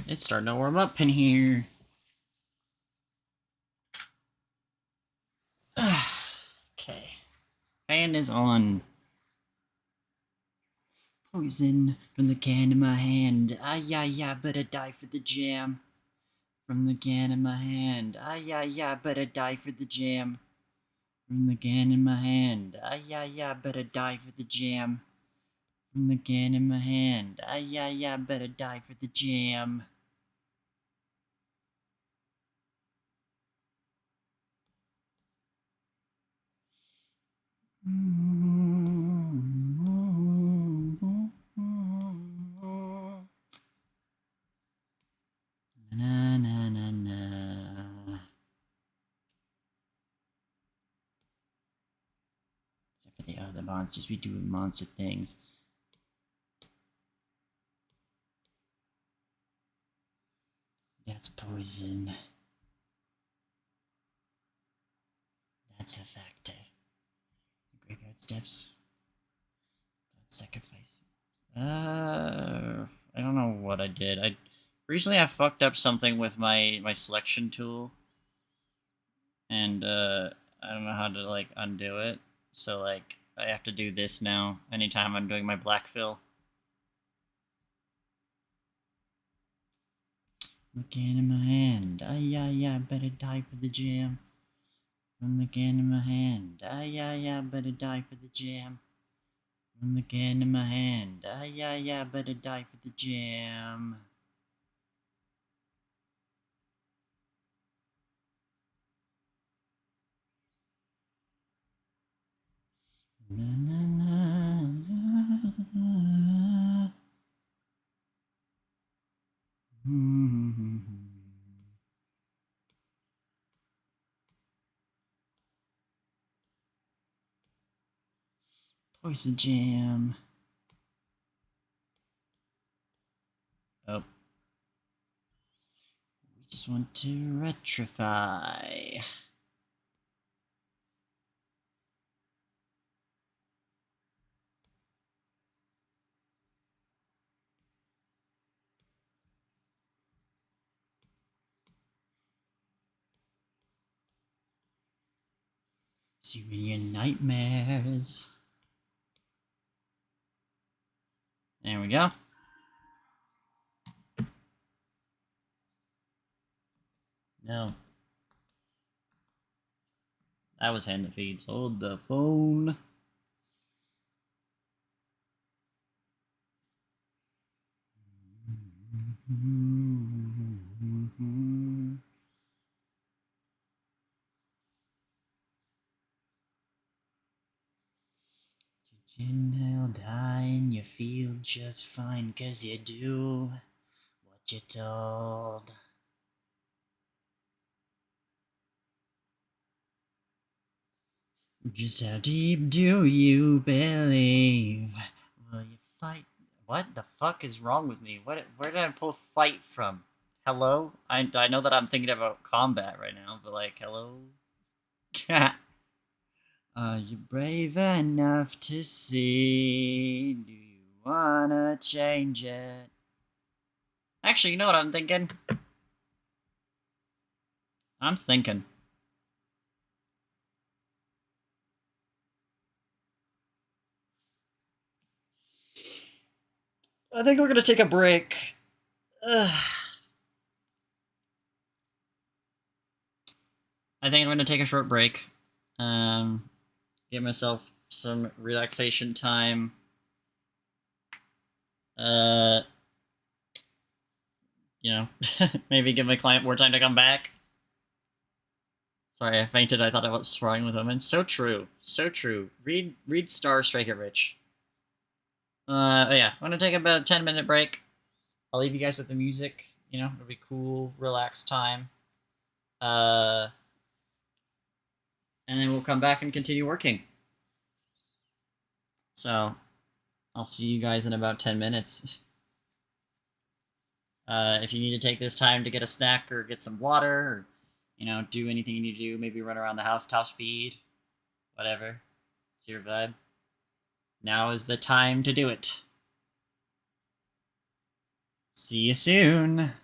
It's starting to warm up in here. Okay. Fan is on. Poison from the can in my hand. Ah, yeah, yeah, but I die for the jam. From the can in my hand. Ah, yeah, yeah, but I die for the jam. From the can in my hand. Ah, yeah, yeah, but I die for the jam. From the can in my hand. Ah, yeah, yeah, but I die for the jam. Na na na na. Except for the other monsters, be doing monster things. That's poison. That's a factor. Footsteps. Sacrifice. I don't know what I did. Recently I fucked up something with my selection tool, and I don't know how to like undo it. So like I have to do this now anytime I'm doing my black fill. Looking in my hand, I better die for the jam. From the can in my hand, I better die for the jam. From the can in my hand, I better die for the jam. Na na na. Poison jam. Oh. We just want to retrify. See you in your nightmares. There we go. No. That was hand the feeds. Hold the phone. You'll die and you feel just fine 'cause you do what you're told. Just how deep do you believe? Will you fight? What the fuck is wrong with me? Where did I pull fight from? Hello? I know that I'm thinking about combat right now, but like, hello? Are you brave enough to see? Do you wanna change it? Actually, you know what I'm thinking? I'm thinking. I think we're gonna take a break. Ugh. I think I'm gonna take a short break. Give myself some relaxation time. You know, maybe give my client more time to come back. Sorry, I fainted. I thought I was sparring with women. So true. So true. Read Star Strike It Rich. Yeah, I'm gonna take about a 10-minute break. I'll leave you guys with the music. You know, it'll be cool, relaxed time. And then we'll come back and continue working. So, I'll see you guys in about 10 minutes. If you need to take this time to get a snack or get some water or, you know, do anything you need to do, maybe run around the house top speed, whatever. It's your vibe. Now is the time to do it. See you soon.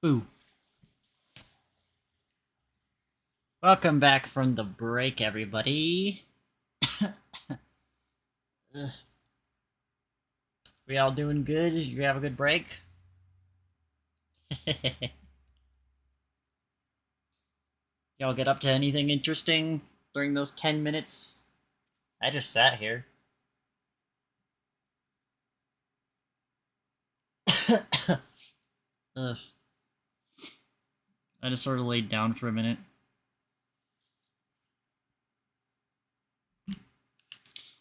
Boo. Welcome back from the break, everybody. We all doing good? You have a good break? Y'all get up to anything interesting during those 10 minutes? I just sat here. Ugh. I just sort of laid down for a minute.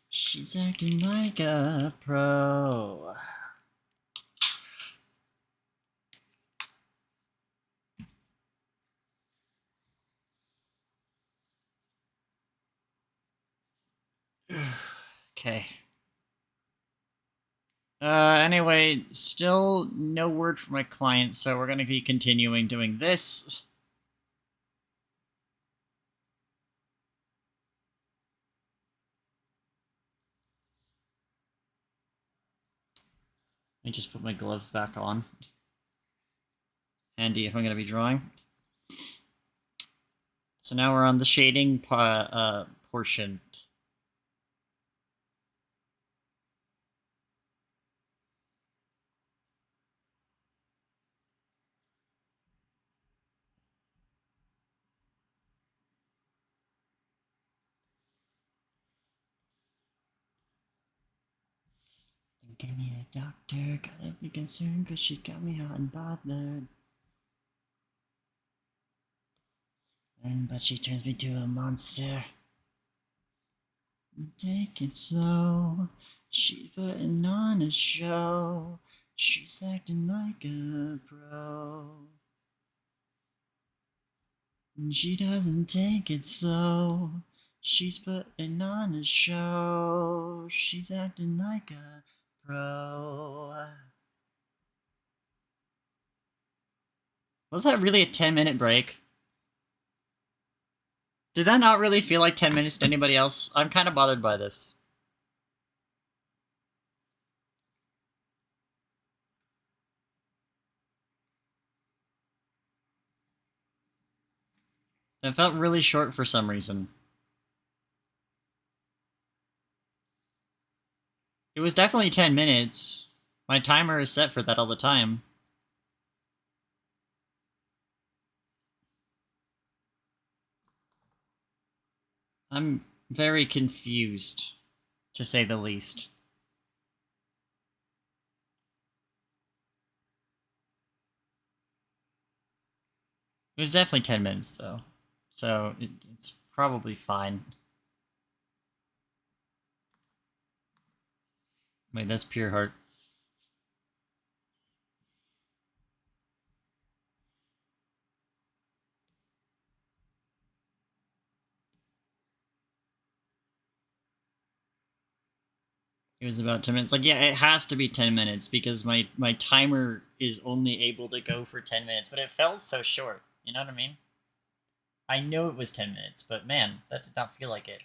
She's acting like a pro. Okay. Anyway, still no word from my client, so we're gonna be continuing doing this. Let me just put my glove back on. Handy if I'm gonna be drawing. So now we're on the shading portion. Think I need a doctor, gotta be concerned cause she's got me hot and bothered. But she turns me to a monster. Take it slow, she's putting on a show. She's acting like a pro. And she doesn't take it slow. She's putting on a show. She's acting like a pro. Was that really a 10-minute break? Did that not really feel like 10 minutes to anybody else? I'm kind of bothered by this. It felt really short for some reason. It was definitely 10 minutes. My timer is set for that all the time. I'm very confused, to say the least. It was definitely 10 minutes, though. So, it's probably fine. Wait, that's pure heart. It was about 10 minutes. Like, yeah, it has to be 10 minutes because my timer is only able to go for 10 minutes, but it felt so short. You know what I mean? I know it was 10 minutes, but man, that did not feel like it.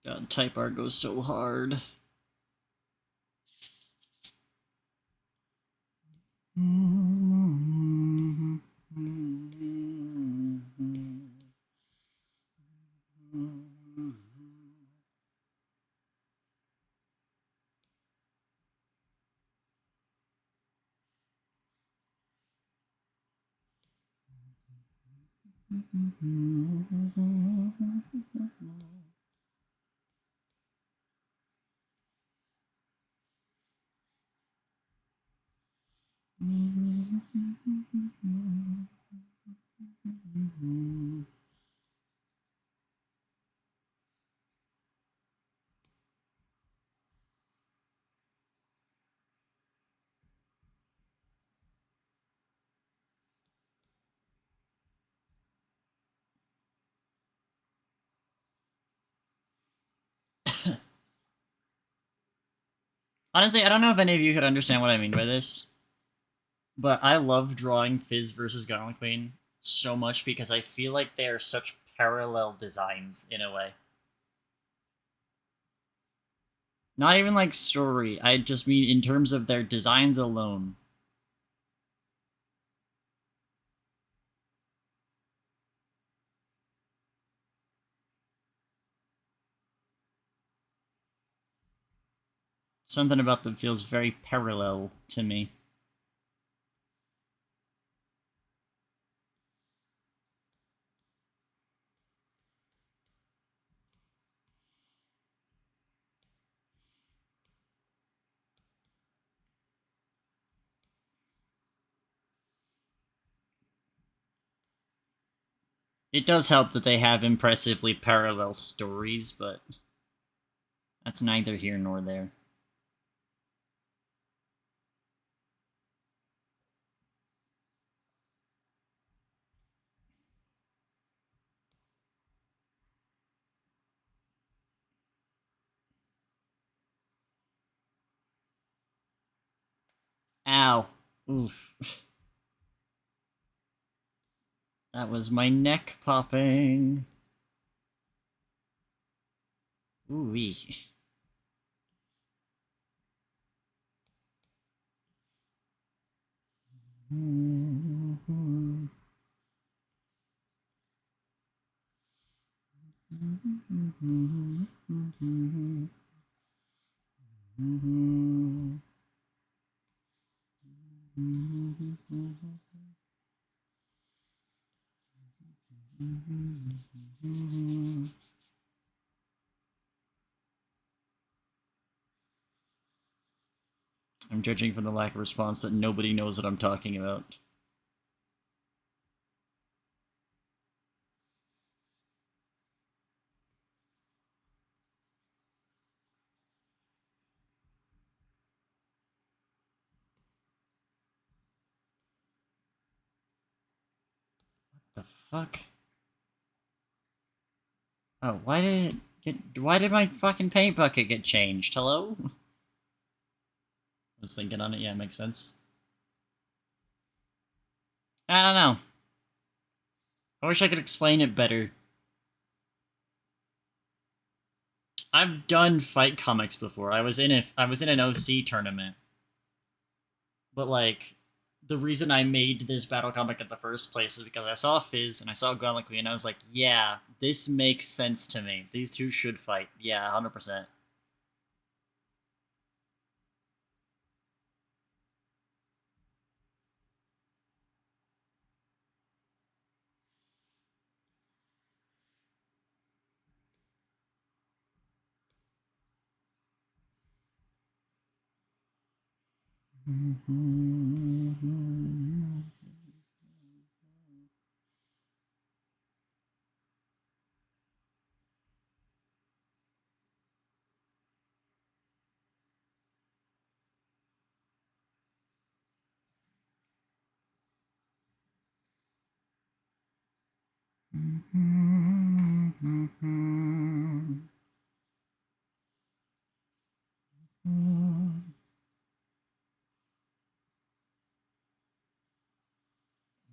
God, type art goes so hard. Honestly, I don't know if any of you could understand what I mean by this, but I love drawing Fizz versus Garland Queen so much because I feel like they are such parallel designs in a way. Not even like story, I just mean in terms of their designs alone. Something about them feels very parallel to me. It does help that they have impressively parallel stories, but that's neither here nor there. Ow. Oof. That was my neck popping. Ooh-wee. I'm judging from the lack of response that nobody knows what I'm talking about. What the fuck? Oh, why did my fucking paint bucket get changed? Hello? I was thinking on it, yeah, it makes sense. I don't know. I wish I could explain it better. I've done fight comics before. I was in an OC tournament. But like the reason I made this battle comic in the first place is because I saw Fizz and I saw Gauntlet Queen and I was like, yeah, this makes sense to me. These two should fight. Yeah, 100%.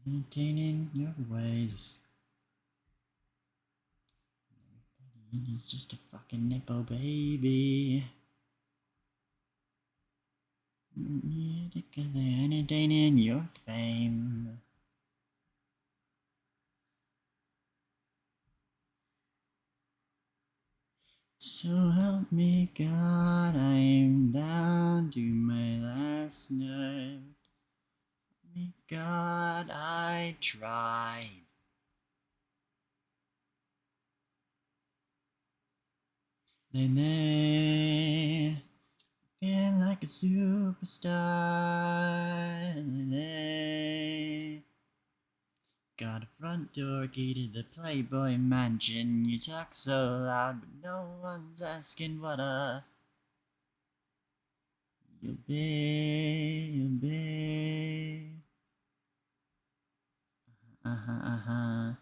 Maintaining your ways. He's just a fucking nipple baby. Because they're entertaining your fame. So help me God, I am down to my last nerve. Help me God, I tried. Then they feel like a superstar. Got a front door key to the Playboy Mansion. You talk so loud, but no one's asking what you'll be. Uh-huh.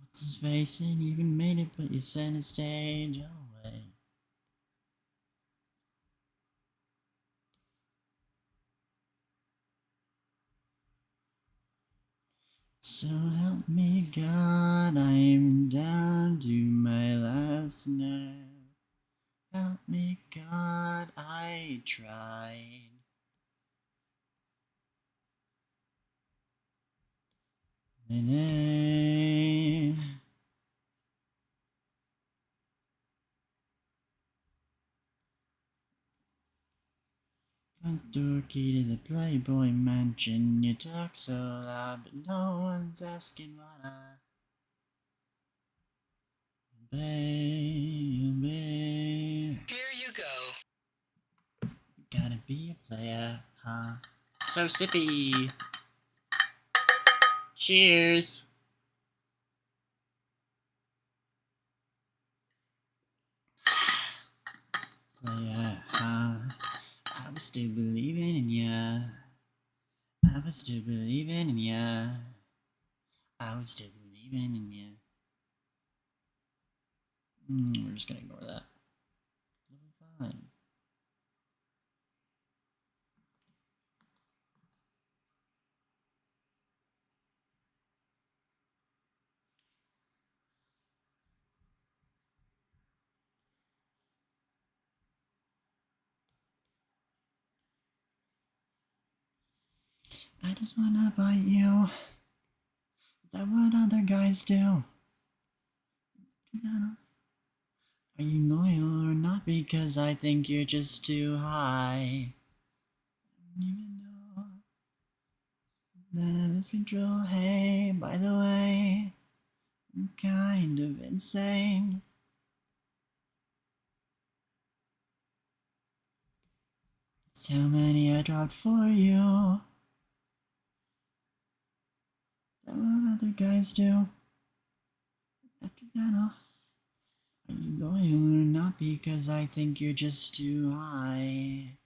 What's his face? And you even made it, but you sent a stage away. So help me God, I'm down to my last nerve. Help me God, I tried. Front door key to the Playboy Mansion. You talk so loud, but no one's asking what obey. Here you go. Gotta be a player, huh? So sippy. Cheers. Player, huh? I was still believing in ya. I was still believing in ya. I was still believing in ya. We're just gonna ignore that. It'll be fine. I just wanna bite you. Is that what other guys do? Are you loyal or not? Because I think you're just too high. Even though that I lose control. Hey, by the way, I'm kind of insane. It's how many I dropped for you. Is that what other guys do? After that, are you loyal or not? Because I think you're just too high.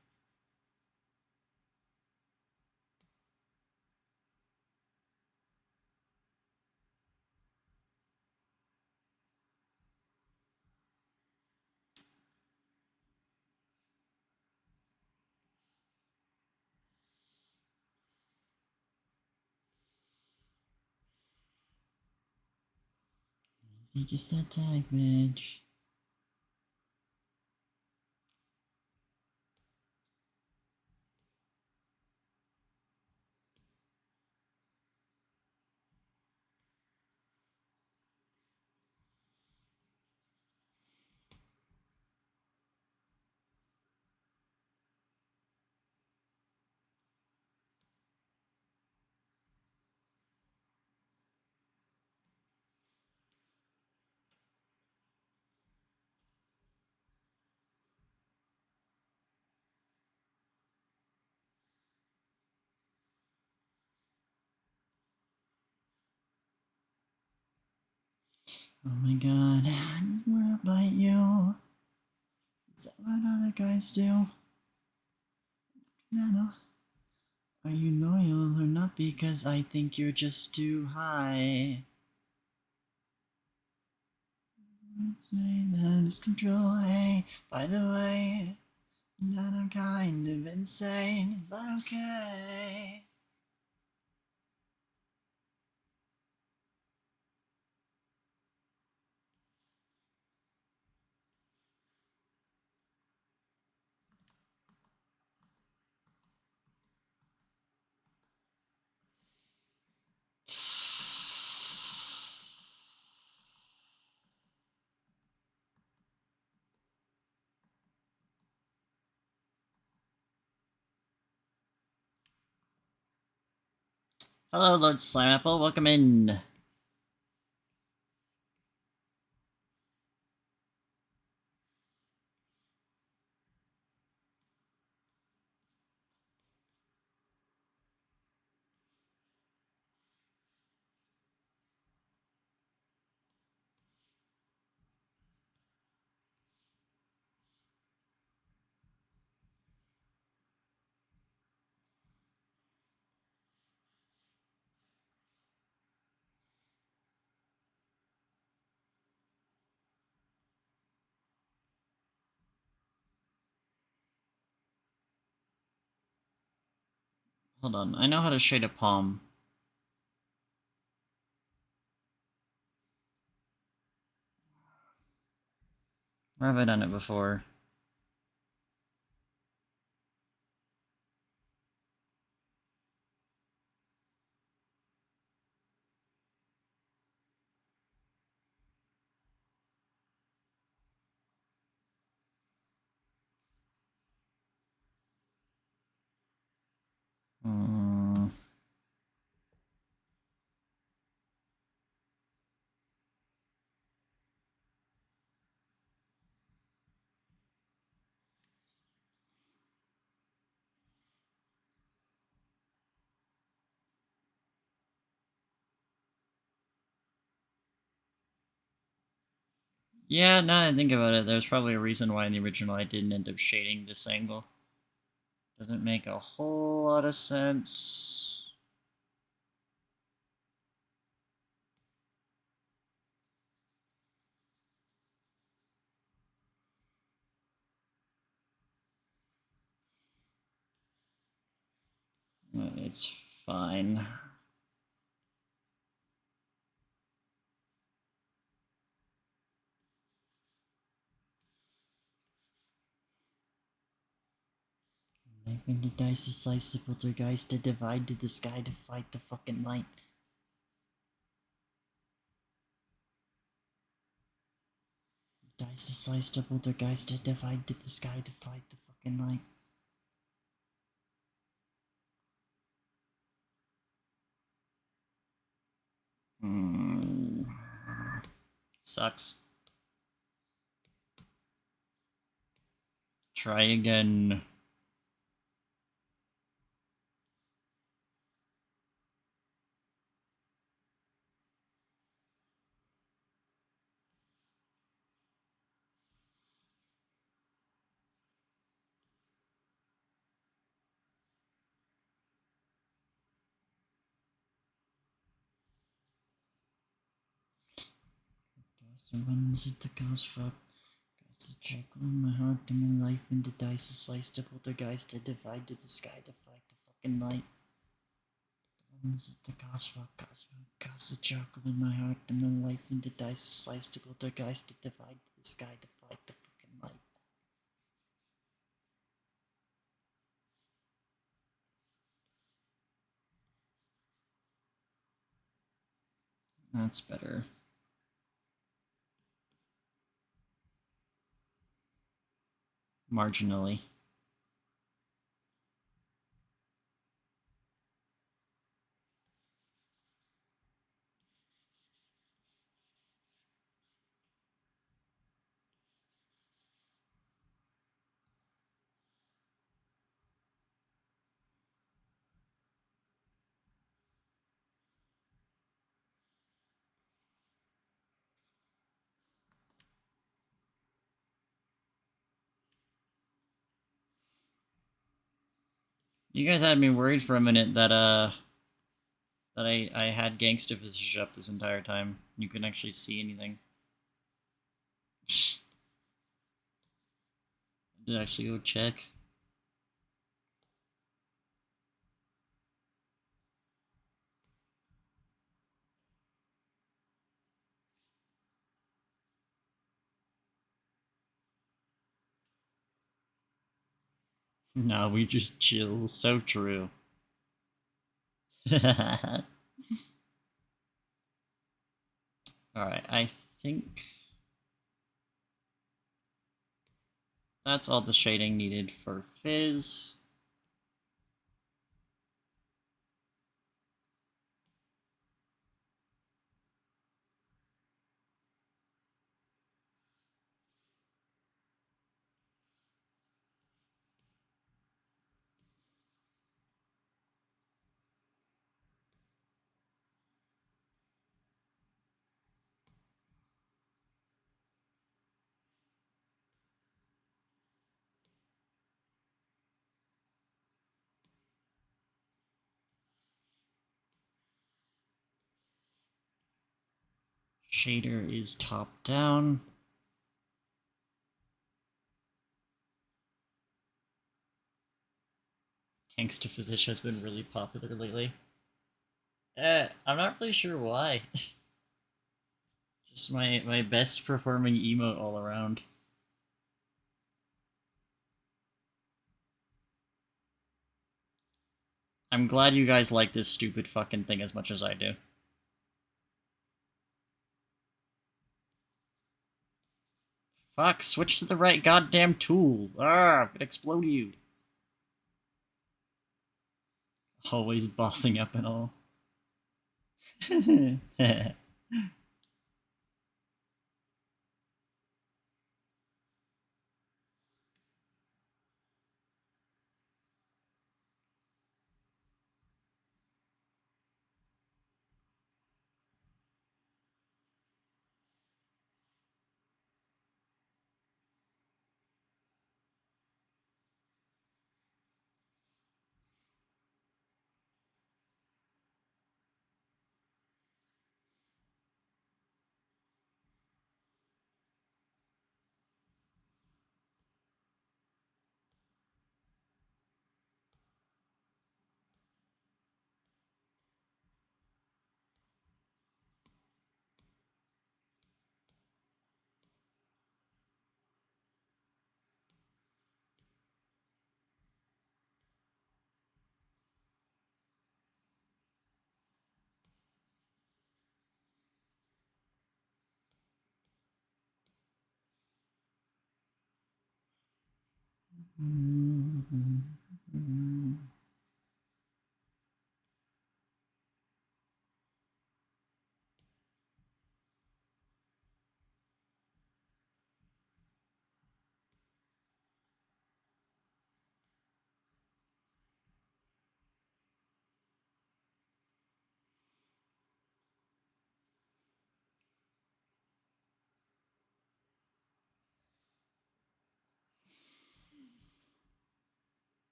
Is he just that type, bitch? Oh my god, I just wanna bite you. Is that what other guys do? No. Are you loyal or not? Because I think you're just too high. Let's say that I lose control. Hey, by the way, that I'm kind of insane. Is that okay? Hello, Lord Slimeapple. Welcome in. Hold on, I know how to shade a palm. Where have I done it before? Hmm. Yeah, now that I think about it, there's probably a reason why in the original I didn't end up shading this angle. Doesn't make a whole lot of sense. It's fine. Like when the dice is sliced, the poltergeist to divide to the sky to fight the fucking light. Dice is sliced, the poltergeist to divide to the sky to fight the fucking light. Sucks. Try again. The ones at the cause fuck. Cause the chuckle in my heart and my life and the dice is sliced to poltergeist to divide to the sky to fight the fucking light. The ones at the cause fuck. Cause the chuckle in my heart and my life and the dice is sliced to poltergeist to divide to the sky to fight the fucking light. That's better. Marginally. You guys had me worried for a minute that I had Gangsta Visage up this entire time. You couldn't actually see anything. I did actually go check. No, we just chill. So true. Alright, I think that's all the shading needed for Fizz. Shader is top down. Gangsta Physician has been really popular lately. I'm not really sure why. Just my best performing emote all around. I'm glad you guys like this stupid fucking thing as much as I do. Fuck, switch to the right goddamn tool. Ah, I'm gonna explode you. Always bossing up and all.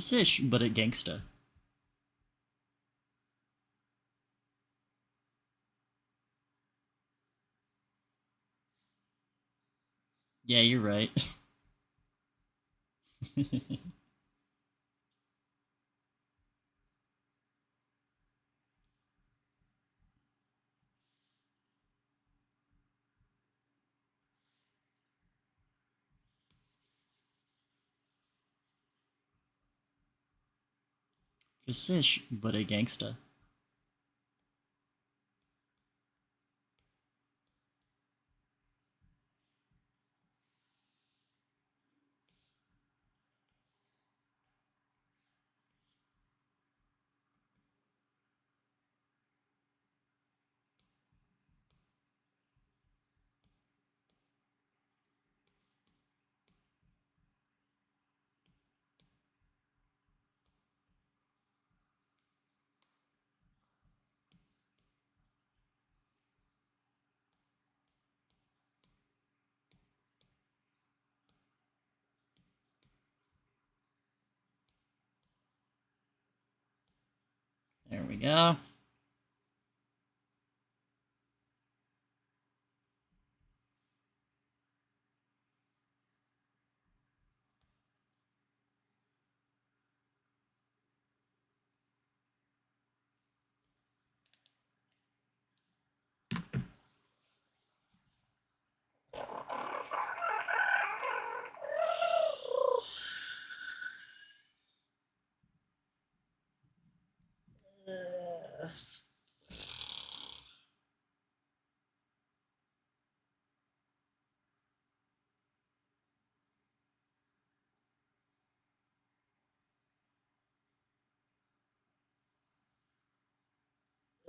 Fish, but at gangsta. Yeah, you're right. Fish, but a gangsta. There we go.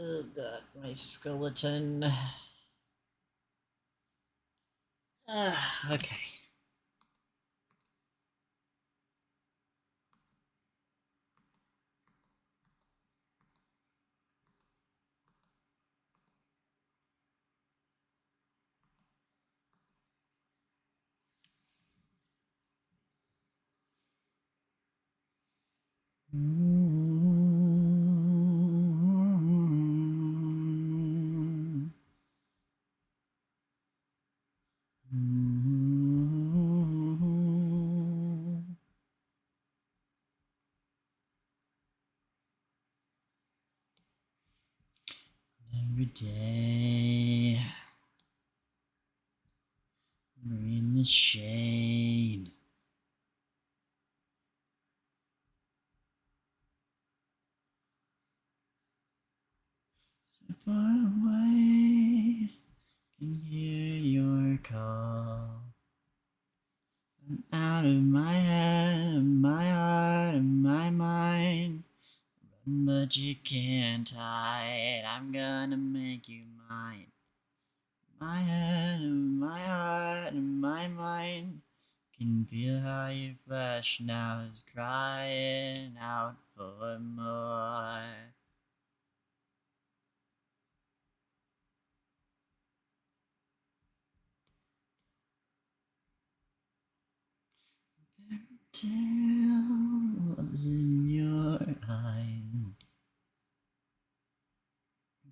Oh god, my skeleton. Okay. Every day, we're in the shade. So far away, can hear your call. I'm out of my head, my heart, and my mind. Run, but you can't hide. I'm gonna make you mine. My head, and my heart, and my mind. Can feel how your flesh now is crying out for more. Tales in your eyes.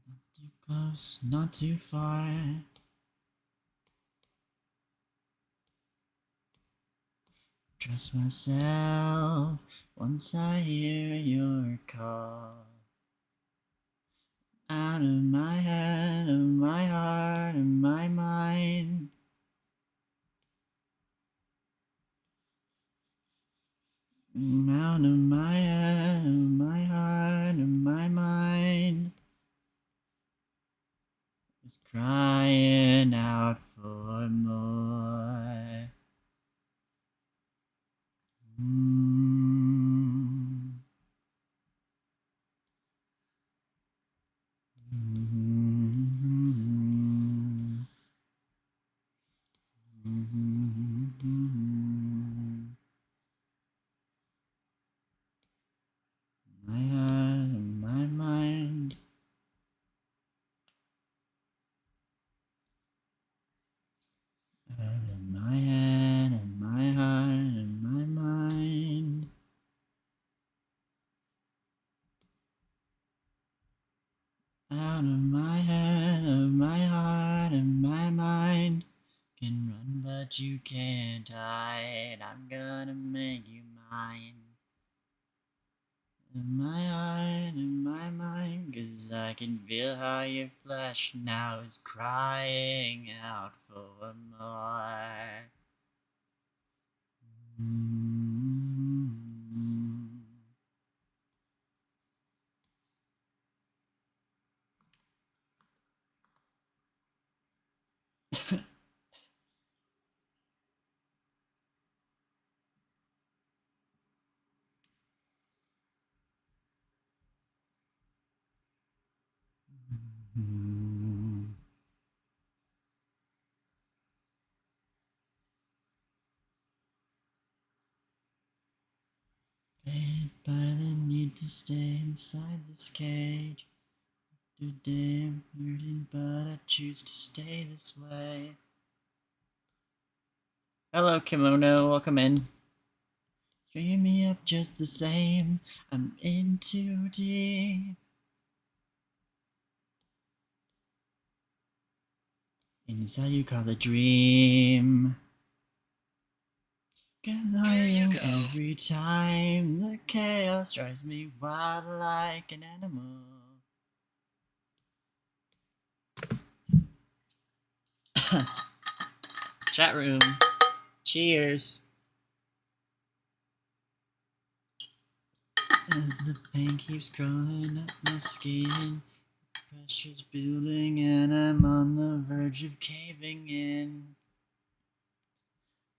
Not too close, not too far. Trust myself once I hear your call. Out of my head, of my heart, of my mind. Out of my head, of my heart, of my mind. Is crying out for more. My heart and my mind. Out of my head and my heart and my mind. Out of my head, of my heart and my mind. Can run but you can't hide. I'm gonna make you mine. In my heart, in my mind, 'cause I can feel how your flesh now is crying out for more. Pained by the need to stay inside this cage. Today I'm hurting, but I choose to stay this way. Hello, Kimono. Welcome in. String me up just the same. I'm in too deep. Inside you call a dream. Lying every time the chaos drives me wild like an animal. Chat room. Cheers. As the pain keeps crawling up my skin, pressure's building and I'm on the verge of caving in.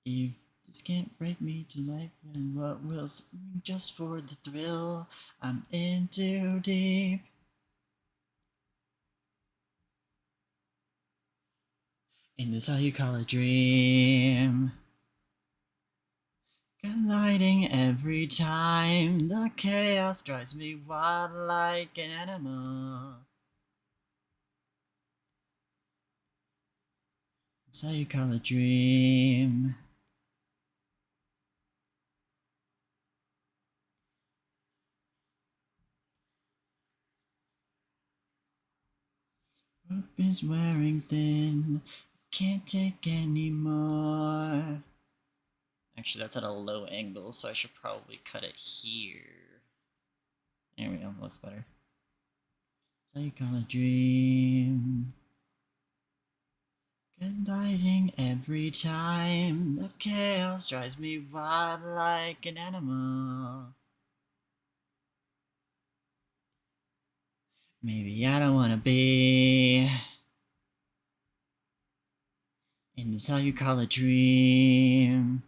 If this can't break me to life, then what will swing just for the thrill? I'm in too deep. And this all you call a dream. Colliding every time. The chaos drives me wild like an animal. This all you call a dream. Rope is wearing thin. Can't take anymore. Actually, that's at a low angle, so I should probably cut it here. There we go, looks better. So you call a dream. Colliding every time. The chaos drives me wild like an animal. Maybe I don't wanna be. And this how you call a dream.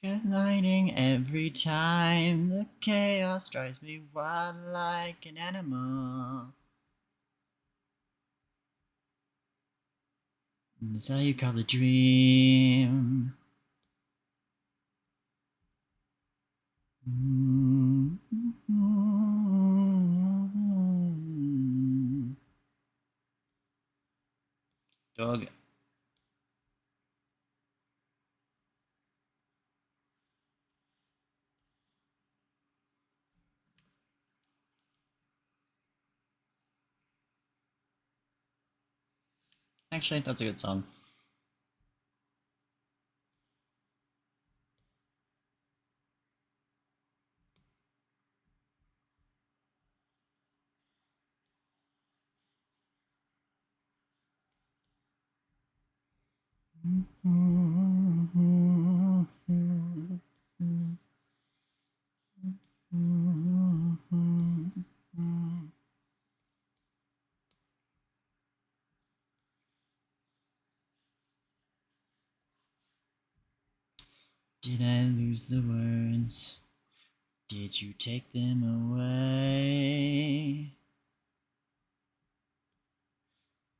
Colliding every time. The chaos drives me wild like an animal. And this how you call a dream. Dog. Actually, that's a good song. Did I lose the words? Did you take them away?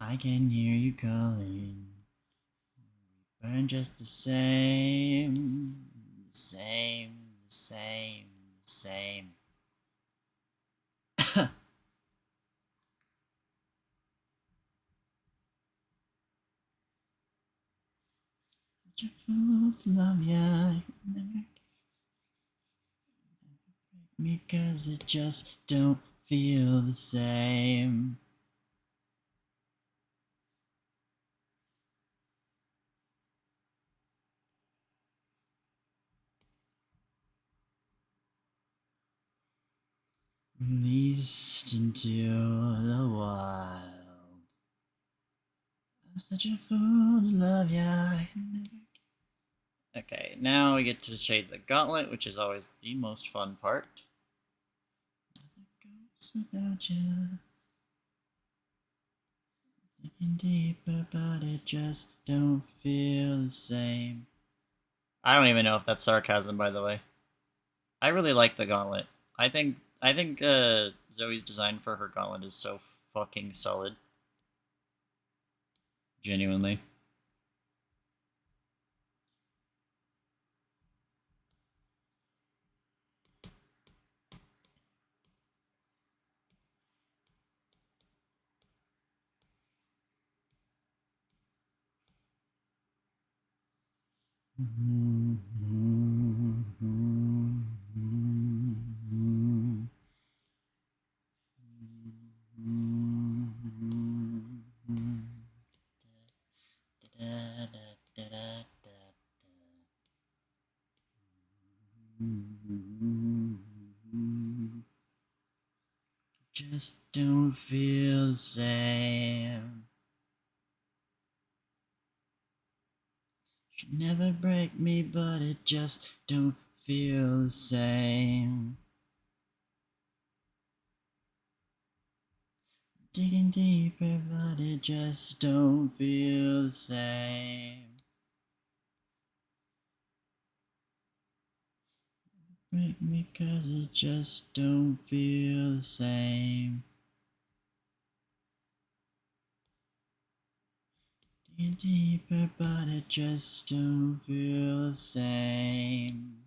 I can hear you calling. Burn just the same. The same, the same, the same. Such a fool to love ya. Never me 'cause it just don't feel the same. Released into the wild. I'm such a fool to love ya. Okay, now we get to shade the gauntlet, which is always the most fun part. Without you, thinking deeper, but it just don't feel the same. I don't even know if that's sarcasm, by the way. I really like the gauntlet. I think Zoe's design for her gauntlet is so fucking solid. Genuinely. Just don't feel the same. Should never break me, but it just don't feel the same. Digging deeper, but it just don't feel the same. Break me 'cause it just don't feel the same. Get deeper, but it just don't feel the same.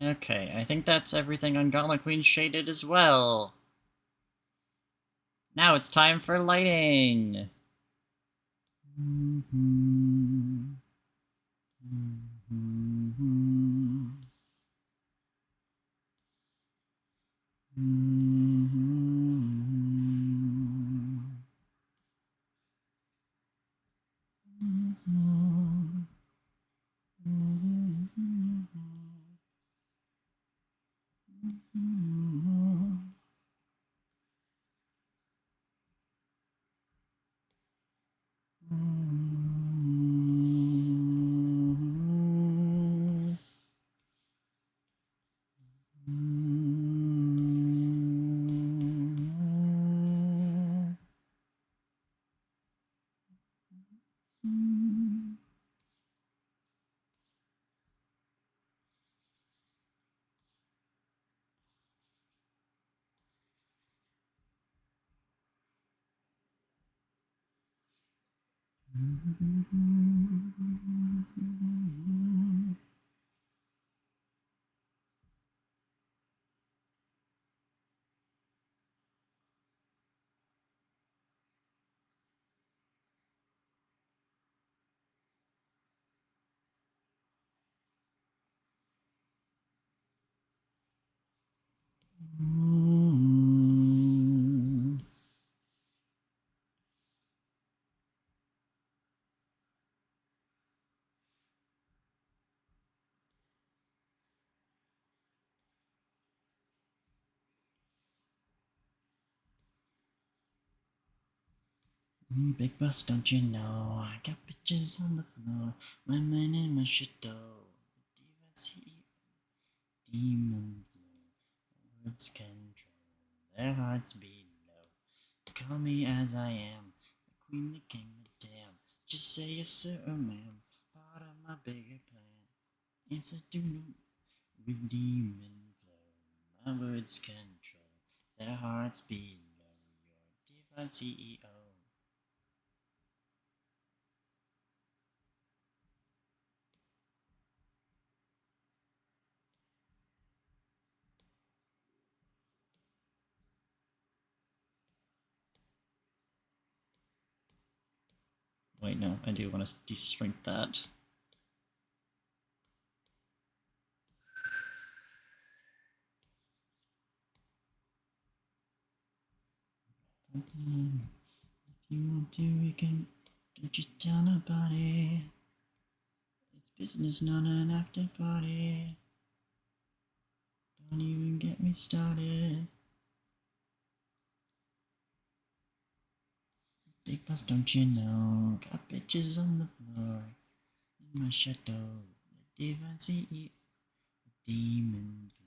Okay, I think that's everything on Gauntlet Queen shaded as well. Now it's time for lighting! Big boss, don't you know? I got bitches on the floor. My man in my shadow. Demon flow. Words control. Their hearts beat low. Call me as I am. The queen, the king, the damn. Just say yes, sir, or ma'am. Part of my bigger plan. It's a do no with demon flow. My words control. Their hearts beat low. Your divine CEO. Wait, no, I do want to de-strength that. If you want to, we can. Don't you tell nobody. It's business, not an after party. Don't even get me started. Big boss, don't you know? Got bitches on the floor. In my shadow. The divine CEO. Demon flow.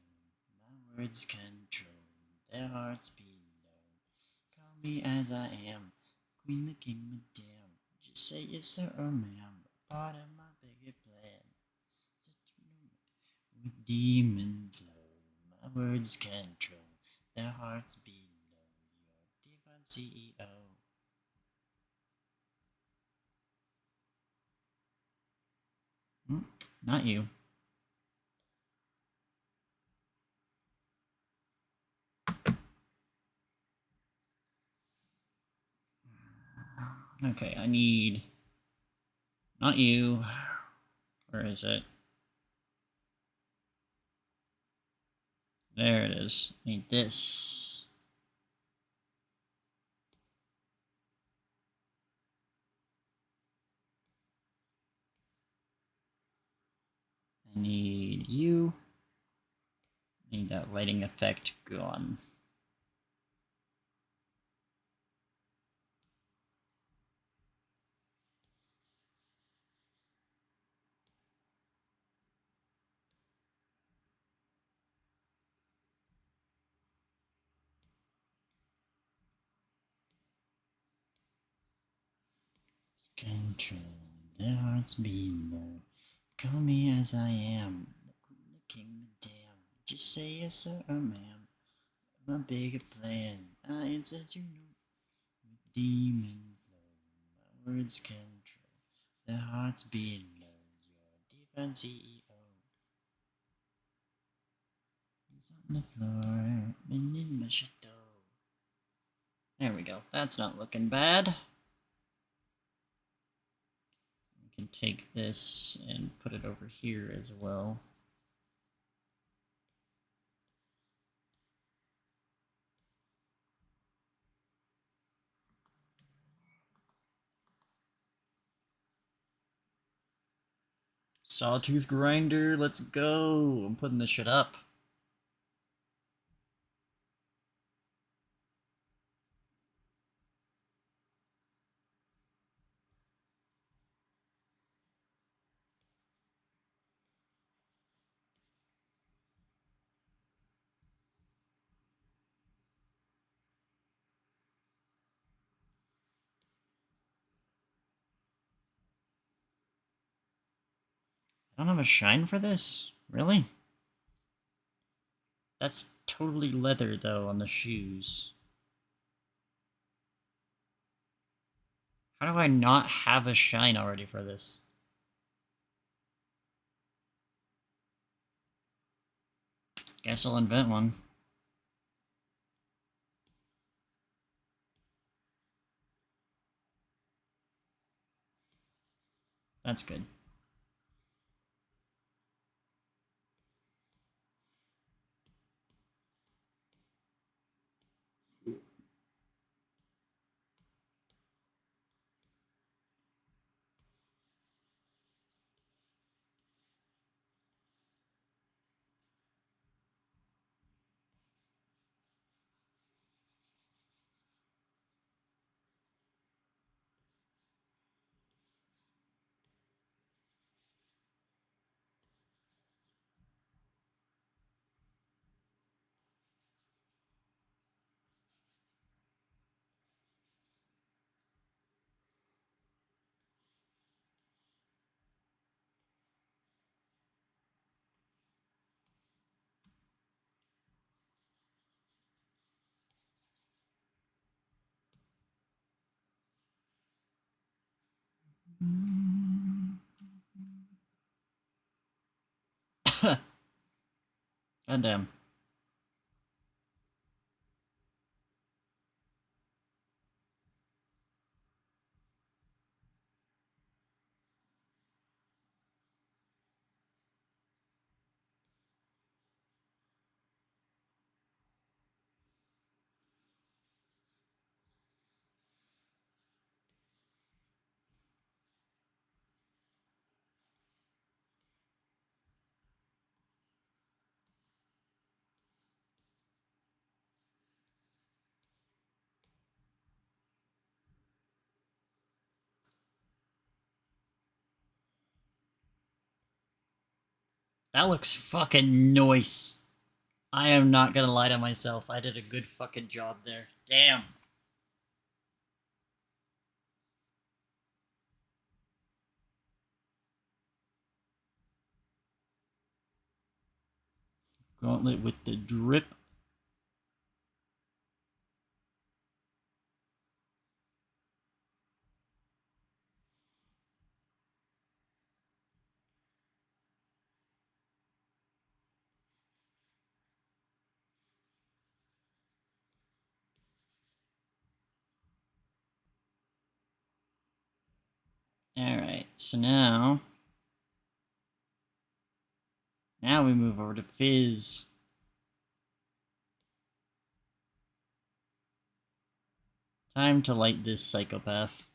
My words control. Their hearts beat low. Call me as I am. Queen, the king, madame. Just say yes, sir, or ma'am. Part of my bigger plan. With demon flow, my words control. Their hearts beat low. Your divine CEO. Not you. Okay, I need. Not you. Where is it? There it is. I need this. I need you. I need that lighting effect gone. Control. Their hearts beat low. Call me as I am. The king, madame. Just say yes, sir, or ma'am. My bigger plan. I answered you know. Demon flow. My words control. Their hearts beat low. Your divine CEO. He's on the floor. And in my shadow. There we go. That's not looking bad. We can take this and put it over here as well. Sawtooth grinder, let's go. I'm putting this shit up. I don't have a shine for this? Really? That's totally leather, though, on the shoes. How do I not have a shine already for this? Guess I'll invent one. That's good. God damn. That looks fucking nice. I am not gonna lie to myself. I did a good fucking job there. Damn. Gauntlet with the drip. Alright, so now we move over to Fizz. Time to light this psychopath.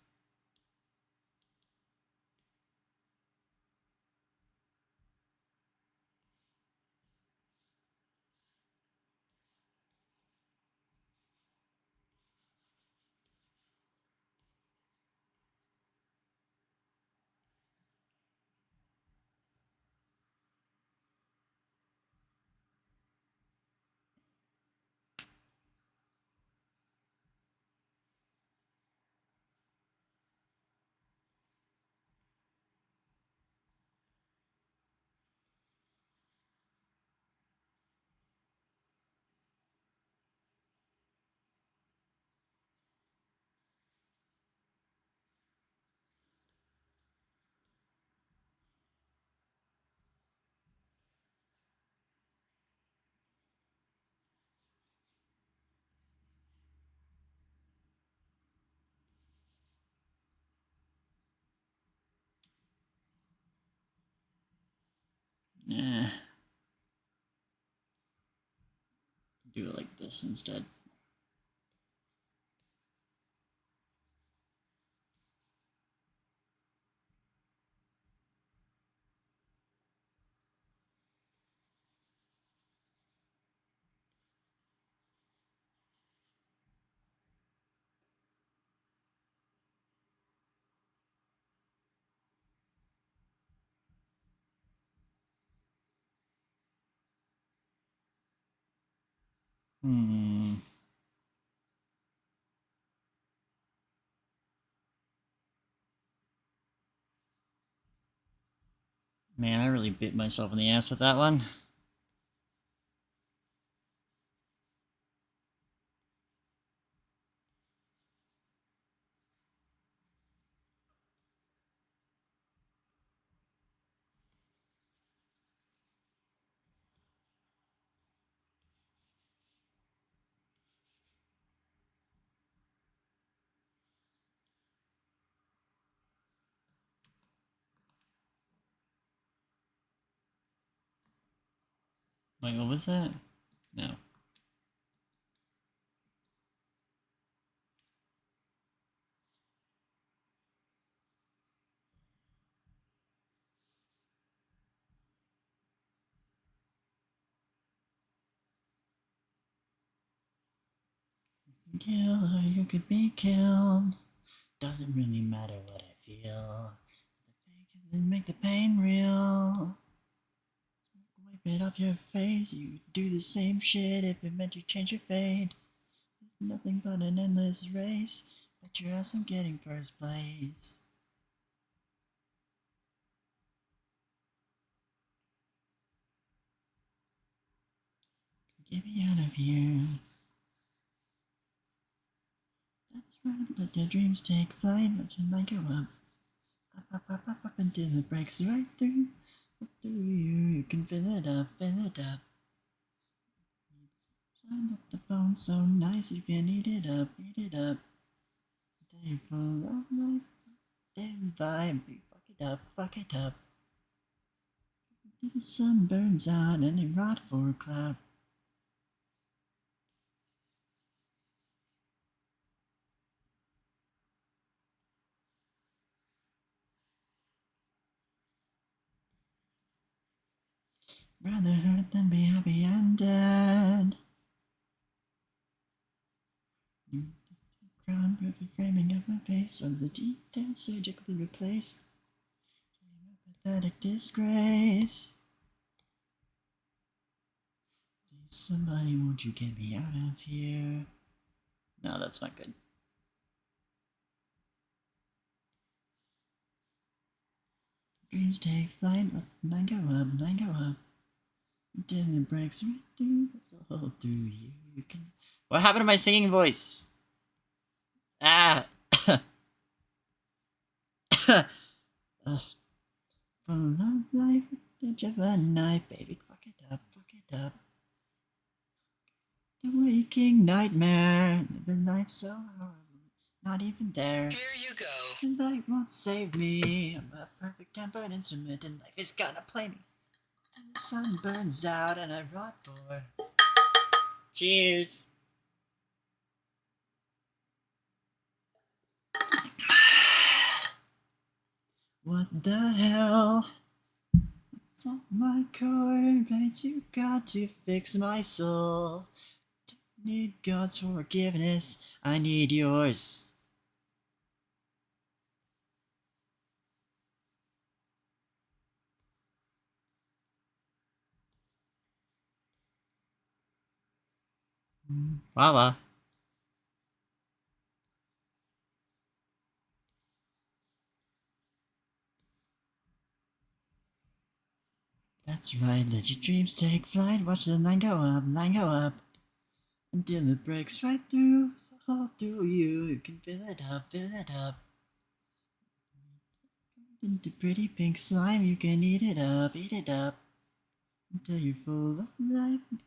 Nah. Do it like this instead. Man, I really bit myself in the ass with that one. Wait, what was that? No. Kill or you could be killed. Doesn't really matter what I feel. Then make the pain real. Wipe it off your face. You do the same shit if it meant you change your fate. It's nothing but an endless race. Bet your ass I'm getting first place. Get me out of here. That's right, let your dreams take flight. Let your light go up, up up until it breaks right through. Do you can fill it up, fill it up. Sign up the bone so nice you can eat it up, eat it up. Day full of life, day vibe, fuck it up, fuck it up. Till the sun burns out and it rot for a cloud. Rather hurt than be happy and dead. Crown perfect framing of my face, all the details surgically replaced. Pathetic disgrace. Please, somebody, won't you get me out of here? No, that's not good. Dreams take flight, line go up, line go up. Until it breaks right through, so hold through you. You can. What happened to my singing voice? Ah! Ugh. Full of life, with the edge of a knife, baby. Fuck it up, fuck it up. The waking nightmare, living life so horrible, not even there. Here you go. The light won't save me. I'm a perfect tempered instrument, and life is gonna play me. And the sun burns out, and I rot for. Cheers. What the hell? It's at my core, but you got to fix my soul. Don't need God's forgiveness, I need yours. Wawa. That's right, let your dreams take flight. Watch the line go up, until it breaks right through. So hold through you, you can fill it up, fill it up. Into pretty pink slime, you can eat it up, until you're full of life. With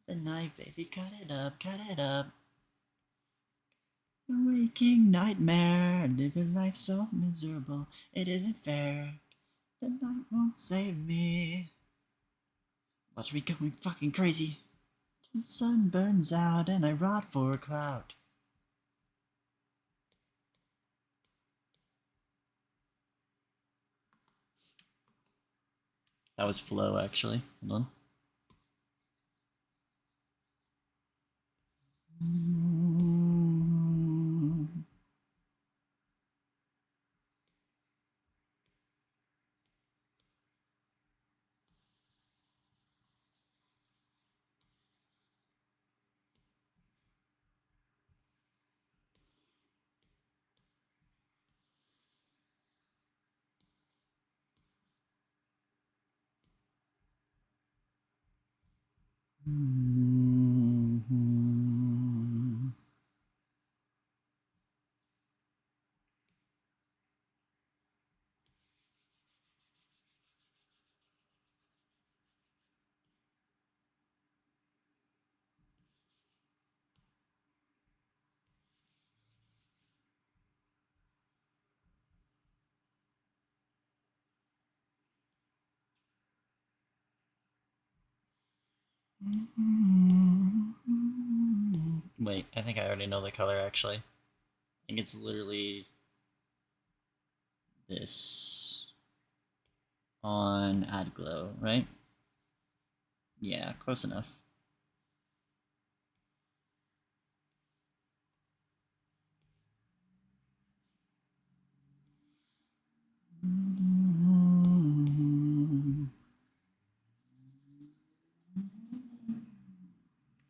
the knife, baby, cut it up, cut it up. A waking nightmare, living life so miserable, it isn't fair. The night won't save me. Watch me going fucking crazy. Till the sun burns out and I rot for a cloud. That was flow, actually. Hold on. Wait, I think I already know the color actually. I think it's literally this on Add Glow, right? Yeah, close enough.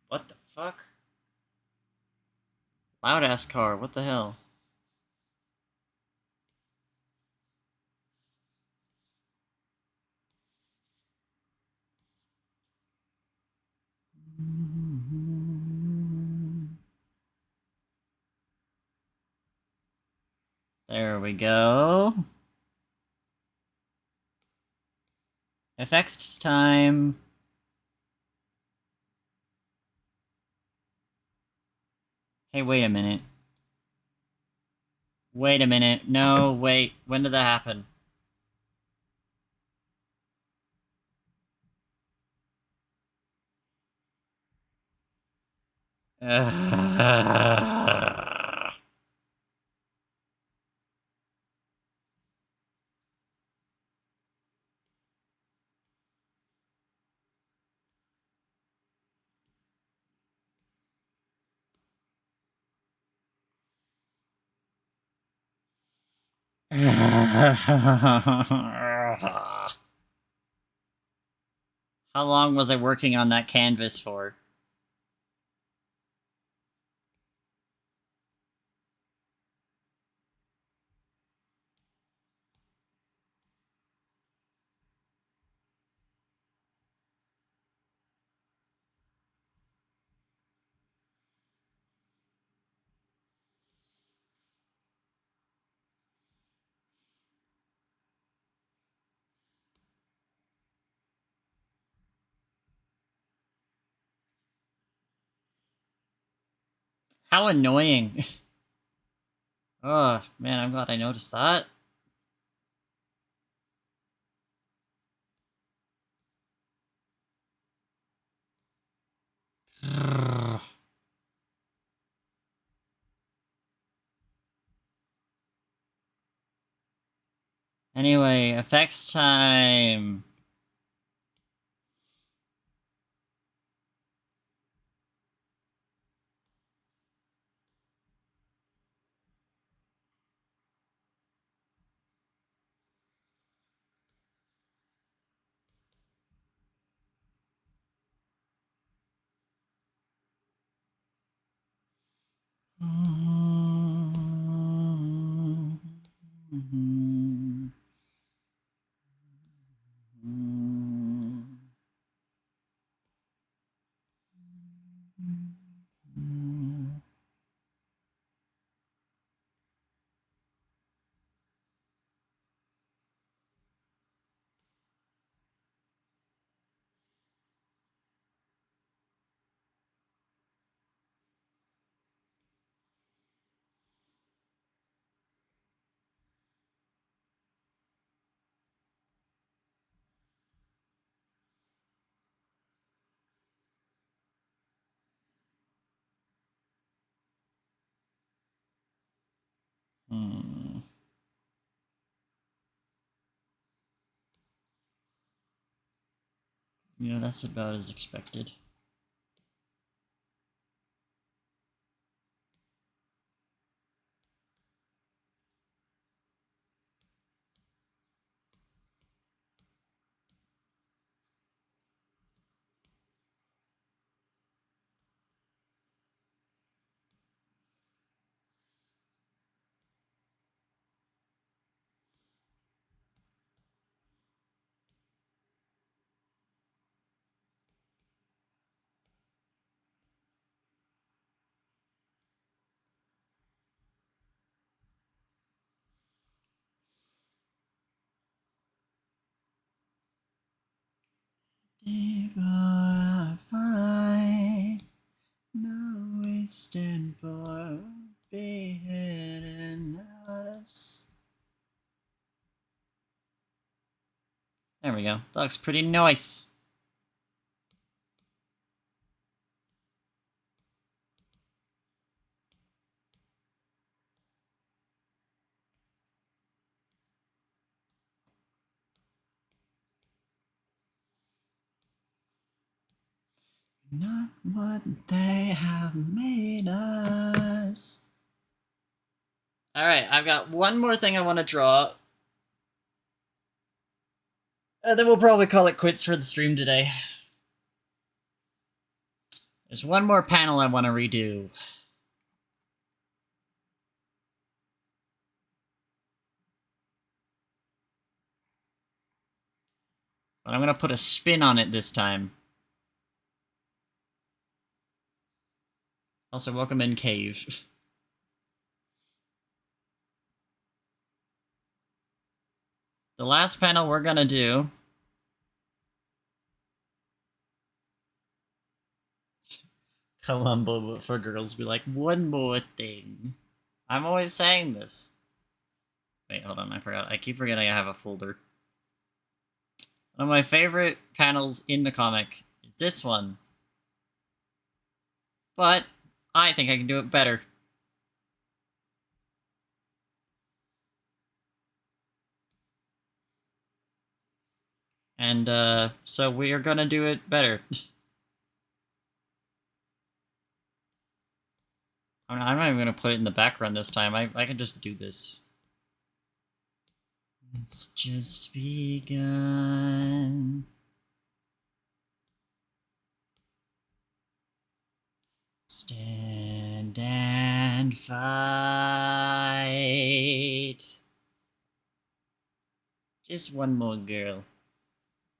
What the fuck? Loud ass car, what the hell? There we go. Effects time. Hey, wait a minute. Wait a minute. No, wait. When did that happen? How long was I working on that canvas for? How annoying. Oh, man, I'm glad I noticed that. Anyway, effects time. You know, that's about as expected. Divine, no wasting for be hidden out of. There we go. That looks pretty nice. Not what they have made us. Alright, I've got one more thing I want to draw. And then we'll probably call it quits for the stream today. There's one more panel I want to redo. But I'm going to put a spin on it this time. Also, welcome in, Cave. The last panel we're going to do So humble, but for girls, be like, one more thing. I'm always saying this. Wait, hold on, I forgot. I keep forgetting I have a folder. One of my favorite panels in the comic is this one. But I think I can do it better. And, so we are gonna do it better. I'm not even gonna put it in the background this time. I can just do this. It's just begun. Stand and fight. Just one more girl.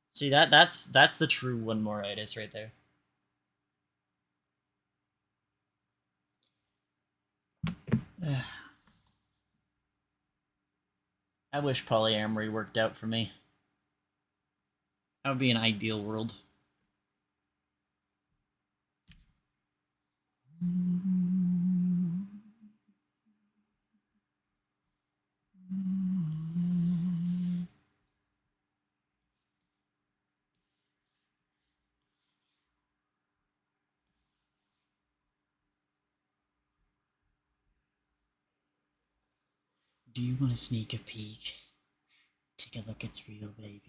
See that's the true one more itis right there. I wish polyamory worked out for me. That would be an ideal world. Do you want to sneak a peek? Take a look, it's real, baby.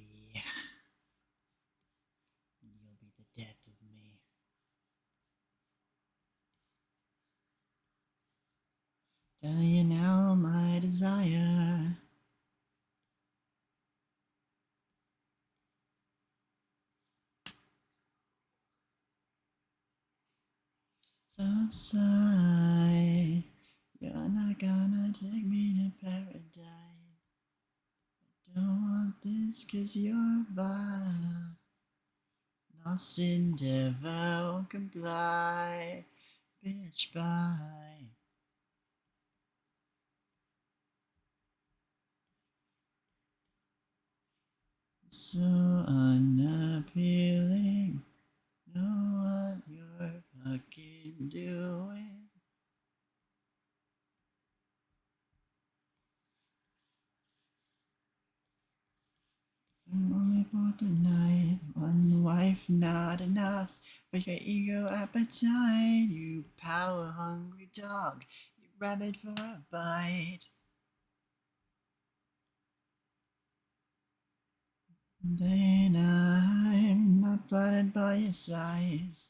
You'll be the death of me. Tell you now my desire. So sigh, you're not gonna take me to paradise. I don't want this 'cause you're vile. Lost endeavor won't comply. Bitch, bye. So unappealing. Know what you're fucking doing. I'm only for tonight. One wife, not enough for your ego appetite. You power hungry dog. You rabbit for a bite. Then I'm not flattered by your size.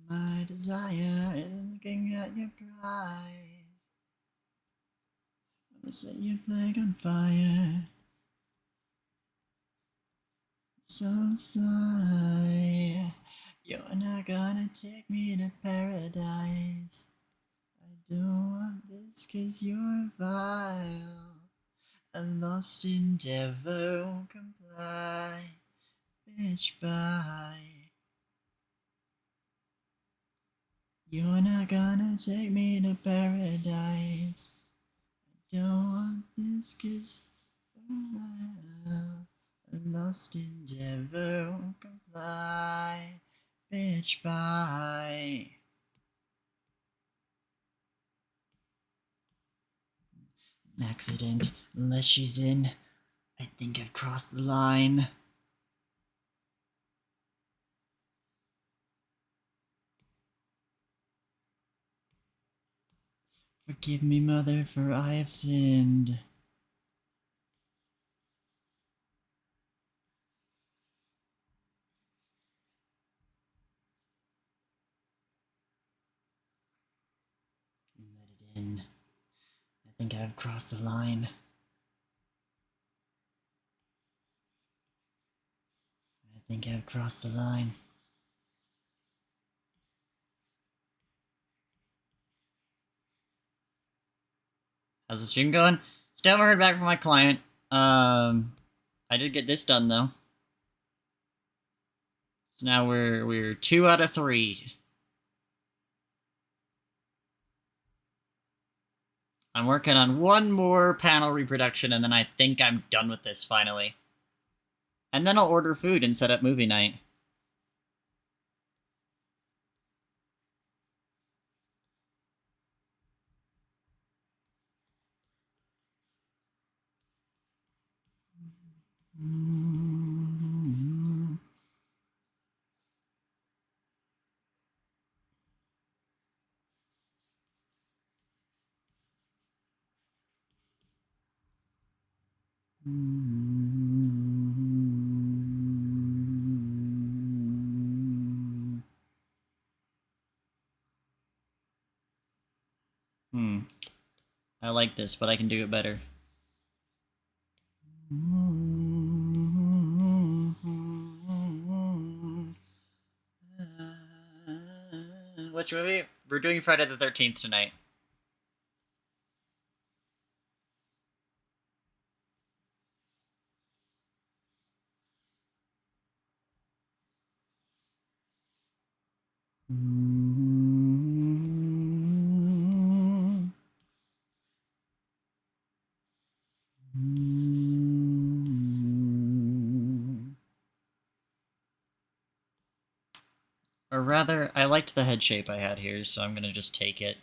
My desire is looking at your prize. I'ma set your plague on fire. So sigh, you're not gonna take me to paradise. I don't want this 'cause you're vile. A lost endeavor won't comply. Bitch, bye. You're not gonna take me to paradise. I don't want this 'cause vile. A lost endeavor won't comply. Bitch, bye. An accident, unless she's in. I think I've crossed the line. Forgive me, mother, for I have sinned. Let it in. I think I've crossed the line. I think I've crossed the line. How's the stream going? Still haven't heard back from my client. I did get this done though. So now we're 2 out of 3. I'm working on one more panel reproduction and then I think I'm done with this finally. And then I'll order food and set up movie night. I like this, but I can do it better. Which movie? We're doing Friday the 13th tonight. Or rather, I liked the head shape I had here, so I'm gonna just take it.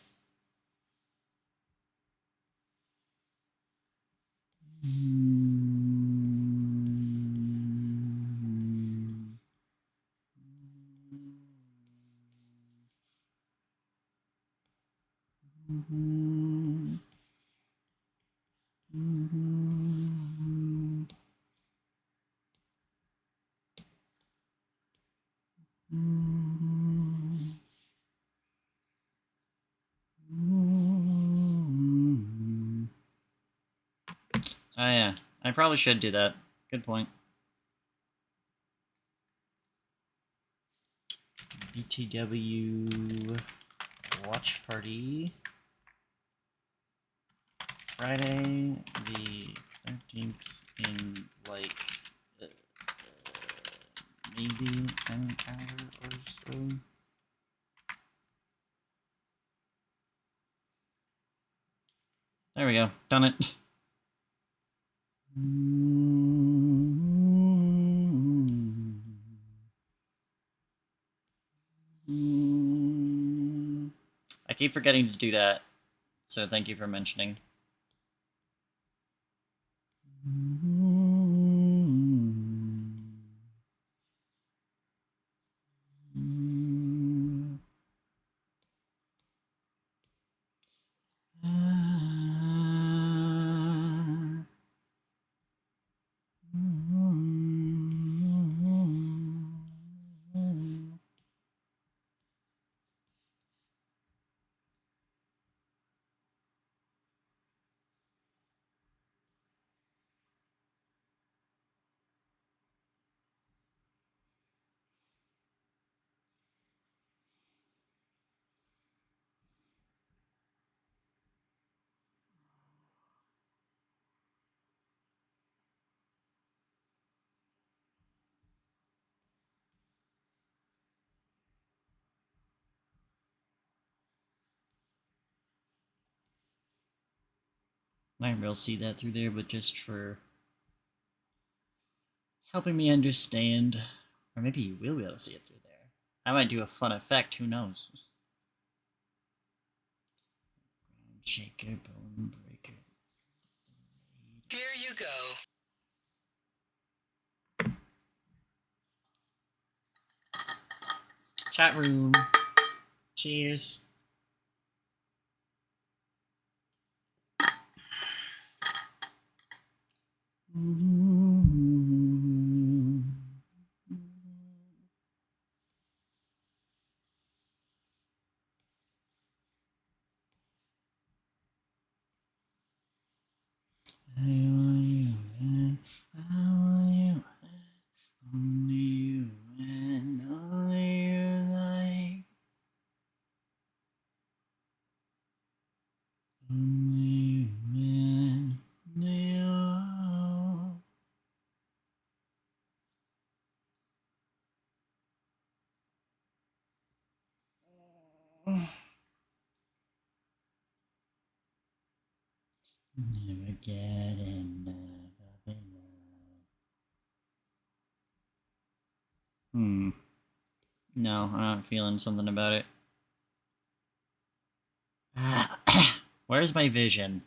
Oh yeah, I probably should do that. Good point. BTW watch party. Friday the 13th in like maybe an hour or so. There we go. Done it. I keep forgetting to do that, so thank you for mentioning. I might be able to see that through there, but just for helping me understand. Or maybe you will be able to see it through there. I might do a fun effect, who knows? Ground shaker, bone breaker. Here you go. Chat room. Cheers. Only you and only you like. Only you and you. Never get enough of love. No, I'm not feeling something about it. Where's my vision?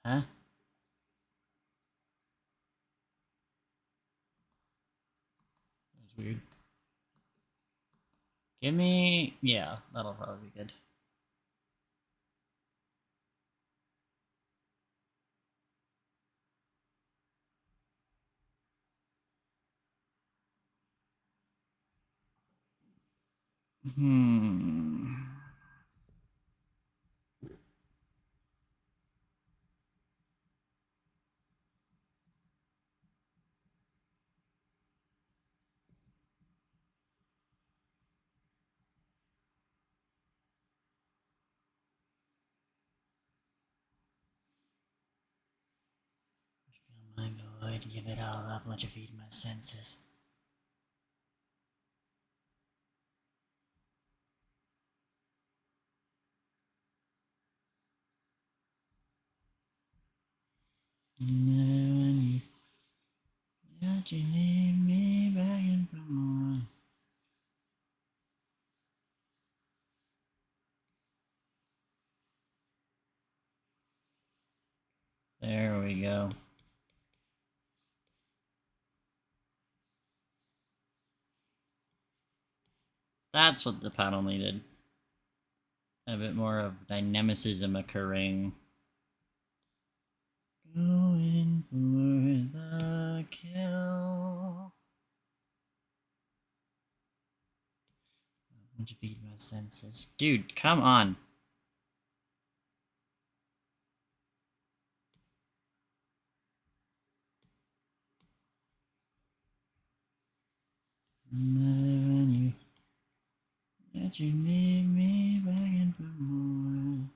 Huh? That's weird. Give me... Yeah, that'll probably be good. Fill my void, give it all up, want to feed my senses. Never that you need me begging for more. There we go. That's what the panel needed. A bit more of dynamicism occurring. Going for the kill. I want to feed my senses. Dude, come on. When you that you need me begging for more.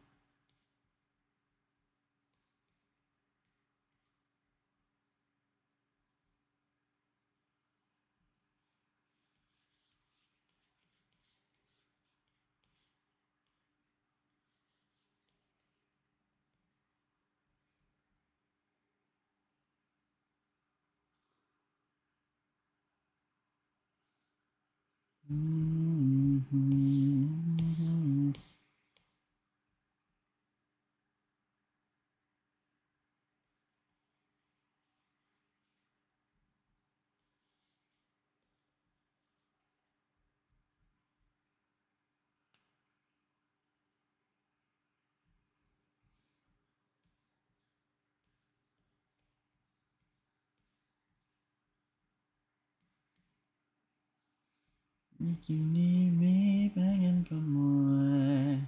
If you need me begging for more.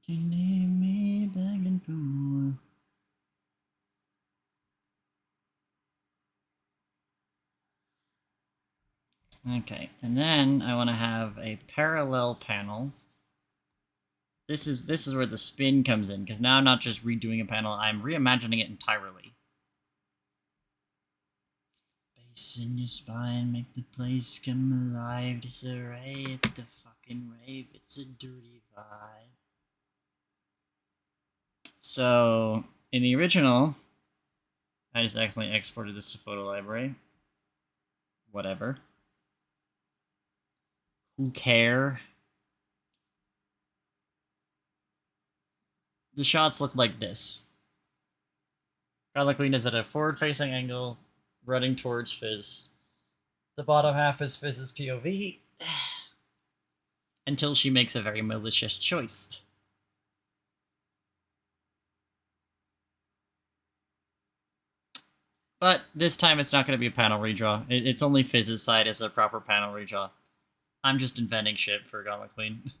You need me begging for more. Okay, and then I want to have a parallel panel. This is where the spin comes in, because now I'm not just redoing a panel, I'm reimagining it entirely. Base in your spine, make the place come alive, disarray it the fuck fucking rave. It's a dirty vibe. So, in the original, I just accidentally exported this to photo library. Whatever. Who care? The shots look like this. Garlic Queen is at a forward-facing angle, running towards Fizz. The bottom half is Fizz's POV, until she makes a very malicious choice. But this time it's not going to be a panel redraw. It's only Fizz's side as a proper panel redraw. I'm just inventing shit for Gauntlet Queen.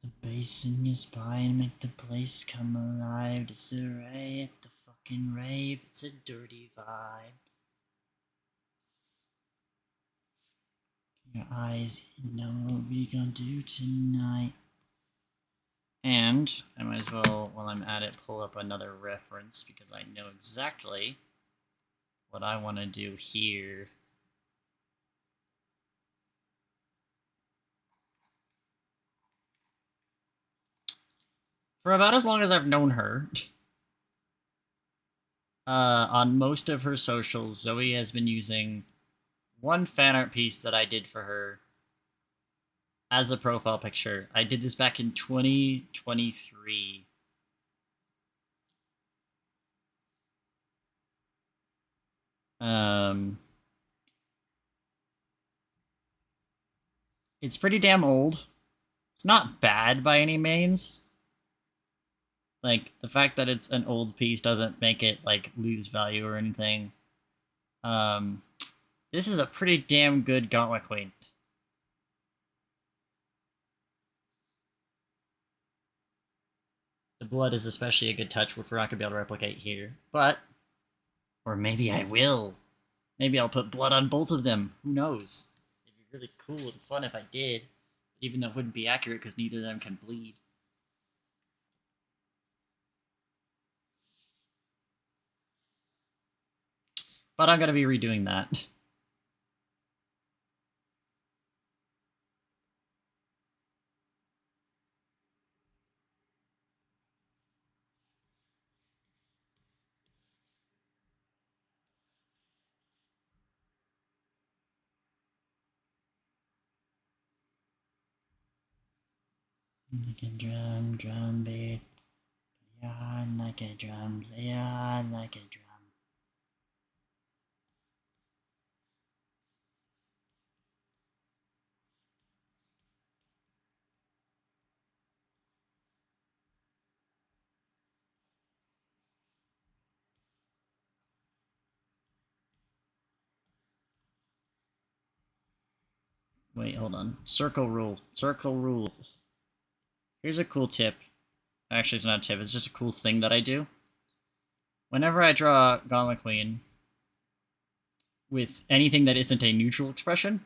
The bass in your spine make the place come alive. Disarray at the fucking rave. It's a dirty vibe. Your eyes, you know what we gonna do tonight. And I might as well, while I'm at it, pull up another reference because I know exactly what I want to do here. For about as long as I've known her, on most of her socials, Zoe has been using one fan art piece that I did for her as a profile picture. I did this back in 2023. It's pretty damn old. It's not bad by any means. Like, the fact that it's an old piece doesn't make it, like, lose value or anything. This is a pretty damn good Gauntlet Queen. The blood is especially a good touch, which we're not going to be able to replicate here. But, or maybe I will. Maybe I'll put blood on both of them. Who knows? It'd be really cool and fun if I did. Even though it wouldn't be accurate because neither of them can bleed. But I'm going to be redoing that. Like a drum beat. Play on like a drum, play on like a drum. Wait, hold on. Circle rule. Circle rule. Here's a cool tip. Actually, it's not a tip. It's just a cool thing that I do. Whenever I draw Gauntlet Queen with anything that isn't a neutral expression,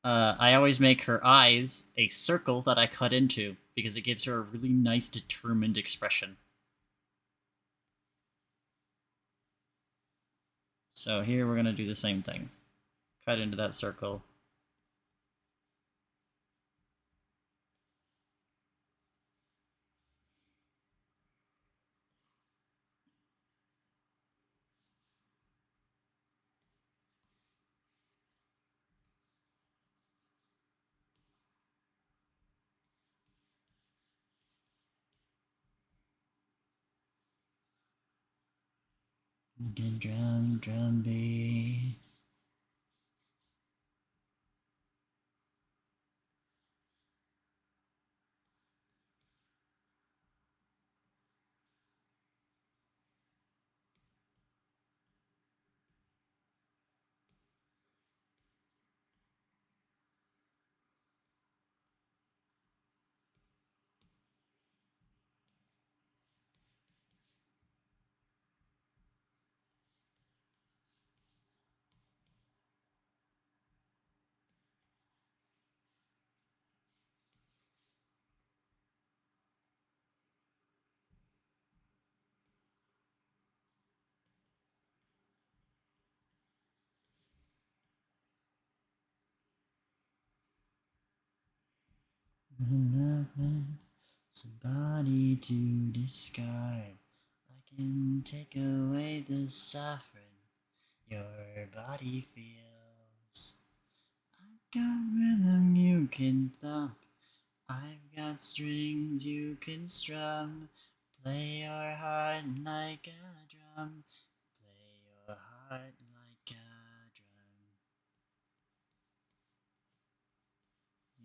I always make her eyes a circle that I cut into because it gives her a really nice, determined expression. So here we're going to do the same thing. Cut into that circle. Good drum beat. Somebody to discard. I can take away the suffering your body feels. I've got rhythm you can thump. I've got strings you can strum. Play your heart like a drum. Play your heart like a drum.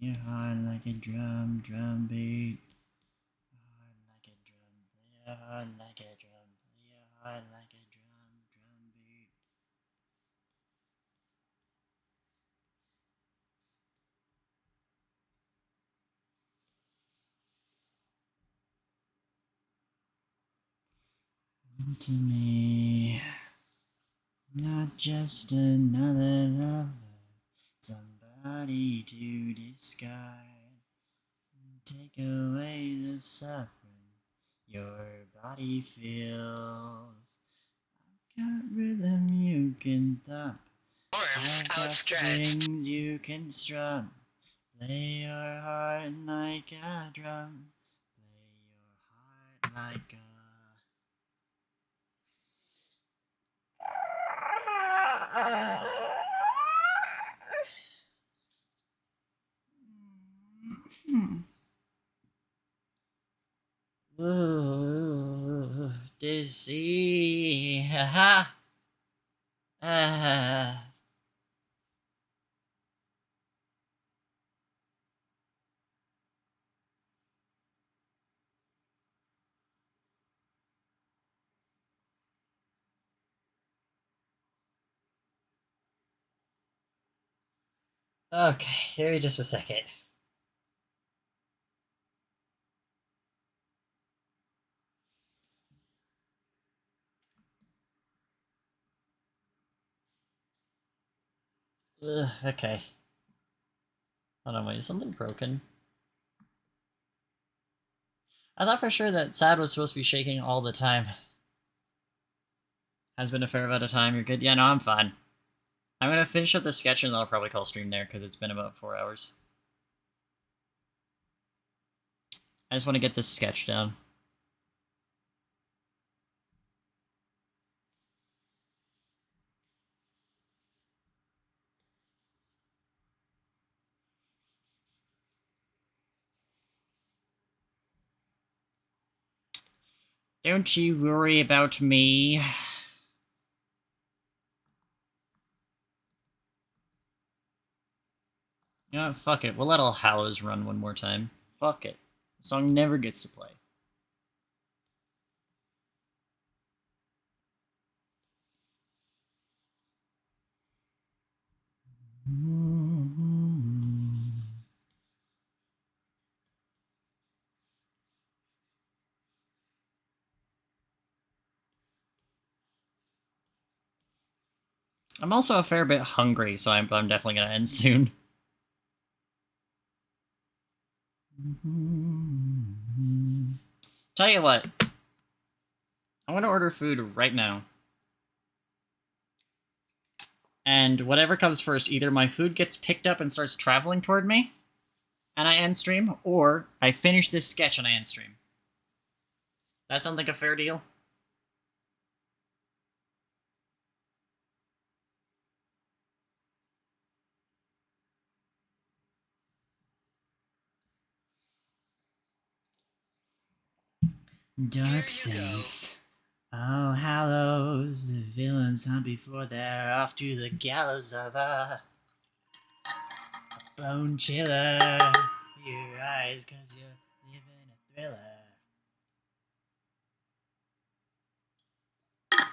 Your heart like a drum, drum beat. Heart like a drum, play your heart like a drum, play your heart like a drum, drum beat. To me, not just another lover, somebody to discard. Take away the suffering your body feels. I've got rhythm you can thump. Arms I've got outstretched. strings you can strum. Play your heart like a drum. Play your heart like a... Ooh, dizzy. Ha ha. Okay, give me just a second. Okay. Hold on, wait, is something broken? I thought for sure that Sad was supposed to be shaking all the time. Has been a fair amount of time, you're good? Yeah, no, I'm fine. I'm gonna finish up the sketch and then I'll probably call stream there, because it's been about 4 hours. I just want to get this sketch down. Don't you worry about me. You know what, fuck it. We'll let All Hallows run one more time. Fuck it. The song never gets to play. I'm also a fair bit hungry, so I'm definitely gonna end soon. Tell you what. I'm gonna order food right now. And whatever comes first, either my food gets picked up and starts traveling toward me, and I end stream, or I finish this sketch and I end stream. That sounds like a fair deal? Dark Saints, All Hallows, the villains hunt before they're off to the gallows of a bone chiller. Your eyes, 'cause you're living a thriller.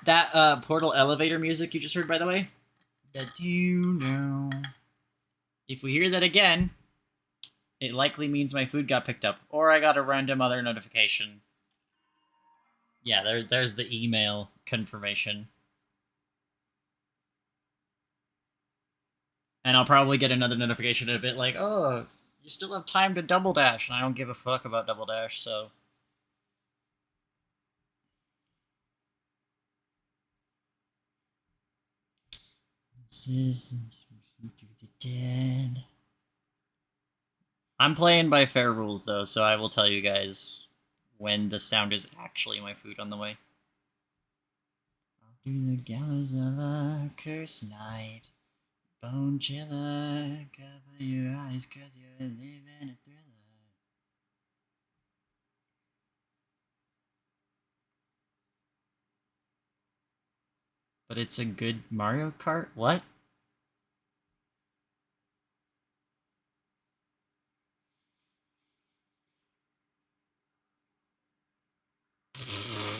That portal elevator music you just heard, by the way, that you know. If we hear that again, it likely means my food got picked up, or I got a random other notification. Yeah, there's the email confirmation. And I'll probably get another notification in a bit like, oh, you still have time to double dash, and I don't give a fuck about double dash, so... Citizens to the dead. I'm playing by fair rules though, so I will tell you guys when the sound is actually my food on the way. Through the gallows of a cursed night, bone chiller, cover your eyes 'cause you're living a thriller. But it's a good Mario Kart? What?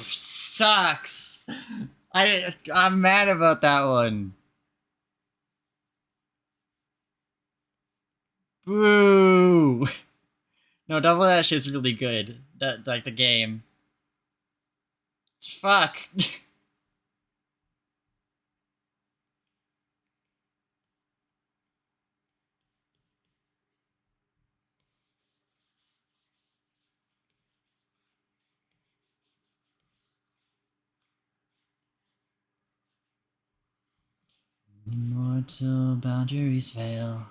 Sucks. I'm mad about that one. Boo. No, Double Dash is really good. That like the game. Fuck. Immortal boundaries fail.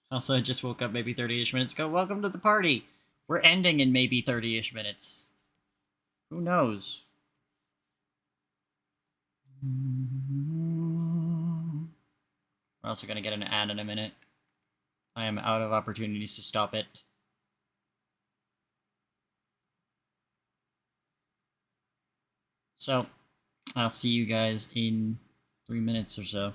Also, I just woke up maybe 30-ish minutes ago. Welcome to the party. We're ending in maybe 30-ish minutes. Who knows? We're also gonna get an ad in a minute. I am out of opportunities to stop it. So, I'll see you guys in 3 minutes or so.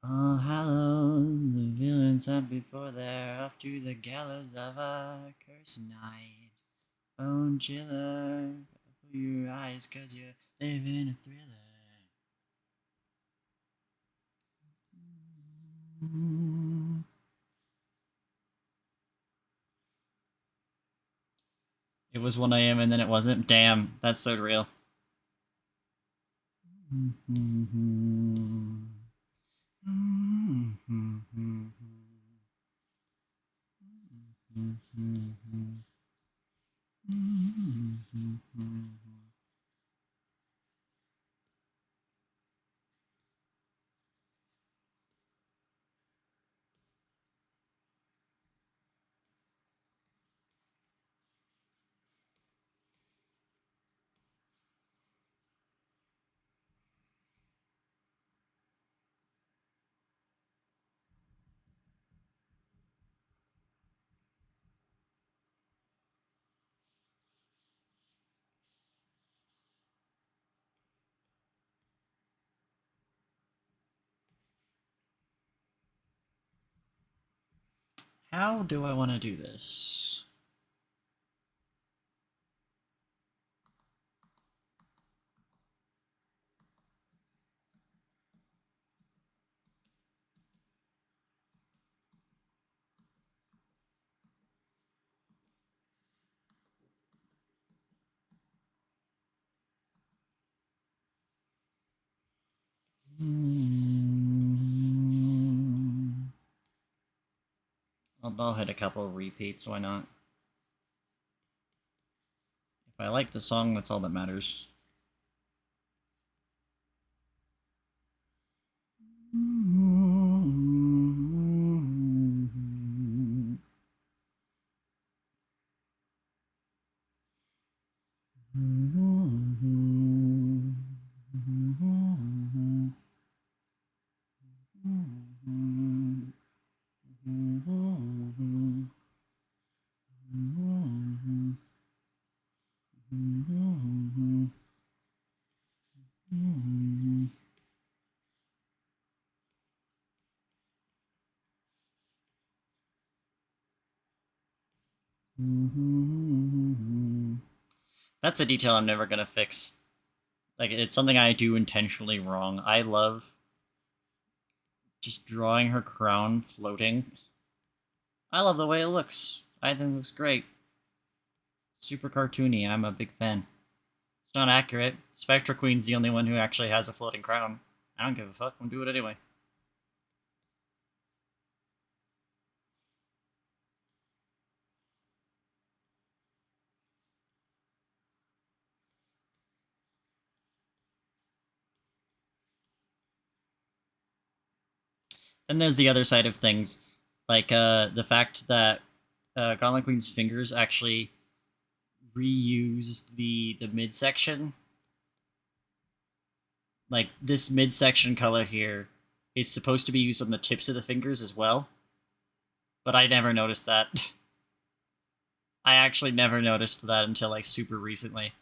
All hallows, the villains up before they're off to the gallows of a cursed night. Bone chiller, cover your eyes 'cause you're living a thriller. It was 1 a.m. and then it wasn't. Damn, that's so real. How do I want to do this? I'll hit a couple of repeats, why not? If I like the song, that's all that matters. That's a detail I'm never gonna fix. Like, it's something I do intentionally wrong. I love just drawing her crown floating. I love the way it looks. I think it looks great. Super cartoony. I'm a big fan. It's not accurate. Spectra Queen's the only one who actually has a floating crown. I don't give a fuck. I'm gonna do it anyway. then there's the other side of things, like the fact that Gauntlet Queen's fingers actually reused the midsection. Like this midsection color here is supposed to be used on the tips of the fingers as well, but I never noticed that. I actually never noticed that until like super recently.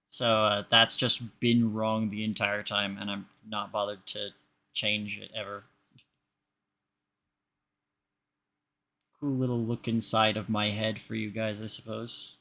So that's just been wrong the entire time, and I'm not bothered to change it ever. Cool little look inside of my head for you guys, I suppose.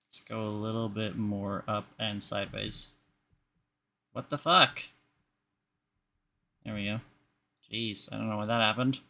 Let's go a little bit more up and sideways. What the fuck? There we go. Jeez, I don't know why that happened.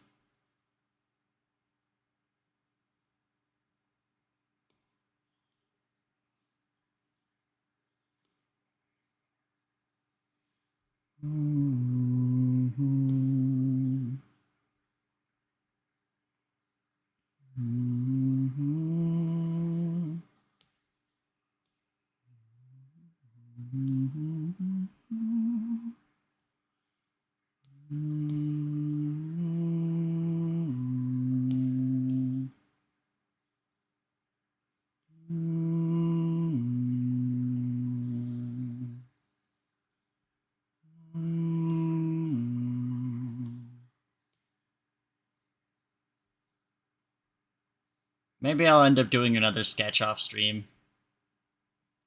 Maybe I'll end up doing another sketch off stream.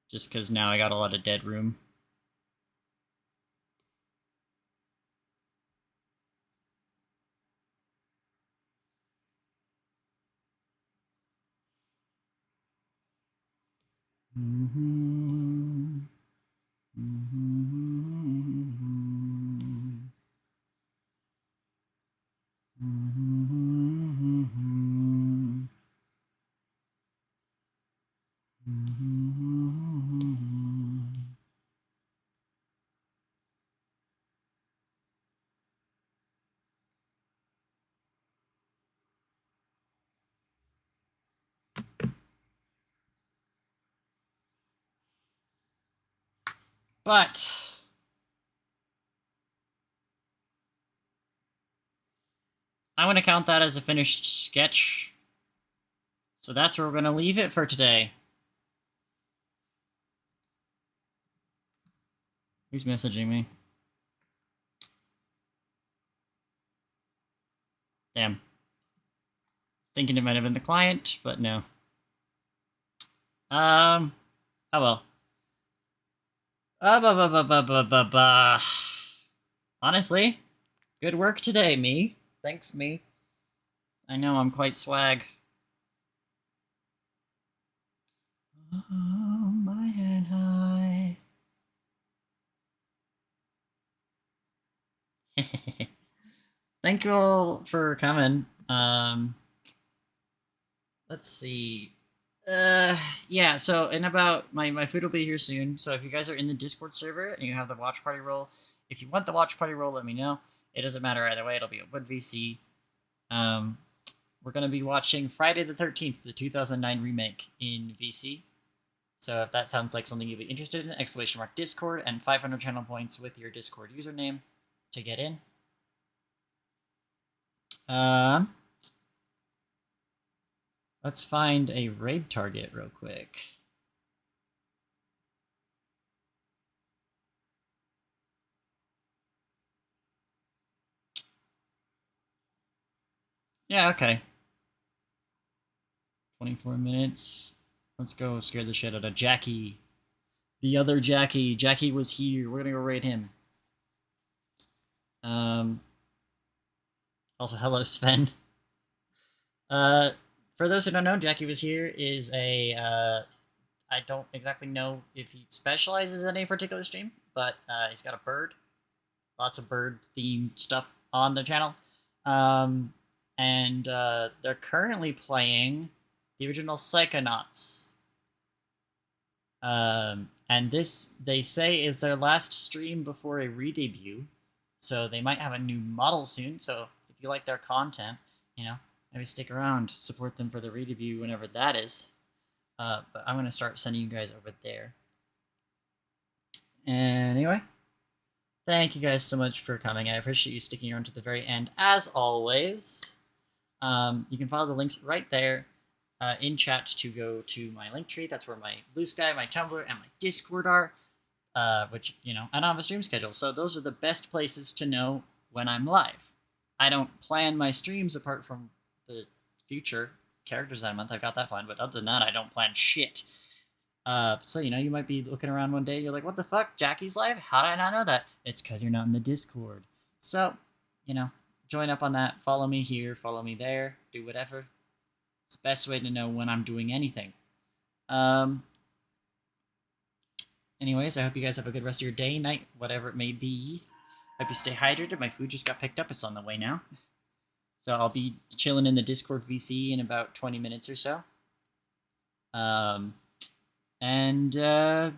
Just because now I got a lot of dead room. But I'm going to count that as a finished sketch. So that's where we're going to leave it for today. Who's messaging me? Damn. Thinking it might have been the client, but no. Oh well. Honestly, good work today, me. Thanks, me. I know I'm quite swag. Oh, my head high. Thank you all for coming. Let's see. Yeah, so in about my food will be here soon. So if you guys are in the Discord server and you have the watch party role, if you want the watch party role, let me know. It doesn't matter either way, it'll be a Wood VC. We're gonna be watching Friday the 13th, the 2009 remake in VC. So if that sounds like something you'd be interested in, !Discord and 500 channel points with your Discord username to get in. Let's find a raid target real quick. Yeah, okay. 24 minutes. Let's go scare the shit out of Jackie. The other Jackie. Jackie was here. We're gonna go raid him. Also, hello, Sven. For those who don't know, Jackie was here is a, I don't exactly know if he specializes in any particular stream, but he's got a bird. Lots of bird-themed stuff on the channel. And they're currently playing the original Psychonauts. And this, they say, is their last stream before a re-debut. So they might have a new model soon. So if you like their content, you know, maybe stick around, support them for the re-debut whenever that is. But I'm going to start sending you guys over there. Anyway, thank you guys so much for coming. I appreciate you sticking around to the very end, as always. You can follow the links right there in chat to go to my link tree. That's where my Blue Sky, my Tumblr, and my Discord are. Which, you know, I don't have a stream schedule, so those are the best places to know when I'm live. I don't plan my streams apart from the future character design month. I've got that planned, but other than that, I don't plan shit. So, you know, you might be looking around one day, you're like, what the fuck, Jackie's live? How did I not know that? It's because you're not in the Discord. So, you know, join up on that, follow me here, follow me there, do whatever. It's the best way to know when I'm doing anything. Anyways, I hope you guys have a good rest of your day, night, whatever it may be. Hope you stay hydrated. My food just got picked up. It's on the way now. So I'll be chilling in the Discord VC in about 20 minutes or so.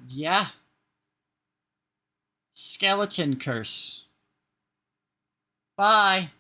Yeah. Skeleton curse. Bye.